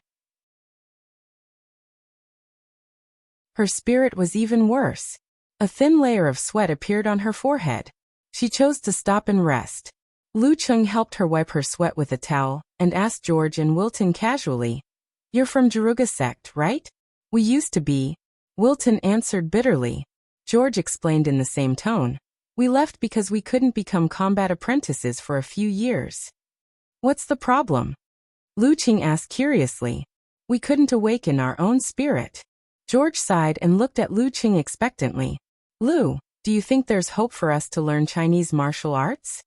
Her spirit was even worse. A thin layer of sweat appeared on her forehead. She chose to stop and rest. Lucheng helped her wipe her sweat with a towel and asked George and Wilton casually, "You're from Jaruga sect, right?" "We used to be," Wilton answered bitterly. George explained in the same tone, "We left because we couldn't become combat apprentices for a few years." "What's the problem?" Lucheng asked curiously. "We couldn't awaken our own spirit." George sighed and looked at Lucheng expectantly. "Lu, do you think there's hope for us to learn Chinese martial arts?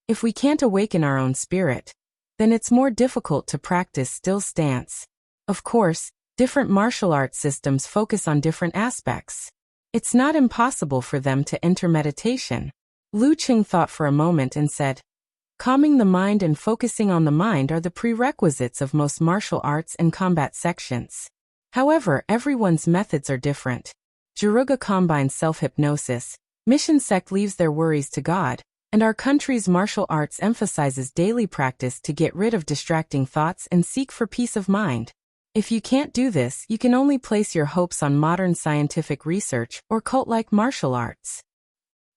If we can't awaken our own spirit, then it's more difficult to practice still stance. Of course, different martial arts systems focus on different aspects. It's not impossible for them to enter meditation." Lucheng thought for a moment and said, "Calming the mind and focusing on the mind are the prerequisites of most martial arts and combat sections. However, everyone's methods are different. Jaruga combines self-hypnosis, Mission Sect leaves their worries to God, and our country's martial arts emphasizes daily practice to get rid of distracting thoughts and seek for peace of mind. If you can't do this, you can only place your hopes on modern scientific research or cult-like martial arts.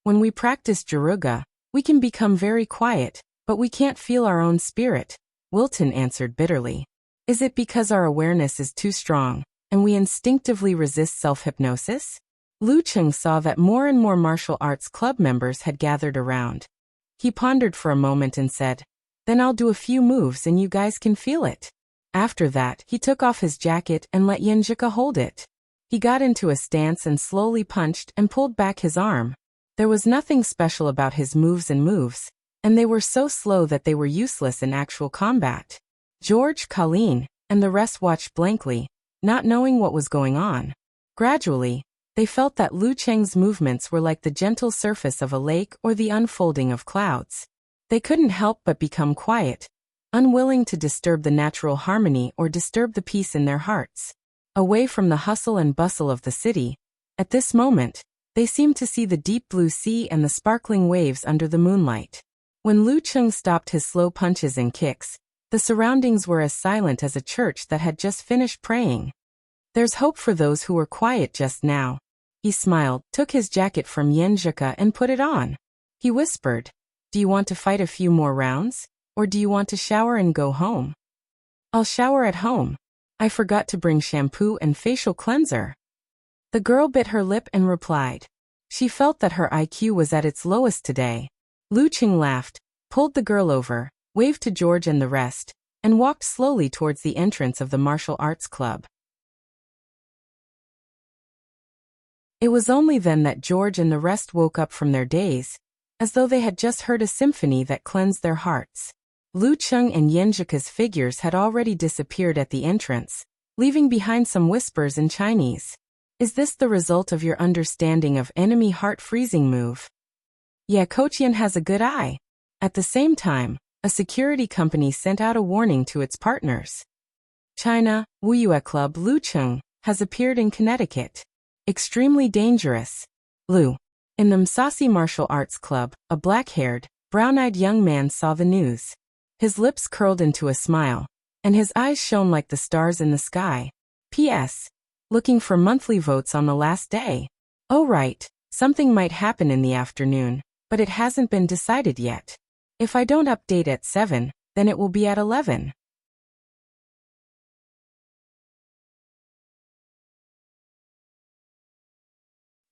When we practice Jaruga, we can become very quiet, but we can't feel our own spirit," Wilton answered bitterly. "Is it because our awareness is too strong, and we instinctively resist self-hypnosis?" Lucheng saw that more and more martial arts club members had gathered around. He pondered for a moment and said, "Then I'll do a few moves and you guys can feel it." After that, he took off his jacket and let Yenjika hold it. He got into a stance and slowly punched and pulled back his arm. There was nothing special about his moves, and they were so slow that they were useless in actual combat. George, Colleen, and the rest watched blankly, not knowing what was going on. Gradually, they felt that Lucheng's movements were like the gentle surface of a lake or the unfolding of clouds. They couldn't help but become quiet, unwilling to disturb the natural harmony or disturb the peace in their hearts. Away from the hustle and bustle of the city, at this moment, they seemed to see the deep blue sea and the sparkling waves under the moonlight. When Lucheng stopped his slow punches and kicks, the surroundings were as silent as a church that had just finished praying. "There's hope for those who were quiet just now." He smiled, took his jacket from Yenjika and put it on. He whispered, "Do you want to fight a few more rounds? Or do you want to shower and go home?" "I'll shower at home. I forgot to bring shampoo and facial cleanser." The girl bit her lip and replied. She felt that her IQ was at its lowest today. Lucheng laughed, pulled the girl over, waved to George and the rest, and walked slowly towards the entrance of the martial arts club. It was only then that George and the rest woke up from their daze, as though they had just heard a symphony that cleansed their hearts. Lu Cheng and Yenjika's figures had already disappeared at the entrance, leaving behind some whispers in Chinese. Is this the result of your understanding of enemy heart-freezing move? Yeah, Kochian has a good eye. At the same time, a security company sent out a warning to its partners. China, Wuyue Club Lu Cheng has appeared in Connecticut. Extremely dangerous. Lu. In the Msasi Martial Arts Club, a black-haired, brown-eyed young man saw the news. His lips curled into a smile, and his eyes shone like the stars in the sky. P.S. Looking for monthly votes on the last day. Oh right, something might happen in the afternoon, but it hasn't been decided yet. If I don't update at 7, then it will be at 11.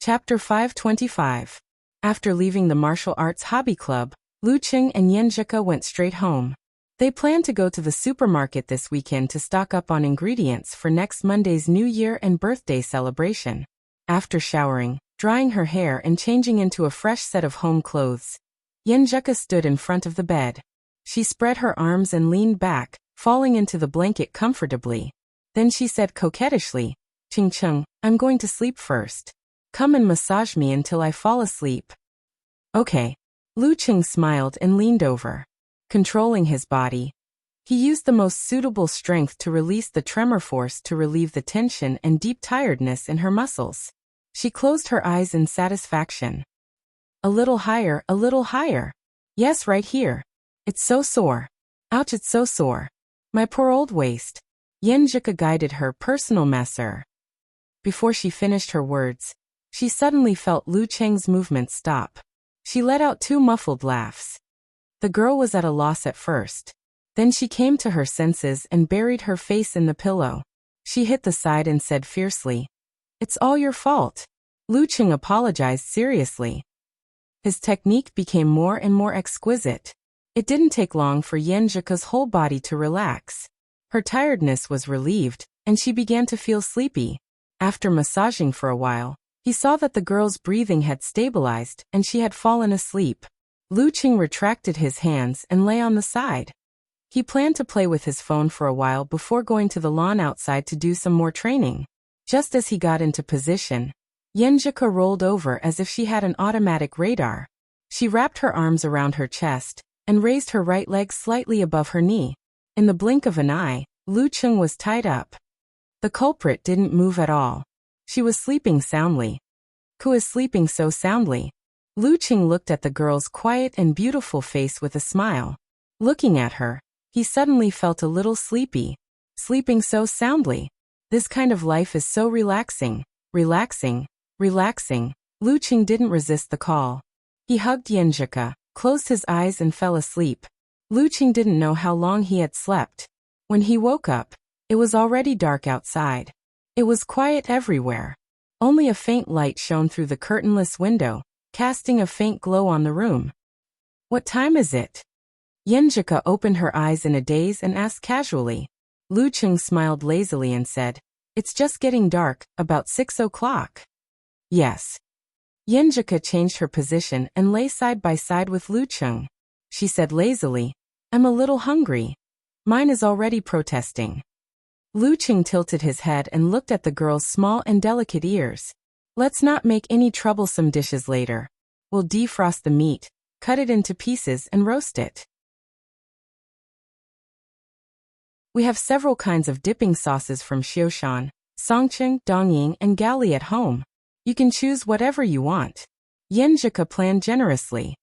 Chapter 525. After leaving the martial arts hobby club, Lu Cheng and Yenjika went straight home. They planned to go to the supermarket this weekend to stock up on ingredients for next Monday's New Year and birthday celebration. After showering, drying her hair and changing into a fresh set of home clothes, Yenjika stood in front of the bed. She spread her arms and leaned back, falling into the blanket comfortably. Then she said coquettishly, "Ching Cheng, I'm going to sleep first. Come and massage me until I fall asleep." Okay. Lu Cheng smiled and leaned over. Controlling his body, he used the most suitable strength to release the tremor force to relieve the tension and deep tiredness in her muscles. She closed her eyes in satisfaction. A little higher, a little higher. Yes, right here. It's so sore. Ouch, it's so sore. My poor old waist. Yenjika guided her personal masseur. Before she finished her words, she suddenly felt Lu Cheng's movement stop. She let out 2 muffled laughs. The girl was at a loss at first. Then she came to her senses and buried her face in the pillow. She hit the side and said fiercely, "It's all your fault." Lu Cheng apologized seriously. His technique became more and more exquisite. It didn't take long for Yenjika's whole body to relax. Her tiredness was relieved, and she began to feel sleepy. After massaging for a while, he saw that the girl's breathing had stabilized and she had fallen asleep. Lu Cheng retracted his hands and lay on the side. He planned to play with his phone for a while before going to the lawn outside to do some more training. Just as he got into position, Yenjika rolled over as if she had an automatic radar. She wrapped her arms around her chest and raised her right leg slightly above her knee. In the blink of an eye, Lu Cheng was tied up. The culprit didn't move at all. She was sleeping soundly. Who is sleeping so soundly? Lu Cheng looked at the girl's quiet and beautiful face with a smile. Looking at her, he suddenly felt a little sleepy. Sleeping so soundly. This kind of life is so relaxing. Relaxing. Relaxing. Lu Cheng didn't resist the call. He hugged Yenjika, closed his eyes and fell asleep. Lu Cheng didn't know how long he had slept. When he woke up, it was already dark outside. It was quiet everywhere. Only a faint light shone through the curtainless window, casting a faint glow on the room. What time is it? Yenjika opened her eyes in a daze and asked casually. Lu Cheng smiled lazily and said, "It's just getting dark, about 6 o'clock. Yes. Yenjika changed her position and lay side by side with Lu Cheng. She said lazily, "I'm a little hungry. Mine is already protesting." Lu Cheng tilted his head and looked at the girl's small and delicate ears. "Let's not make any troublesome dishes later. We'll defrost the meat, cut it into pieces and roast it. We have several kinds of dipping sauces from Xiaoshan, Songcheng, Dongying, and Gali at home. You can choose whatever you want." Yenjika planned generously.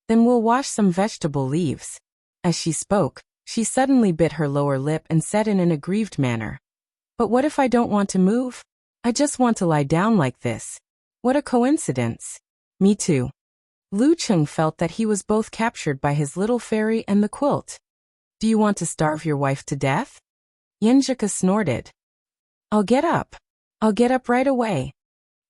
"Then we'll wash some vegetable leaves." As she spoke, she suddenly bit her lower lip and said in an aggrieved manner, "But what if I don't want to move? I just want to lie down like this. What a coincidence." "Me too." Lu Cheng felt that he was both captured by his little fairy and the quilt. "Do you want to starve your wife to death?" Yenjika snorted. I'll get up. I'll get up right away."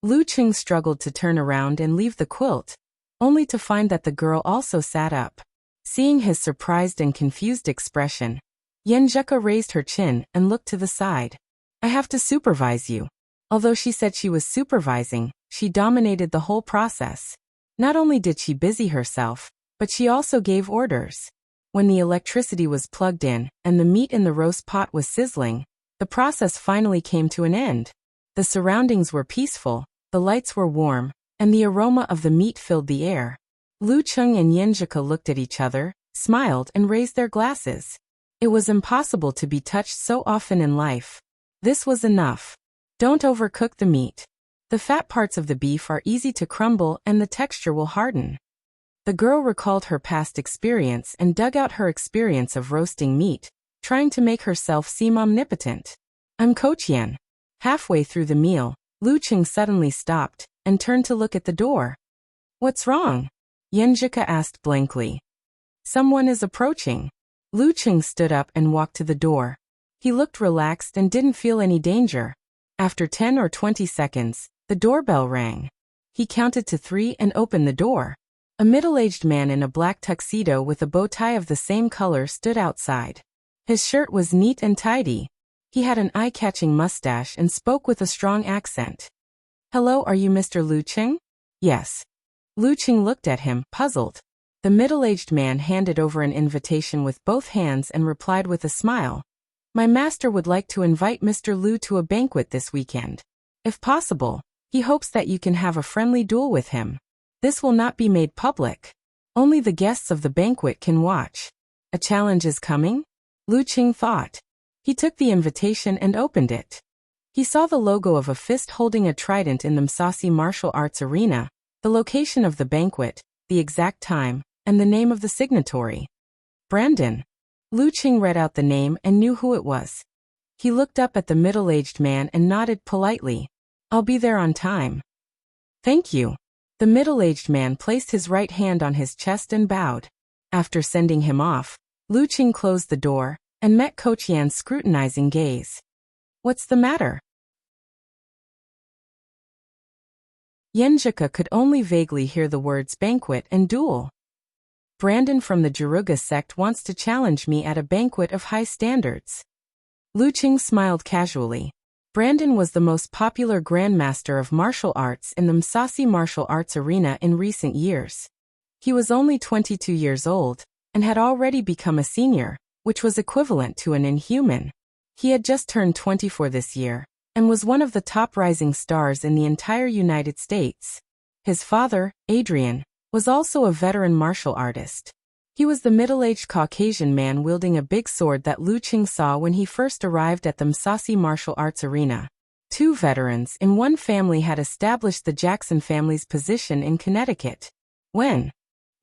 Lu Cheng struggled to turn around and leave the quilt, only to find that the girl also sat up. Seeing his surprised and confused expression, Yenjika raised her chin and looked to the side. "I have to supervise you." Although she said she was supervising, she dominated the whole process. Not only did she busy herself, but she also gave orders. When the electricity was plugged in and the meat in the roast pot was sizzling, the process finally came to an end. The surroundings were peaceful, the lights were warm, and the aroma of the meat filled the air. Lu Cheng and Yenjika looked at each other, smiled, and raised their glasses. It was impossible to be touched so often in life. This was enough. Don't overcook the meat. The fat parts of the beef are easy to crumble and the texture will harden. The girl recalled her past experience and dug out her experience of roasting meat, trying to make herself seem omnipotent. I'm Coach Yen. Halfway through the meal, Lu Cheng suddenly stopped and turned to look at the door. What's wrong? Yenjika asked blankly. Someone is approaching. Lu Cheng stood up and walked to the door. He looked relaxed and didn't feel any danger. After 10 or 20 seconds, the doorbell rang. He counted to 3 and opened the door. A middle-aged man in a black tuxedo with a bow tie of the same color stood outside. His shirt was neat and tidy. He had an eye-catching mustache and spoke with a strong accent. Hello, are you Mr. Lu Cheng? Yes. Lu Cheng looked at him, puzzled. The middle-aged man handed over an invitation with both hands and replied with a smile. My master would like to invite Mr. Lu to a banquet this weekend. If possible, he hopes that you can have a friendly duel with him. This will not be made public. Only the guests of the banquet can watch. A challenge is coming? Lu Cheng thought. He took the invitation and opened it. He saw the logo of a fist holding a trident in the Msasi Martial Arts Arena, the location of the banquet, the exact time, and the name of the signatory. Brandon. Lu Cheng read out the name and knew who it was. He looked up at the middle-aged man and nodded politely. I'll be there on time. Thank you. The middle-aged man placed his right hand on his chest and bowed. After sending him off, Lu Cheng closed the door and met Coach Yan's scrutinizing gaze. What's the matter? Yenjika could only vaguely hear the words banquet and duel. Brandon from the Jaruga sect wants to challenge me at a banquet of high standards. Lu Cheng smiled casually. Brandon was the most popular grandmaster of martial arts in the Msasi Martial Arts Arena in recent years. He was only 22 years old and had already become a senior, which was equivalent to an inhuman. He had just turned 24 this year and was one of the top rising stars in the entire United States. His father, Adrian, was also a veteran martial artist. He was the middle-aged Caucasian man wielding a big sword that Lu Cheng saw when he first arrived at the Msasi Martial Arts Arena. 2 veterans in one family had established the Jackson family's position in Connecticut. When?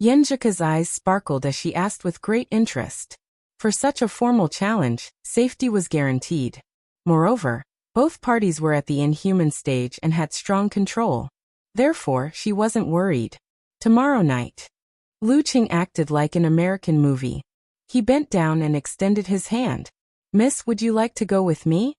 Yenjika's eyes sparkled as she asked with great interest. For such a formal challenge, safety was guaranteed. Moreover, both parties were at the inhuman stage and had strong control. Therefore, she wasn't worried. Tomorrow night. Lu Cheng acted like an American movie. He bent down and extended his hand. Miss, would you like to go with me?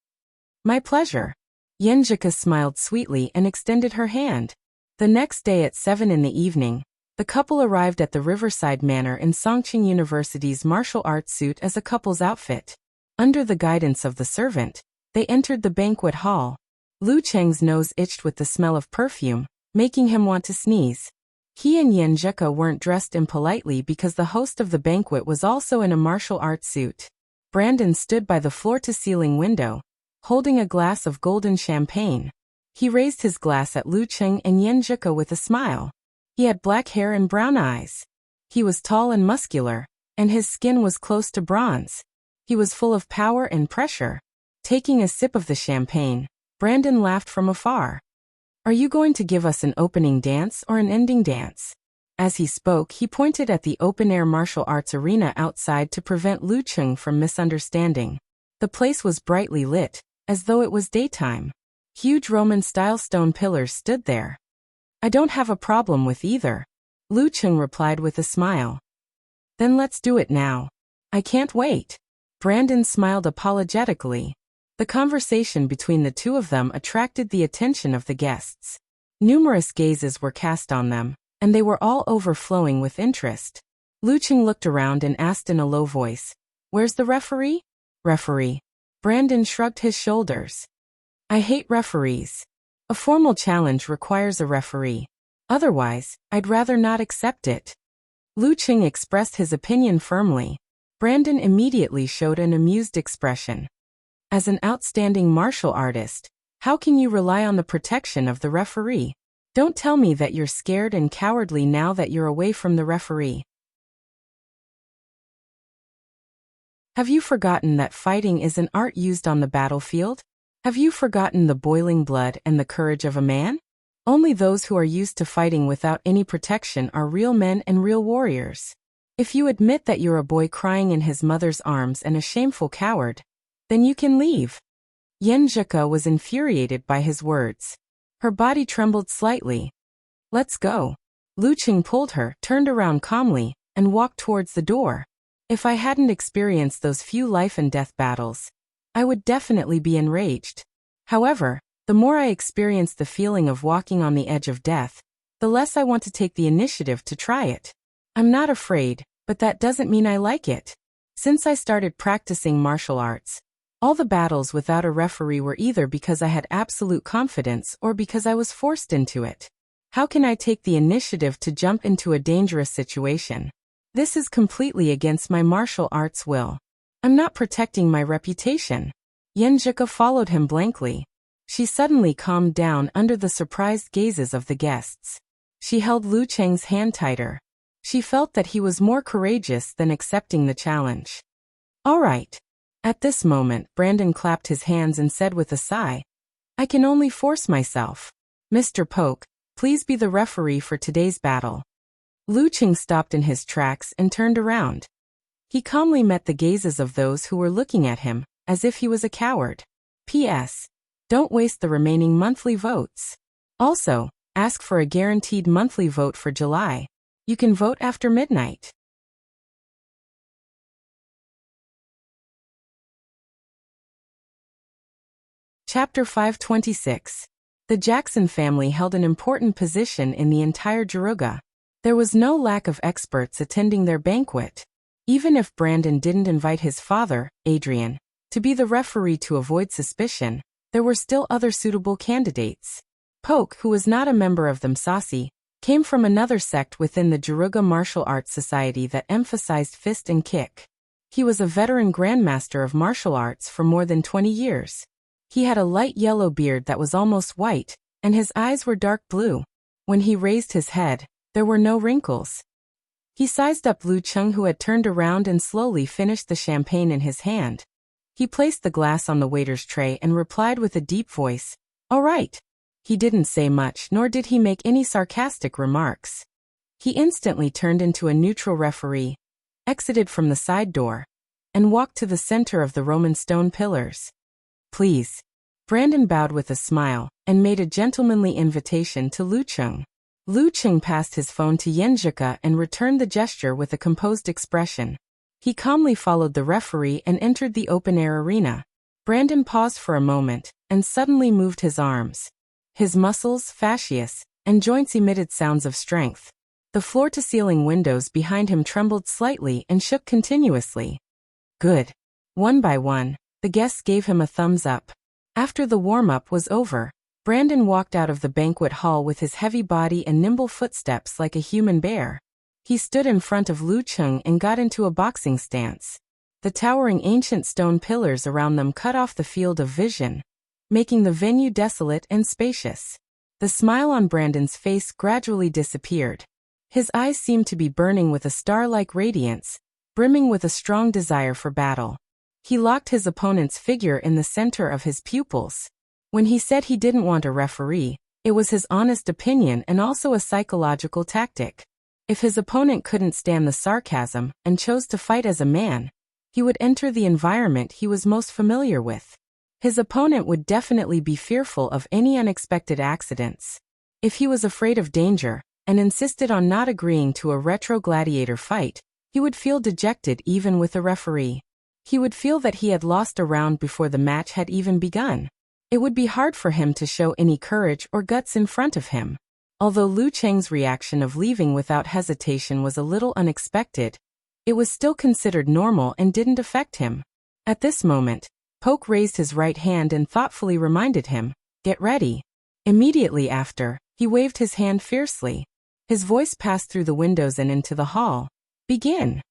My pleasure. Yenjika smiled sweetly and extended her hand. The next day at 7 in the evening, the couple arrived at the Riverside Manor in Songqing University's martial arts suit as a couple's outfit. Under the guidance of the servant, they entered the banquet hall. Lu Cheng's nose itched with the smell of perfume, making him want to sneeze. He and Yenjika weren't dressed impolitely because the host of the banquet was also in a martial arts suit. Brandon stood by the floor-to-ceiling window, holding a glass of golden champagne. He raised his glass at Lu Cheng and Yenjika with a smile. He had black hair and brown eyes. He was tall and muscular, and his skin was close to bronze. He was full of power and pressure. Taking a sip of the champagne, Brandon laughed from afar. Are you going to give us an opening dance or an ending dance? As he spoke, he pointed at the open-air martial arts arena outside to prevent Lu Cheng from misunderstanding. The place was brightly lit, as though it was daytime. Huge Roman-style stone pillars stood there. I don't have a problem with either, Lu Cheng replied with a smile. Then let's do it now. I can't wait. Brandon smiled apologetically. The conversation between the two of them attracted the attention of the guests. Numerous gazes were cast on them, and they were all overflowing with interest. Lu Cheng looked around and asked in a low voice, Where's the referee? Referee. Brandon shrugged his shoulders. I hate referees. A formal challenge requires a referee. Otherwise, I'd rather not accept it. Lu Qing expressed his opinion firmly. Brandon immediately showed an amused expression. As an outstanding martial artist, how can you rely on the protection of the referee? Don't tell me that you're scared and cowardly now that you're away from the referee. Have you forgotten that fighting is an art used on the battlefield? Have you forgotten the boiling blood and the courage of a man? Only those who are used to fighting without any protection are real men and real warriors. If you admit that you're a boy crying in his mother's arms and a shameful coward, then you can leave. Yan Zhika was infuriated by his words. Her body trembled slightly. Let's go. Lu Qing pulled her, turned around calmly, and walked towards the door. If I hadn't experienced those few life and death battles, I would definitely be enraged. However, the more I experience the feeling of walking on the edge of death, the less I want to take the initiative to try it. I'm not afraid, but that doesn't mean I like it. Since I started practicing martial arts, all the battles without a referee were either because I had absolute confidence or because I was forced into it. How can I take the initiative to jump into a dangerous situation? This is completely against my martial arts will. I'm not protecting my reputation. Yan Zhika followed him blankly. She suddenly calmed down under the surprised gazes of the guests. She held Lu Cheng's hand tighter. She felt that he was more courageous than accepting the challenge. All right. At this moment, Brandon clapped his hands and said with a sigh, I can only force myself. Mr. Poke, please be the referee for today's battle. Lu Qing stopped in his tracks and turned around. He calmly met the gazes of those who were looking at him, as if he was a coward. P.S. Don't waste the remaining monthly votes. Also, ask for a guaranteed monthly vote for July. You can vote after midnight. Chapter 526. The Jackson family held an important position in the entire Juruga. There was no lack of experts attending their banquet. Even if Brandon didn't invite his father, Adrian, to be the referee to avoid suspicion, there were still other suitable candidates. Poke, who was not a member of the Msasi, came from another sect within the Juruga Martial Arts Society that emphasized fist and kick. He was a veteran grandmaster of martial arts for more than 20 years. He had a light yellow beard that was almost white, and his eyes were dark blue. When he raised his head, there were no wrinkles. He sized up Lu Qing, who had turned around and slowly finished the champagne in his hand. He placed the glass on the waiter's tray and replied with a deep voice, All right. He didn't say much, nor did he make any sarcastic remarks. He instantly turned into a neutral referee, exited from the side door, and walked to the center of the Roman stone pillars. Please. Brandon bowed with a smile and made a gentlemanly invitation to Lu Qing. Lu Qing passed his phone to Yan Zhika and returned the gesture with a composed expression. He calmly followed the referee and entered the open-air arena. Brandon paused for a moment and suddenly moved his arms. His muscles, fascias, and joints emitted sounds of strength. The floor-to-ceiling windows behind him trembled slightly and shook continuously. Good. One by one, the guests gave him a thumbs up. After the warm-up was over, Brandon walked out of the banquet hall with his heavy body and nimble footsteps like a human bear. He stood in front of Lu Qing and got into a boxing stance. The towering ancient stone pillars around them cut off the field of vision, making the venue desolate and spacious. The smile on Brandon's face gradually disappeared. His eyes seemed to be burning with a star-like radiance, brimming with a strong desire for battle. He locked his opponent's figure in the center of his pupils. When he said he didn't want a referee, it was his honest opinion and also a psychological tactic. If his opponent couldn't stand the sarcasm and chose to fight as a man, he would enter the environment he was most familiar with. His opponent would definitely be fearful of any unexpected accidents. If he was afraid of danger and insisted on not agreeing to a retro gladiator fight, he would feel dejected even with a referee. He would feel that he had lost a round before the match had even begun. It would be hard for him to show any courage or guts in front of him. Although Lu Cheng's reaction of leaving without hesitation was a little unexpected, it was still considered normal and didn't affect him. At this moment, Poke raised his right hand and thoughtfully reminded him, "Get ready." Immediately after, he waved his hand fiercely. His voice passed through the windows and into the hall. Begin.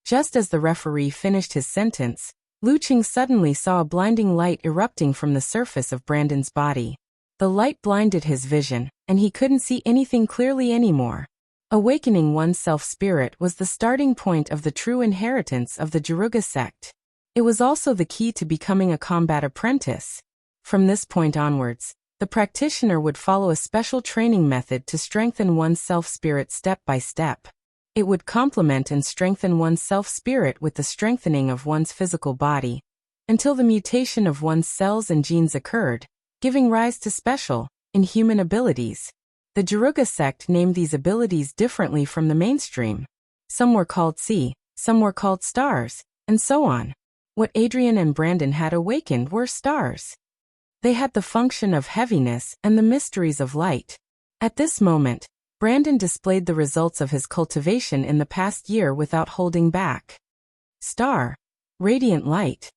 Just as the referee finished his sentence, Luqing suddenly saw a blinding light erupting from the surface of Brandon's body. The light blinded his vision, and he couldn't see anything clearly anymore. Awakening one's self-spirit was the starting point of the true inheritance of the Jiruga sect. It was also the key to becoming a combat apprentice. From this point onwards, the practitioner would follow a special training method to strengthen one's self-spirit step by step. It would complement and strengthen one's self-spirit with the strengthening of one's physical body, until the mutation of one's cells and genes occurred, giving rise to special, inhuman abilities. The Jiruga sect named these abilities differently from the mainstream. Some were called Sea, some were called stars, and so on. What Adrian and Brandon had awakened were stars. They had the function of heaviness and the mysteries of light. At this moment, Brandon displayed the results of his cultivation in the past year without holding back. Star. Radiant light.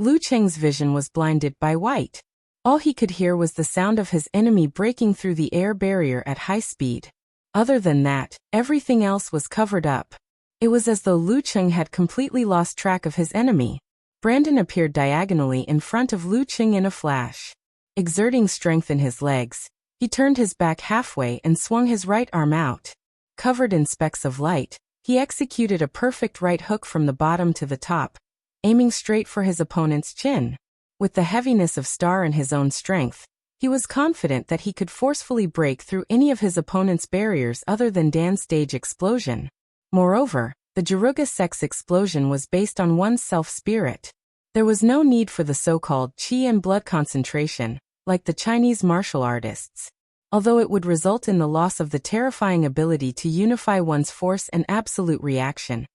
Luqing's vision was blinded by white. All he could hear was the sound of his enemy breaking through the air barrier at high speed. Other than that, everything else was covered up. It was as though Luqing had completely lost track of his enemy. Brandon appeared diagonally in front of Luqing in a flash. Exerting strength in his legs, he turned his back halfway and swung his right arm out. Covered in specks of light, he executed a perfect right hook from the bottom to the top, aiming straight for his opponent's chin. With the heaviness of Star and his own strength, he was confident that he could forcefully break through any of his opponent's barriers other than Dan's stage explosion. Moreover, the Jiruga sect's explosion was based on one's self-spirit. There was no need for the so-called qi and blood concentration, like the Chinese martial artists. Although it would result in the loss of the terrifying ability to unify one's force and absolute reaction,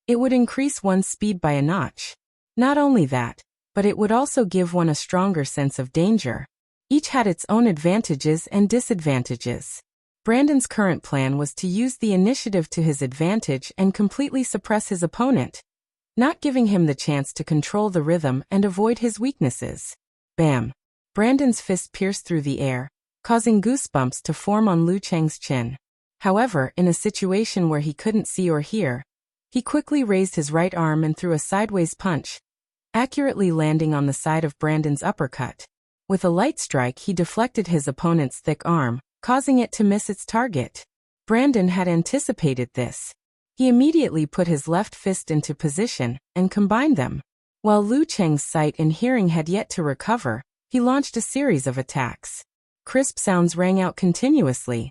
it would increase one's speed by a notch. Not only that, but it would also give one a stronger sense of danger. Each had its own advantages and disadvantages. Brandon's current plan was to use the initiative to his advantage and completely suppress his opponent, not giving him the chance to control the rhythm and avoid his weaknesses. Bam! Brandon's fist pierced through the air, causing goosebumps to form on Luqing's chin. However, in a situation where he couldn't see or hear, he quickly raised his right arm and threw a sideways punch, accurately landing on the side of Brandon's uppercut. With a light strike, he deflected his opponent's thick arm, causing it to miss its target. Brandon had anticipated this. He immediately put his left fist into position and combined them. While Luqing's sight and hearing had yet to recover, he launched a series of attacks. Crisp sounds rang out continuously.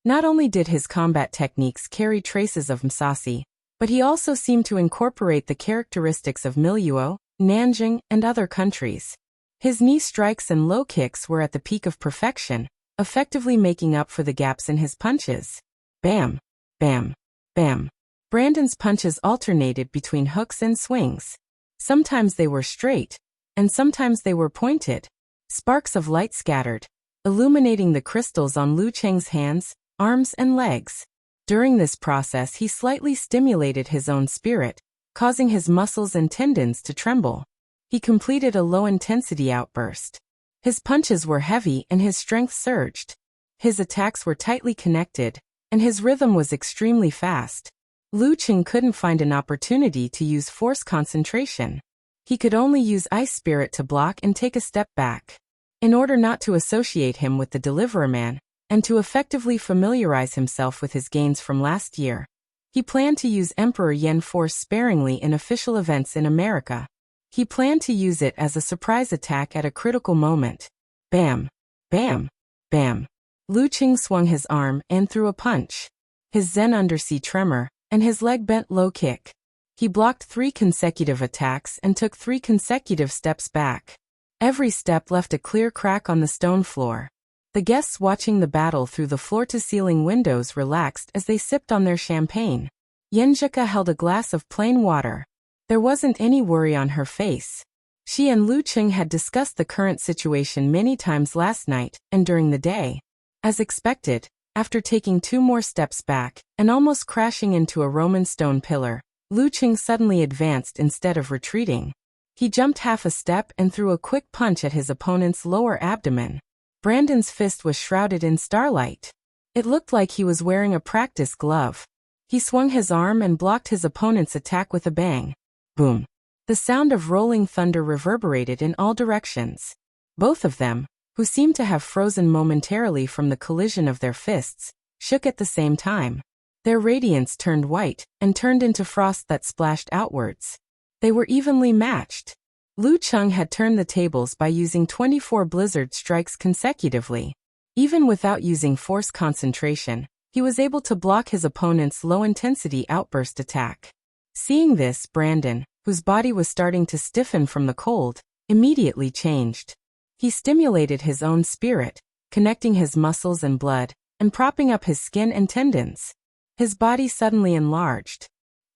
Not only did his combat techniques carry traces of Musashi, but he also seemed to incorporate the characteristics of Miluo, Nanjing, and other countries. His knee strikes and low kicks were at the peak of perfection, effectively making up for the gaps in his punches. Bam! Bam! Bam! Brandon's punches alternated between hooks and swings. Sometimes they were straight, and sometimes they were pointed. Sparks of light scattered, illuminating the crystals on Luqing's hands, arms, and legs. During this process, he slightly stimulated his own spirit, causing his muscles and tendons to tremble. He completed a low-intensity outburst. His punches were heavy and his strength surged. His attacks were tightly connected, and his rhythm was extremely fast. Luqing couldn't find an opportunity to use force concentration. He could only use ice spirit to block and take a step back. In order not to associate him with the Deliverer Man, and to effectively familiarize himself with his gains from last year, he planned to use Emperor Yen force sparingly in official events in America. He planned to use it as a surprise attack at a critical moment. Bam! Bam! Bam! Luqing swung his arm and threw a punch. His Zen undersea tremor, and his leg bent low kick. He blocked 3 consecutive attacks and took 3 consecutive steps back. Every step left a clear crack on the stone floor. The guests watching the battle through the floor-to-ceiling windows relaxed as they sipped on their champagne. Yenjika held a glass of plain water. There wasn't any worry on her face. She and Luqing had discussed the current situation many times last night and during the day. As expected, after taking 2 more steps back and almost crashing into a Roman stone pillar, Luqing suddenly advanced instead of retreating. He jumped half a step and threw a quick punch at his opponent's lower abdomen. Brandon's fist was shrouded in starlight. It looked like he was wearing a practice glove. He swung his arm and blocked his opponent's attack with a bang. Boom. The sound of rolling thunder reverberated in all directions. Both of them, who seemed to have frozen momentarily from the collision of their fists, shook at the same time. Their radiance turned white and turned into frost that splashed outwards. They were evenly matched. Lu Cheng had turned the tables by using 24 blizzard strikes consecutively. Even without using force concentration, he was able to block his opponent's low-intensity outburst attack. Seeing this, Brandon, whose body was starting to stiffen from the cold, immediately changed. He stimulated his own spirit, connecting his muscles and blood, and propping up his skin and tendons. His body suddenly enlarged.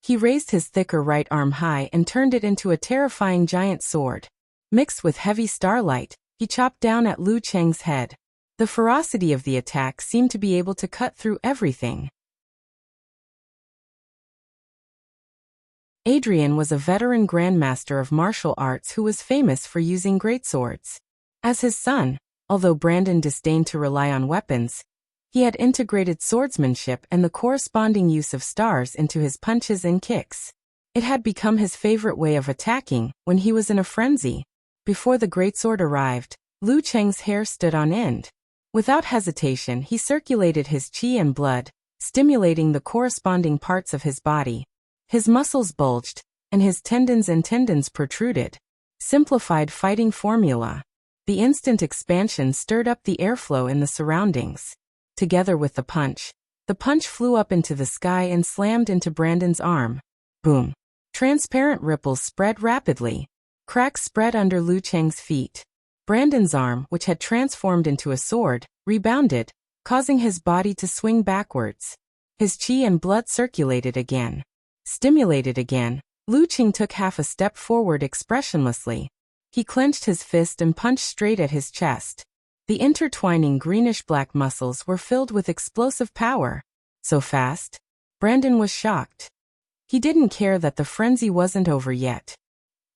He raised his thicker right arm high and turned it into a terrifying giant sword. Mixed with heavy starlight, he chopped down at Lu Cheng's head. The ferocity of the attack seemed to be able to cut through everything. Adrian was a veteran grandmaster of martial arts who was famous for using greatswords. As his son, although Brandon disdained to rely on weapons, he had integrated swordsmanship and the corresponding use of stars into his punches and kicks. It had become his favorite way of attacking when he was in a frenzy. Before the greatsword arrived, Lu Cheng's hair stood on end. Without hesitation, he circulated his qi and blood, stimulating the corresponding parts of his body. His muscles bulged, and his tendons protruded. Simplified fighting formula. The instant expansion stirred up the airflow in the surroundings. Together with the punch flew up into the sky and slammed into Brandon's arm. Boom. Transparent ripples spread rapidly. Cracks spread under Lu Cheng's feet. Brandon's arm, which had transformed into a sword, rebounded, causing his body to swing backwards. His qi and blood circulated again. Stimulated again, Lu Cheng took half a step forward expressionlessly. He clenched his fist and punched straight at his chest. The intertwining greenish-black muscles were filled with explosive power. So fast? Brandon was shocked. He didn't care that the frenzy wasn't over yet.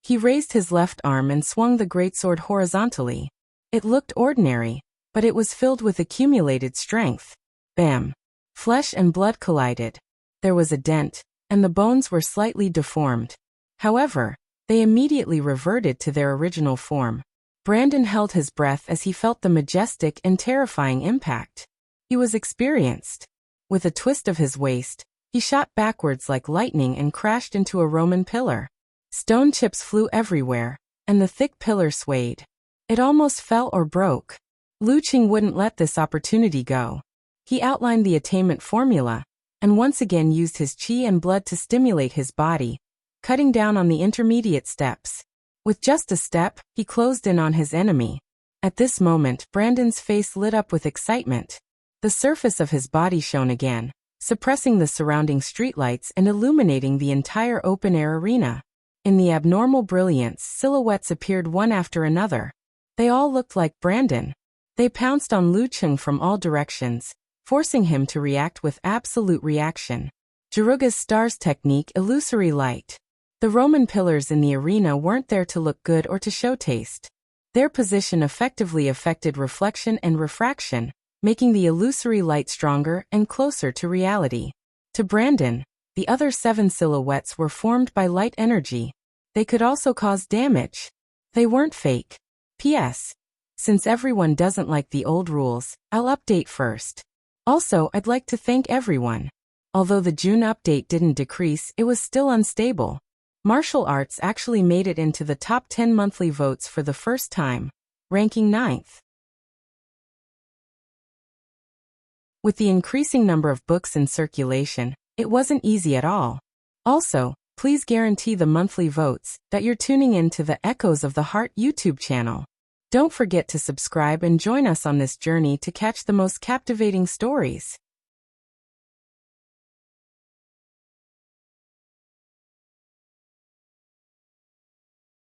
He raised his left arm and swung the greatsword horizontally. It looked ordinary, but it was filled with accumulated strength. Bam! Flesh and blood collided. There was a dent, and the bones were slightly deformed. However, they immediately reverted to their original form. Brandon held his breath as he felt the majestic and terrifying impact. He was experienced. With a twist of his waist, he shot backwards like lightning and crashed into a Roman pillar. Stone chips flew everywhere, and the thick pillar swayed. It almost fell or broke. Lu Cheng wouldn't let this opportunity go. He outlined the attainment formula, and once again used his qi and blood to stimulate his body, cutting down on the intermediate steps. With just a step, he closed in on his enemy. At this moment, Brandon's face lit up with excitement. The surface of his body shone again, suppressing the surrounding streetlights and illuminating the entire open-air arena. In the abnormal brilliance, silhouettes appeared one after another. They all looked like Brandon. They pounced on Lu Cheng from all directions, forcing him to react with absolute reaction. Jaruga's stars technique, illusory light. The Roman pillars in the arena weren't there to look good or to show taste. Their position effectively affected reflection and refraction, making the illusory light stronger and closer to reality. To Brandon, the other 7 silhouettes were formed by light energy. They could also cause damage. They weren't fake. P.S. Since everyone doesn't like the old rules, I'll update first. Also, I'd like to thank everyone. Although the June update didn't decrease, it was still unstable. Martial arts actually made it into the top 10 monthly votes for the first time, ranking 9th. With the increasing number of books in circulation, it wasn't easy at all. Also, please guarantee the monthly votes that you're tuning in to the Echoes of the Heart YouTube channel. Don't forget to subscribe and join us on this journey to catch the most captivating stories.